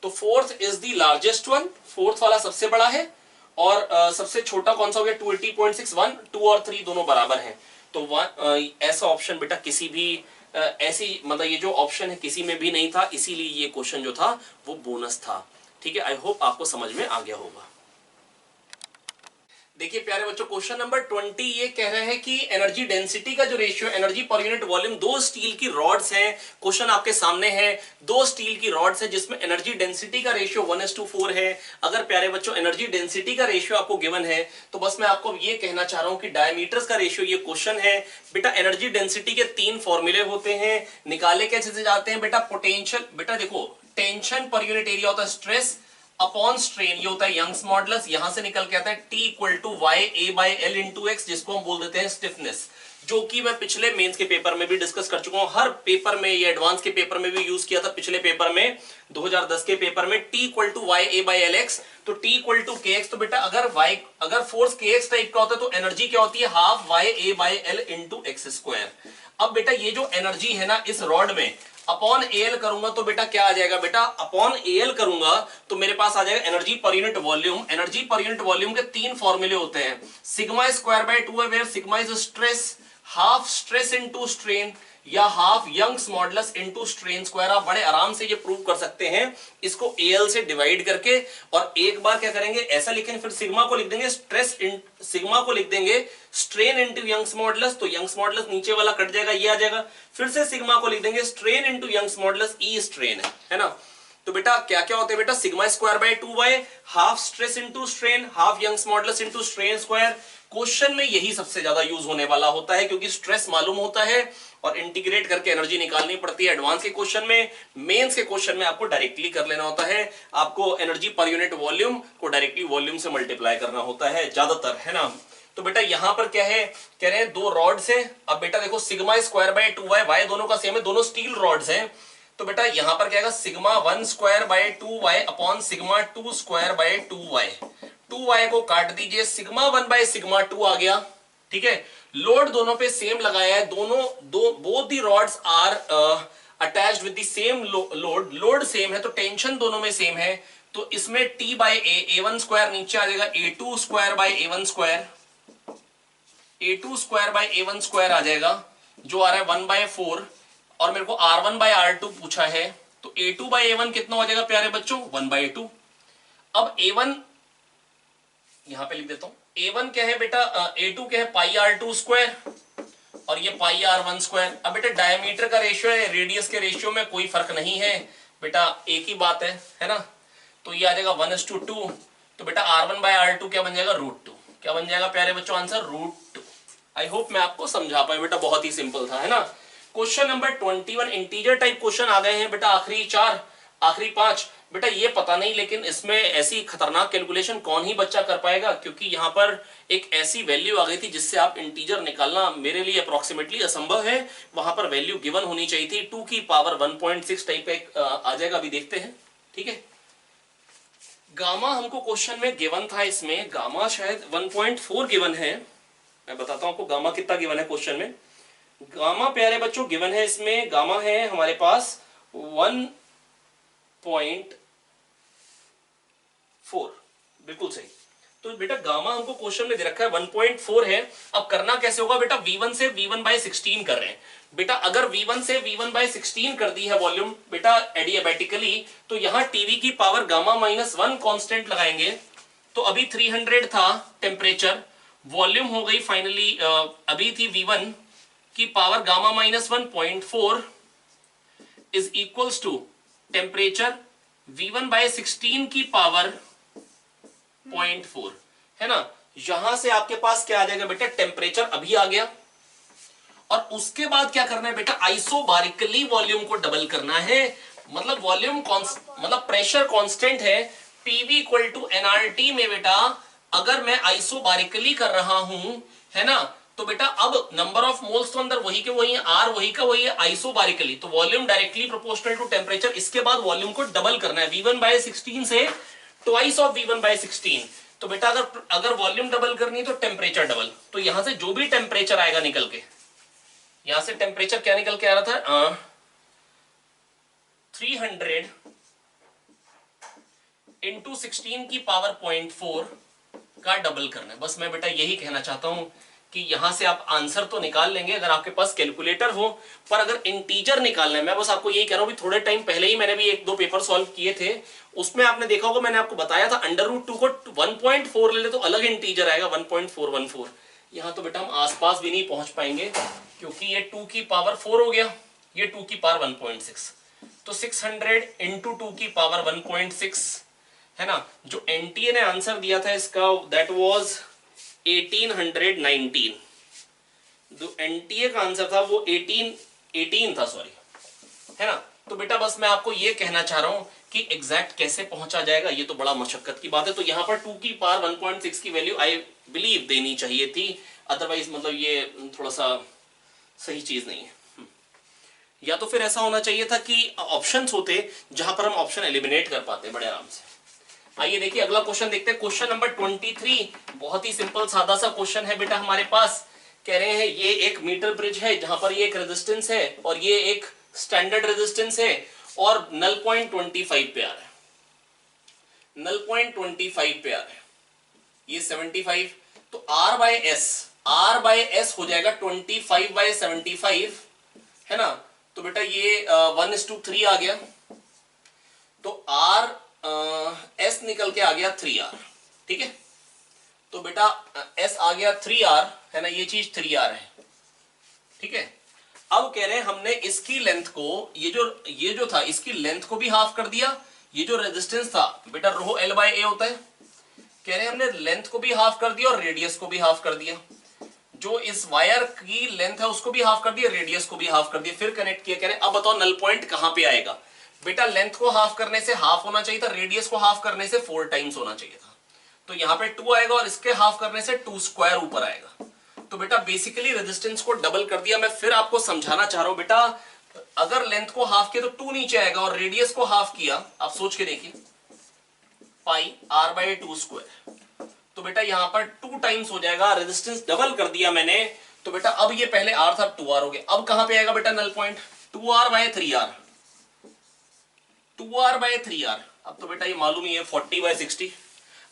तो 4th is the largest one, 4th वाला सबसे बड़ा है, और सबसे छोटा कौन सा हो गया 280.61, 2 और 3 दोनों बराबर हैं। तो ऐसा ऑप्शन बेटा किसी भी ऐसी मतलब ये जो ऑप्शन है किसी में भी नहीं था, इसीलिए ये क्वेश्चन जो था वो बोनस था, ठीक है। आई होप आपको समझ में आ गया होगा। देखिए प्यारे बच्चों क्वेश्चन नंबर 20 ये कह रहे हैं कि एनर्जी डेंसिटी का जो ratio, energy per unit volume, 2 steel की रॉड्स हैं, क्वेश्चन आपके सामने है, 2 स्टील की रॉड्स है जिसमें एनर्जी डेंसिटी का रेशियो 1:4 है। अगर प्यारे बच्चों एनर्जी डेंसिटी का रेशियो आपको गिवन है तो बस मैं आपको ये कहना चाह रहा हूं कि डायमीटर्स का रेशियो ये क्वेश्चन है। बेटा एनर्जी डेंसिटी के 3 फॉर्मूले होते हैं, निकाले कैसे जाते हैं बेटा, पोटेंशियल, बेटा देखो टेंशन पर यूनिट एरिया होता है स्ट्रेस अपॉन स्ट्रेन, ये होता है यंग्स मॉडुलस, यहां से निकल के आता है T equal to Y A by l into x, जिसको हम बोल देते हैं स्टिफनेस, जो कि मैं पिछले मेंस के पेपर में भी डिस्कस कर चुका हूं, हर पेपर में, ये एडवांस के पेपर में भी यूज किया था, पिछले पेपर में 2010 के पेपर में T equal to Y A by l x, तो T equal to k x. तो बेटा अगर फोर्स के एक्स टाइप का होता है तो एनर्जी क्या होती है, half Y A by l into x square. अब बेटा ये जो एनर्जी है ना इस रॉड में अपॉन एल करूंगा तो बेटा क्या आ जाएगा, बेटा अपॉन एल करूंगा तो मेरे पास आ जाएगा energy per unit volume. Energy per unit volume के 3 फॉर्मूले होते हैं, सिग्मा स्क्वायर बाय 2 है, where sigma is stress, half stress into strain, या half Young's modulus into strain square. आप बड़े आराम से ये प्रूव कर सकते हैं इसको एल से डिवाइड करके, और एक बार क्या करेंगे ऐसा लिखेंगे, फिर सिग्मा को लिख देंगे सिग्मा को लिख देंगे स्ट्रेन इनटू यंग्स मॉडुलस, तो यंग्स मॉडुलस नीचे वाला कट जाएगा, ये आ जाएगा, फिर से सिग्मा को लिख देंगे strain into Young's modulus, E strain है ना। तो बेटा क्या क्या होते हैं बेटा, sigma square by 2 Y, half stress into strain, half Young's modulus into strain square. Question में यही सबसे ज्यादा यूज होने वाला होता है क्योंकि स्ट्रेस मालूम होता है और इंटीग्रेट करके एनर्जी निकालनी पड़ती है एडवांस के क्वेश्चन में। मेंस के क्वेश्चन में आपको डायरेक्टली कर लेना होता है, आपको एनर्जी पर यूनिट वॉल्यूम को डायरेक्टली वॉल्यूम से मल्टीप्लाई करना होता है ज्यादातर, है ना। तो बेटा यहां पर क्या है, कह रहे हैं 2 रॉड्स है। अब बेटा देखो sigma square by 2 Y, Y दोनों का सेम है, दोनों स्टील रॉड्स हैं, तो बेटा यहां पर क्या आएगा, sigma 1 square by 2 Y upon sigma 2 square by 2 Y. 2 Y को काट दीजिए, सिग्मा 1 बाय सिग्मा 2 आ गया, ठीक है। लोड दोनों पे सेम लगाया है, both the rods are attached with the same load same है, तो टेंशन दोनों में सेम है, तो इसमें T बाय A1 स्क्वायर नीचे आ जाएगा A2 square by A1 square, A2 square by A1 square आ जाएगा, जो आ रहा है 1/4, और मेरे को R1 बाय R2 पूछा है, तो A2 बाय A1 कितना हो जाएगा प्यारे बच्चों, 1/2। अब A1 यहां पे लिख देता हूं, A1 क्या है बेटा, A2 क्या है पाई R2 स्क्वायर और ये पाई R1 स्क्वायर। अब बेटा डायमीटर का रेशियो है, रेडियस के रेशियो में कोई फर्क नहीं है बेटा, एक ही बात है ना। तो ये आ जाएगा 1:2। तो बेटा R1/R2 क्या बन जाएगा, √2। क्या बन जाएगा प्यारे बच्चों आंसर, √2। आई होप मैं आपको समझा पाया बेटा, बहुत ही सिंपल था, है ना। Question number 21 integer type question आ गए हैं बेटा, आखिरी 4, आखिरी 5। बेटा ये पता नहीं लेकिन इसमें ऐसी खतरनाक कैलकुलेशन कौन ही बच्चा कर पाएगा, क्योंकि यहां पर एक ऐसी वैल्यू आ गई थी जिससे आप इंटीजर निकालना मेरे लिए अप्रोक्सीमेटली असंभव है। वहां पर वैल्यू गिवन होनी चाहिए थी, 2 की पावर 1.6 टाइप का आ जाएगा, अभी देखते हैं, ठीक है। गामा हमको क्वेश्चन में गिवन था, इसमें गामा शायद 1.4 गिवन है। मैं बताता हूं आपको गामा कितना गिवन है क्वेश्चन में। गामा प्यारे बच्चों गिवन है इसमें, गामा है हमारे पास 1.4, बिल्कुल सही। तो बेटा गामा हमको क्वेश्चन में दे रखा है 1.4 है। अब करना कैसे होगा बेटा, V1 से V1/16 कर रहे हैं बेटा। अगर V1 से V1/16 कर दी है वॉल्यूम बेटा एडियाबैटिकली, तो यहां टीवी की पावर गामा -1 कांस्टेंट लगाएंगे। तो अभी 300 था टेम्परेचर, वॉल्यूम हो गई फाइनली, अभी थी V1 की power gamma -1.4 is equals to temperature V1/16 की पावर 0.4, है ना। यहां से आपके पास क्या आ जाएगा बेटा, टेम्परेचर अभी आ गया। और उसके बाद क्या करना है बेटा, आइसोबारिकली वॉल्यूम को डबल करना है। मतलब वॉल्यूम मतलब प्रेशर कांस्टेंट है, पीवी इक्वल टू एनआरटी में बेटा अगर मैं आइसोबारिकली कर रहा हूं, है ना, तो बेटा अब नंबर ऑफ मोल्स तो अंदर वही के वही है, आर वही का वही है, आइसोबारिकली तो volume directly proportional to temperature. इसके बाद वॉल्यूम को डबल करना है, V1/16 से ट्वाइस ऑफ V1/16। तो बेटा अगर वॉल्यूम डबल करनी है तो टेम्परेचर डबल। तो यहां से जो भी टेम्परेचर आएगा निकल के, यहां से टेम्परेचर क्या निकल के आ रहा था, 300 इंटू 16 की पावर 0.4 का डबल करना है। बस मैं बेटा यही कहना चाहता हूं कि यहां से आप आंसर तो निकाल लेंगे अगर आपके पास कैलकुलेटर हो, पर अगर इंटीजर निकालना है, मैं बस आपको यही कह रहा हूं, थोड़े टाइम पहले ही मैंने भी 1-2 पेपर सॉल्व किए थे, उसमें आपने देखा होगा मैंने आपको बताया था √2 को 1.4 ले ले तो अलग इंटीजर आएगा 1.414। यहां तो बेटा हम आसपास भी नहीं पहुंच पाएंगे क्योंकि ये 2 की पावर 4 हो गया, ये 2 की पावर 1.6, तो 600 इंटू 2 की पावर 1.6, है ना। जो एनटीए ने आंसर दिया था इसका दैट वाज 1819। जो एनटीए का आंसर था वो 18 था, सॉरी, है ना। तो बेटा बस मैं आपको ये कहना चाह रहा हूं कि एग्जैक्ट कैसे पहुंचा जाएगा ये तो बड़ा मशक्कत की बात है। तो यहां पर 2 की पावर 1.6 की वैल्यू आई बिलीव देनी चाहिए थी, अदरवाइज मतलब ये थोड़ा सा सही चीज नहीं है। या तो फिर ऐसा होना चाहिए था कि ऑप्शंस होते जहां पर हम ऑप्शन एलिमिनेट कर पाते बड़े आराम से। आइए देखिए अगला क्वेश्चन देखते हैं, क्वेश्चन नंबर 23। बहुत ही सिंपल सादा सा क्वेश्चन है बेटा हमारे पास। कह रहे हैं ये एक मीटर ब्रिज है जहां पर ये एक रेजिस्टेंस है और ये एक स्टैंडर्ड रेजिस्टेंस है और नल पॉइंट 25 पे आ रहा है, नल पॉइंट 25 पे आ रहा है, ये 75। तो R/S हो जाएगा 25/75, है ना। तो बेटा ये 1:3 आ गया, तो S निकल के आ गया 3R, ठीक है। तो बेटा S आ गया 3R, है ना, ये चीज 3R है, ठीक है। अब कह रहे हैं हमने इसकी लेंथ को, ये जो था इसकी लेंथ को भी हाफ कर दिया। ये जो रेजिस्टेंस था बेटा ρ L/A होता है, कह रहे हैं हमने लेंथ को भी हाफ कर दिया और रेडियस को भी हाफ कर दिया। जो इस वायर की लेंथ है उसको भी हाफ कर दिया, रेडियस को भी हाफ कर दिया, फिर कनेक्ट किया। कह रहे हैं अब बताओ नल पॉइंट कहां पे आएगा। बेटा लेंथ को हाफ करने से हाफ होना चाहिए था, रेडियस को हाफ करने से 4 टाइम्स होना चाहिए था। तो यहां पे 2 आएगा और इसके हाफ करने से 2 स्क्वायर ऊपर आएगा। तो बेटा बेसिकली रेजिस्टेंस को डबल कर दिया। मैं फिर आपको समझाना चाह रहा हूं बेटा, अगर लेंथ को हाफ किया तो 2 नीचे आएगा और रेडियस को हाफ किया, आप सोच के देखिए, पाई R/2 स्क्वायर। तो बेटा यहां पर 2 टाइम्स हो जाएगा, रेजिस्टेंस डबल कर दिया मैंने। तो बेटा अब ये पहले R था 2R हो गया। अब कहां पे आएगा बेटा नल पॉइंट, 2R/3R, 2R/3R। अब तो बेटा ये मालूम ही है 40/60।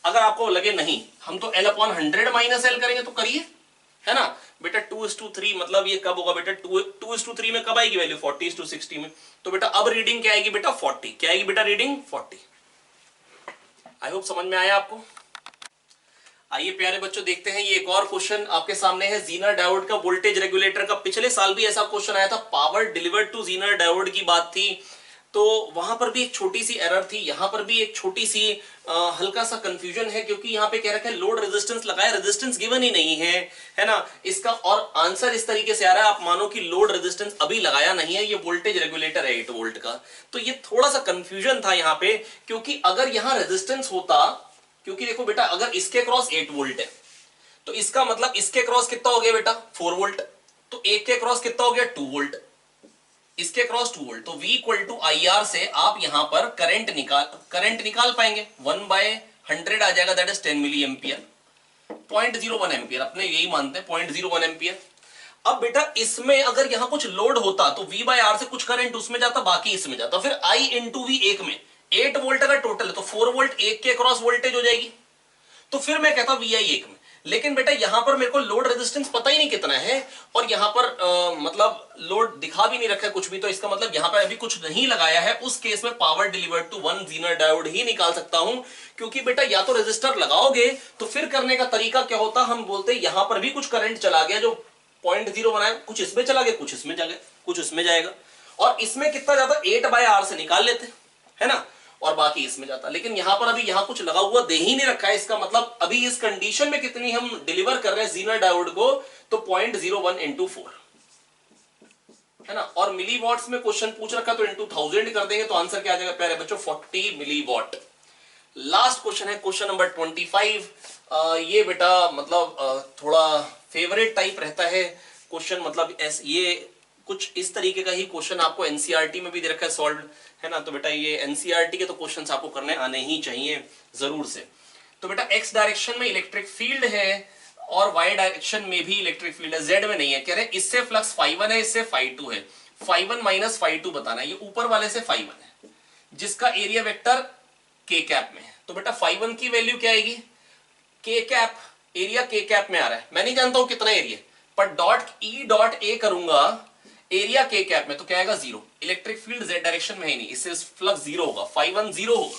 अगर आपको लगे नहीं हम तो L/100 माइनस L करेंगे तो करिए, है ना बेटा। 2:3 मतलब ये कब होगा बेटा, 2:3 में कब आएगी वैल्यू, 40:60 में। तो बेटा अब रीडिंग क्या आएगी बेटा, 40। क्या आएगी बेटा रीडिंग, 40। आई होप समझ में आया आपको। आइए प्यारे बच्चों देखते हैं ये एक और क्वेश्चन आपके सामने है जीनर डायोड का वोल्टेज रेगुलेटर का। पिछले साल भी ऐसा क्वेश्चन आया था, power delivered to zener diode की बात थी, तो वहां पर भी एक छोटी सी एरर थी, यहां पर भी एक छोटी सी हल्का सा कंफ्यूजन है, क्योंकि यहां पे कह रखा है लोड रेजिस्टेंस लगाया, रेजिस्टेंस गिवन ही नहीं है ना इसका, और आंसर इस तरीके से आ रहा है, आप मानो कि लोड रेजिस्टेंस अभी लगाया नहीं है, ये वोल्टेज रेगुलेटर है 8 वोल्ट का। तो ये थोड़ा सा कंफ्यूजन था यहाँ पे, क्योंकि अगर यहां रेजिस्टेंस होता, क्योंकि देखो बेटा अगर इसके क्रॉस 8 वोल्ट है तो इसका मतलब इसके क्रॉस कितना हो गया बेटा 4 वोल्ट, तो एक के क्रॉस कितना हो गया 2 वोल्ट, इसके क्रॉस 2 वोल्ट, तो V इक्वल टू IR से आप यहां पर करंट निकाल पाएंगे, 1/100 आ जाएगा, that is 10 milliampere, 0.01 ampere, अपने यही मानते हैं 0.01 एम्पियर। अब बेटा इसमें अगर यहां कुछ लोड होता तो V/R से कुछ करंट उसमें जाता, बाकी इसमें जाता, फिर I इंटू V एक में 8 वोल्ट का टोटल है तो 4 वोल्ट एक के क्रॉस वोल्टेज हो जाएगी, तो फिर मैं कहता VI एक में। लेकिन बेटा यहां पर मेरे को लोड रेजिस्टेंस पता ही नहीं कितना है, और यहां पर मतलब लोड दिखा भी नहीं रखा है कुछ भी, तो इसका मतलब यहां पर अभी कुछ नहीं लगाया है, उस केस में power delivered to 1 Zener diode ही निकाल सकता हूं। क्योंकि बेटा या तो रेजिस्टर लगाओगे तो फिर करने का तरीका क्या होता, हम बोलते यहां पर भी कुछ करंट चला गया जो 0.01 है, कुछ इसमें चला गया, कुछ इसमें जाएगा, कुछ उसमें जाएगा, और इसमें कितना जाता 8/R से निकाल लेते, है ना, और बाकी इसमें जाता। लेकिन यहां पर अभी यहां कुछ लगा हुआ दे ही नहीं रखा है, इसका मतलब अभी इस कंडीशन में कितनी हम डिलीवर कर रहे हैं जीनर डायोड को, तो 0.01 इंटू 4, है ना, और मिली वॉट्स में क्वेश्चन पूछ रखा तो इंटू 1000 कर देंगे, तो आंसर क्या आ जाएगा प्यारे बच्चों 40 मिली वॉट। लास्ट क्वेश्चन है क्वेश्चन नंबर 25। ये बेटा मतलब थोड़ा फेवरेट टाइप रहता है क्वेश्चन, मतलब ये कुछ इस तरीके का ही क्वेश्चन आपको एनसीईआरटी में भी दे रखा है सॉल्व, है ना, तो बेटा ये एनसीईआरटी के तो क्वेश्चंस आपको करने आने ही चाहिए जरूर से। तो बेटा एक्स डायरेक्शन में इलेक्ट्रिक फील्ड है और वाई डायरेक्शन में भी इलेक्ट्रिक फील्ड है, जेड में नहीं है, कह रहे इससे फ्लक्स φ1 है, इससे φ2 है, φ1 माइनस φ2 बताना है, ये ऊपर वाले से φ1 है जिसका एरिया वेक्टर के कैप में है। तो बेटा φ1 की वैल्यू क्या आएगी, के कैप, एरिया के कैप में आ रहा है, मैं नहीं जानता हूं कितना एरिया, पर डॉट ई डॉट ए करूंगा एरिया के कैप में, तो क्या आएगा 0, इलेक्ट्रिक फील्ड जेड डायरेक्शन में ही नहीं, इससे फ्लक्स 0 होगा, φ1 0 होगा।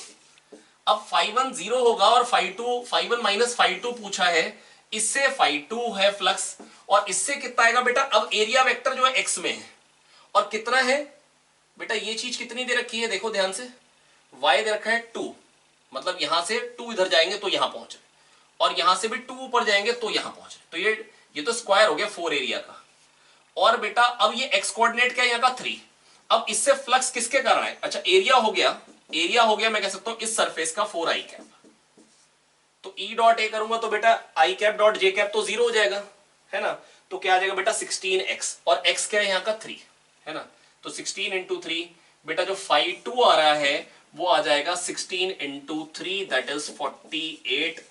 अब φ1 0 होगा और φ1 माइनस φ2 पूछा है, इससे φ2 है फ्लक्स, और इससे कितना आएगा बेटा, अब एरिया वेक्टर जो है एक्स में है और कितना है बेटा, ये चीज कितनी दे रखी है देखो ध्यान से, y दे रखा है 2, मतलब यहां से 2 इधर जाएंगे तो यहां पहुंच रहे, और यहां से भी 2 ऊपर जाएंगे तो यहां पहुंच रहे, तो ये तो स्क्वायर हो गया 4 एरिया का। और बेटा अब ये एक्स कोऑर्डिनेट क्या है यहाँ का 3, अब इससे फ्लक्स किसके कारण है, अच्छा एरिया हो गया मैं कह सकता हूं इस सरफेस का 4i कैप, तो ई डॉट ए करूंगा तो बेटा आई कैप डॉट जे कैप तो 0 हो जाएगा, है ना, तो क्या आ जाएगा बेटा 16x, और x क्या है यहाँ का 3, है ना, तो 16 इंटू 3, बेटा जो φ2 आ रहा है वो आ जाएगा 16 इंटू 3 दैट इज 48,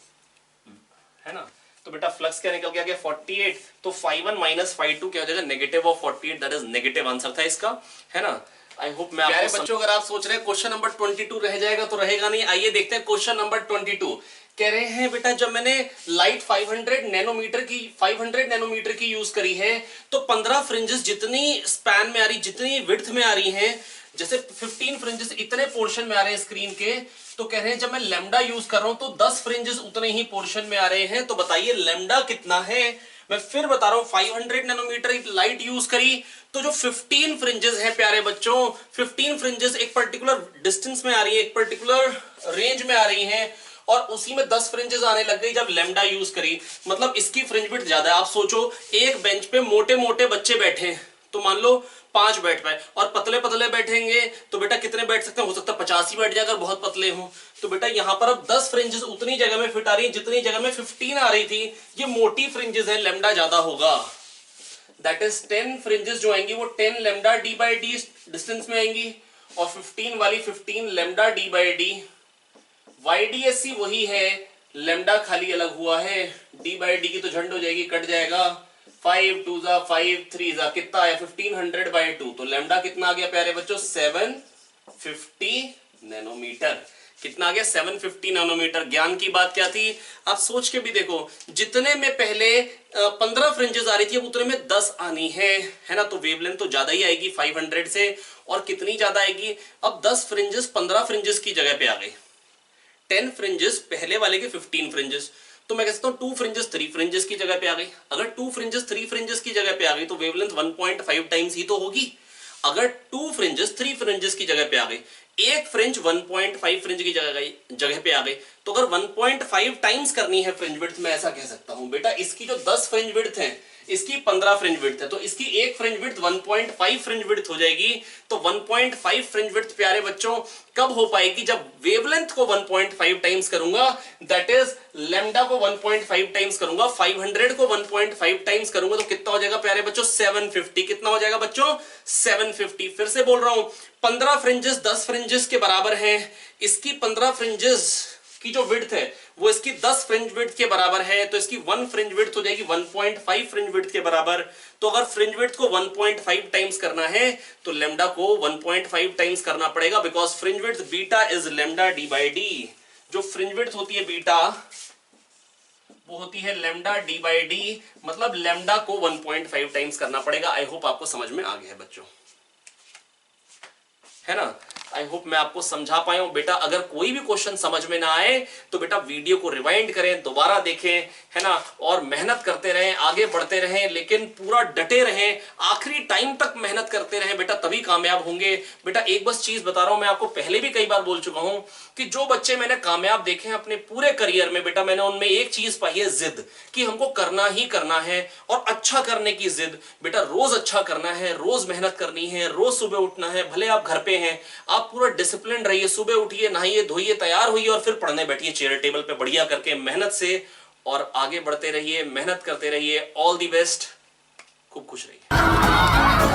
है ना, तो बेटा फ्लक्स क्या निकल गया 48, तो φ1 माइनस φ2 क्या हो जाएगा negative of 48, that is negative answer था इसका, है ना। आई होप मैं प्यारे बच्चों अगर आप सोच रहे हैं क्वेश्चन नंबर 22 रह जाएगा तो रहेगा नहीं, आइए देखते हैं क्वेश्चन नंबर 22। कह रहे हैं बेटा जब मैंने लाइट 500 नैनोमीटर की यूज करी है तो 15 फ्रिंजेस जितनी स्पैन में आ रही, जितनी विड्थ में आ रही हैं, जैसे 15 फ्रिंजेस इतने पोर्शन में आ रहे हैं स्क्रीन के, तो कह रहे हैं जब मैं लैम्डा यूज कर रहा हूं तो 10 फ्रिंजेस उतने ही पोर्शन में आ रहे हैं, तो बताइए लैम्डा कितना है। मैं फिर बता रहा हूं 500 नैनोमीटर लाइट यूज करी तो जो 15 फ्रिंजेस हैं प्यारे बच्चों, 15 फ्रिंजेस एक पर्टिकुलर डिस्टेंस में आ रही है, एक पर्टिकुलर रेंज में आ रही हैं, और उसी में 10 फ्रिंजेस आने लग गई जब लैम्डा यूज करी, मतलब इसकी फ्रिंज विड्थ ज्यादा है। आप सोचो एक बेंच पे मोटे मोटे बच्चे बैठे हैं तो मान लो 5 बैठ पाए, और पतले पतले बैठेंगे तो बेटा कितने बैठ सकते हैं, हो सकता है 50 ही बैठ जाए अगर बहुत पतले हो, तो बेटा यहां पर अब 10 फ्रिंजेस उतनी जगह में फिट आ रही है जितनी जगह में 15 आ रही थी, ये मोटी फ्रिंजेस है, लैम्डा ज्यादा होगा, दैट इज 10 फ्रिंजेस जो आएंगी वो 10 lambda D by D distance में आएंगी, और 15 वाली 15 lambda D by D, YDSC वही है, लैम्डा खाली अलग हुआ है, डी बाई डी की तो झंड हो जाएगी, कट जाएगा, 5 2 जा 5 3 जा कितना आया 1500 बाई 2, तो लैम्डा कितना आ गया प्यारे बच्चों 750 नैनोमीटर, कितना आ गया 750 नैनोमीटर। ज्ञान की बात क्या थी आप सोच के भी देखो, जितने में पहले 15 फ्रिंजेस आ रही थी अब उतने में 10 आनी है ना, तो वेवलेंथ तो ज्यादा ही आएगी 500 से, और कितनी ज्यादा आएगी अब 10 फ्रिंजेस 15 फ्रिंजेस की जगह पे आ गई, 10 फ्रिंजेस पहले वाले के 15 फ्रिंजेस, तो मैं कह सकता हूं 2 फ्रिंजेस 3 फ्रिंजेस की जगह पे आ गई। अगर 2 फ्रिंजेस 3 फ्रिंजेस की जगह पे आ गई तो वेवलेंथ 1.5 टाइम्स ही तो होगी। अगर 2 फ्रिंजेस 3 फ्रिंजेस की जगह पे आ गई, एक फ्रिंज 1.5 फ्रिंज की जगह पे आ गई, तो अगर 1.5 टाइम्स करनी है फ्रिंज विड्थ, मैं ऐसा कह सकता हूं बेटा इसकी जो 10 फ्रिंज विड्थ है, इसकी 15 फ्रिंज विड्थ है, तो इसकी एक फ्रिंज विड्थ 1.5 फ्रिंज विड्थ हो जाएगी। तो 1.5 फ्रिंज विड्थ प्यारे बच्चों कब हो पाएगी? जब वेवलेंथ को 1.5 टाइम्स करूंगा, दैट इज लैम्डा को 1.5 टाइम्स करूंगा, 500 को 1.5 टाइम्स करूंगा, तो कितना हो जाएगा प्यारे बच्चों? 750। कितना हो जाएगा बच्चों? 750। फिर से बोल रहा हूं, 15 फ्रिंजेस 10 फ्रिंजेस के बराबर है, इसकी 15 फ्रिंजेस की जो विड्थ है वो इसकी 10 फ्रिंज विड्थ के बराबर है, तो इसकी 1 फ्रिंज विड्थ हो जाएगी 1.5 फ्रिंज विड्थ के बराबर। तो अगर फ्रिंज विड्थ को 1.5 टाइम्स करना है तो लैम्डा को 1.5 टाइम्स करना पड़ेगा, because fringe width beta is lambda D by D. जो फ्रिंज विड्थ होती है बीटा वो होती है लैम्डा डी बाई डी, मतलब लैम्डा को 1.5 टाइम्स करना पड़ेगा। आई होप आपको समझ में आ गया है बच्चों, है ना? आई होप मैं आपको समझा पाया हूं। बेटा अगर कोई भी क्वेश्चन समझ में ना आए तो बेटा वीडियो को रिवाइंड करें, दोबारा देखें, है ना, और मेहनत करते रहें, आगे बढ़ते रहें, लेकिन पूरा डटे रहें, आखिरी टाइम तक मेहनत करते रहें बेटा, तभी कामयाब होंगे। बेटा एक बस चीज बता रहा हूं, मैं आपको पहले भी कई बार बोल चुका हूं कि जो बच्चे मैंने कामयाब देखे हैं अपने पूरे करियर में, बेटा मैंने उनमें एक चीज पाई है, जिद, कि हमको करना ही करना है, और अच्छा करने की जिद। बेटा रोज अच्छा करना है, रोज मेहनत करनी है, रोज सुबह उठना है, भले आप घर पे हैं, आप पूरा डिसिप्लिन रहिए, सुबह उठिए, नहाइए धोइए, तैयार होइए और फिर पढ़ने बैठिए चेयर टेबल पे बढ़िया करके मेहनत से, और आगे बढ़ते रहिए, मेहनत करते रहिए। ऑल द बेस्ट, खूब खुश रहिए।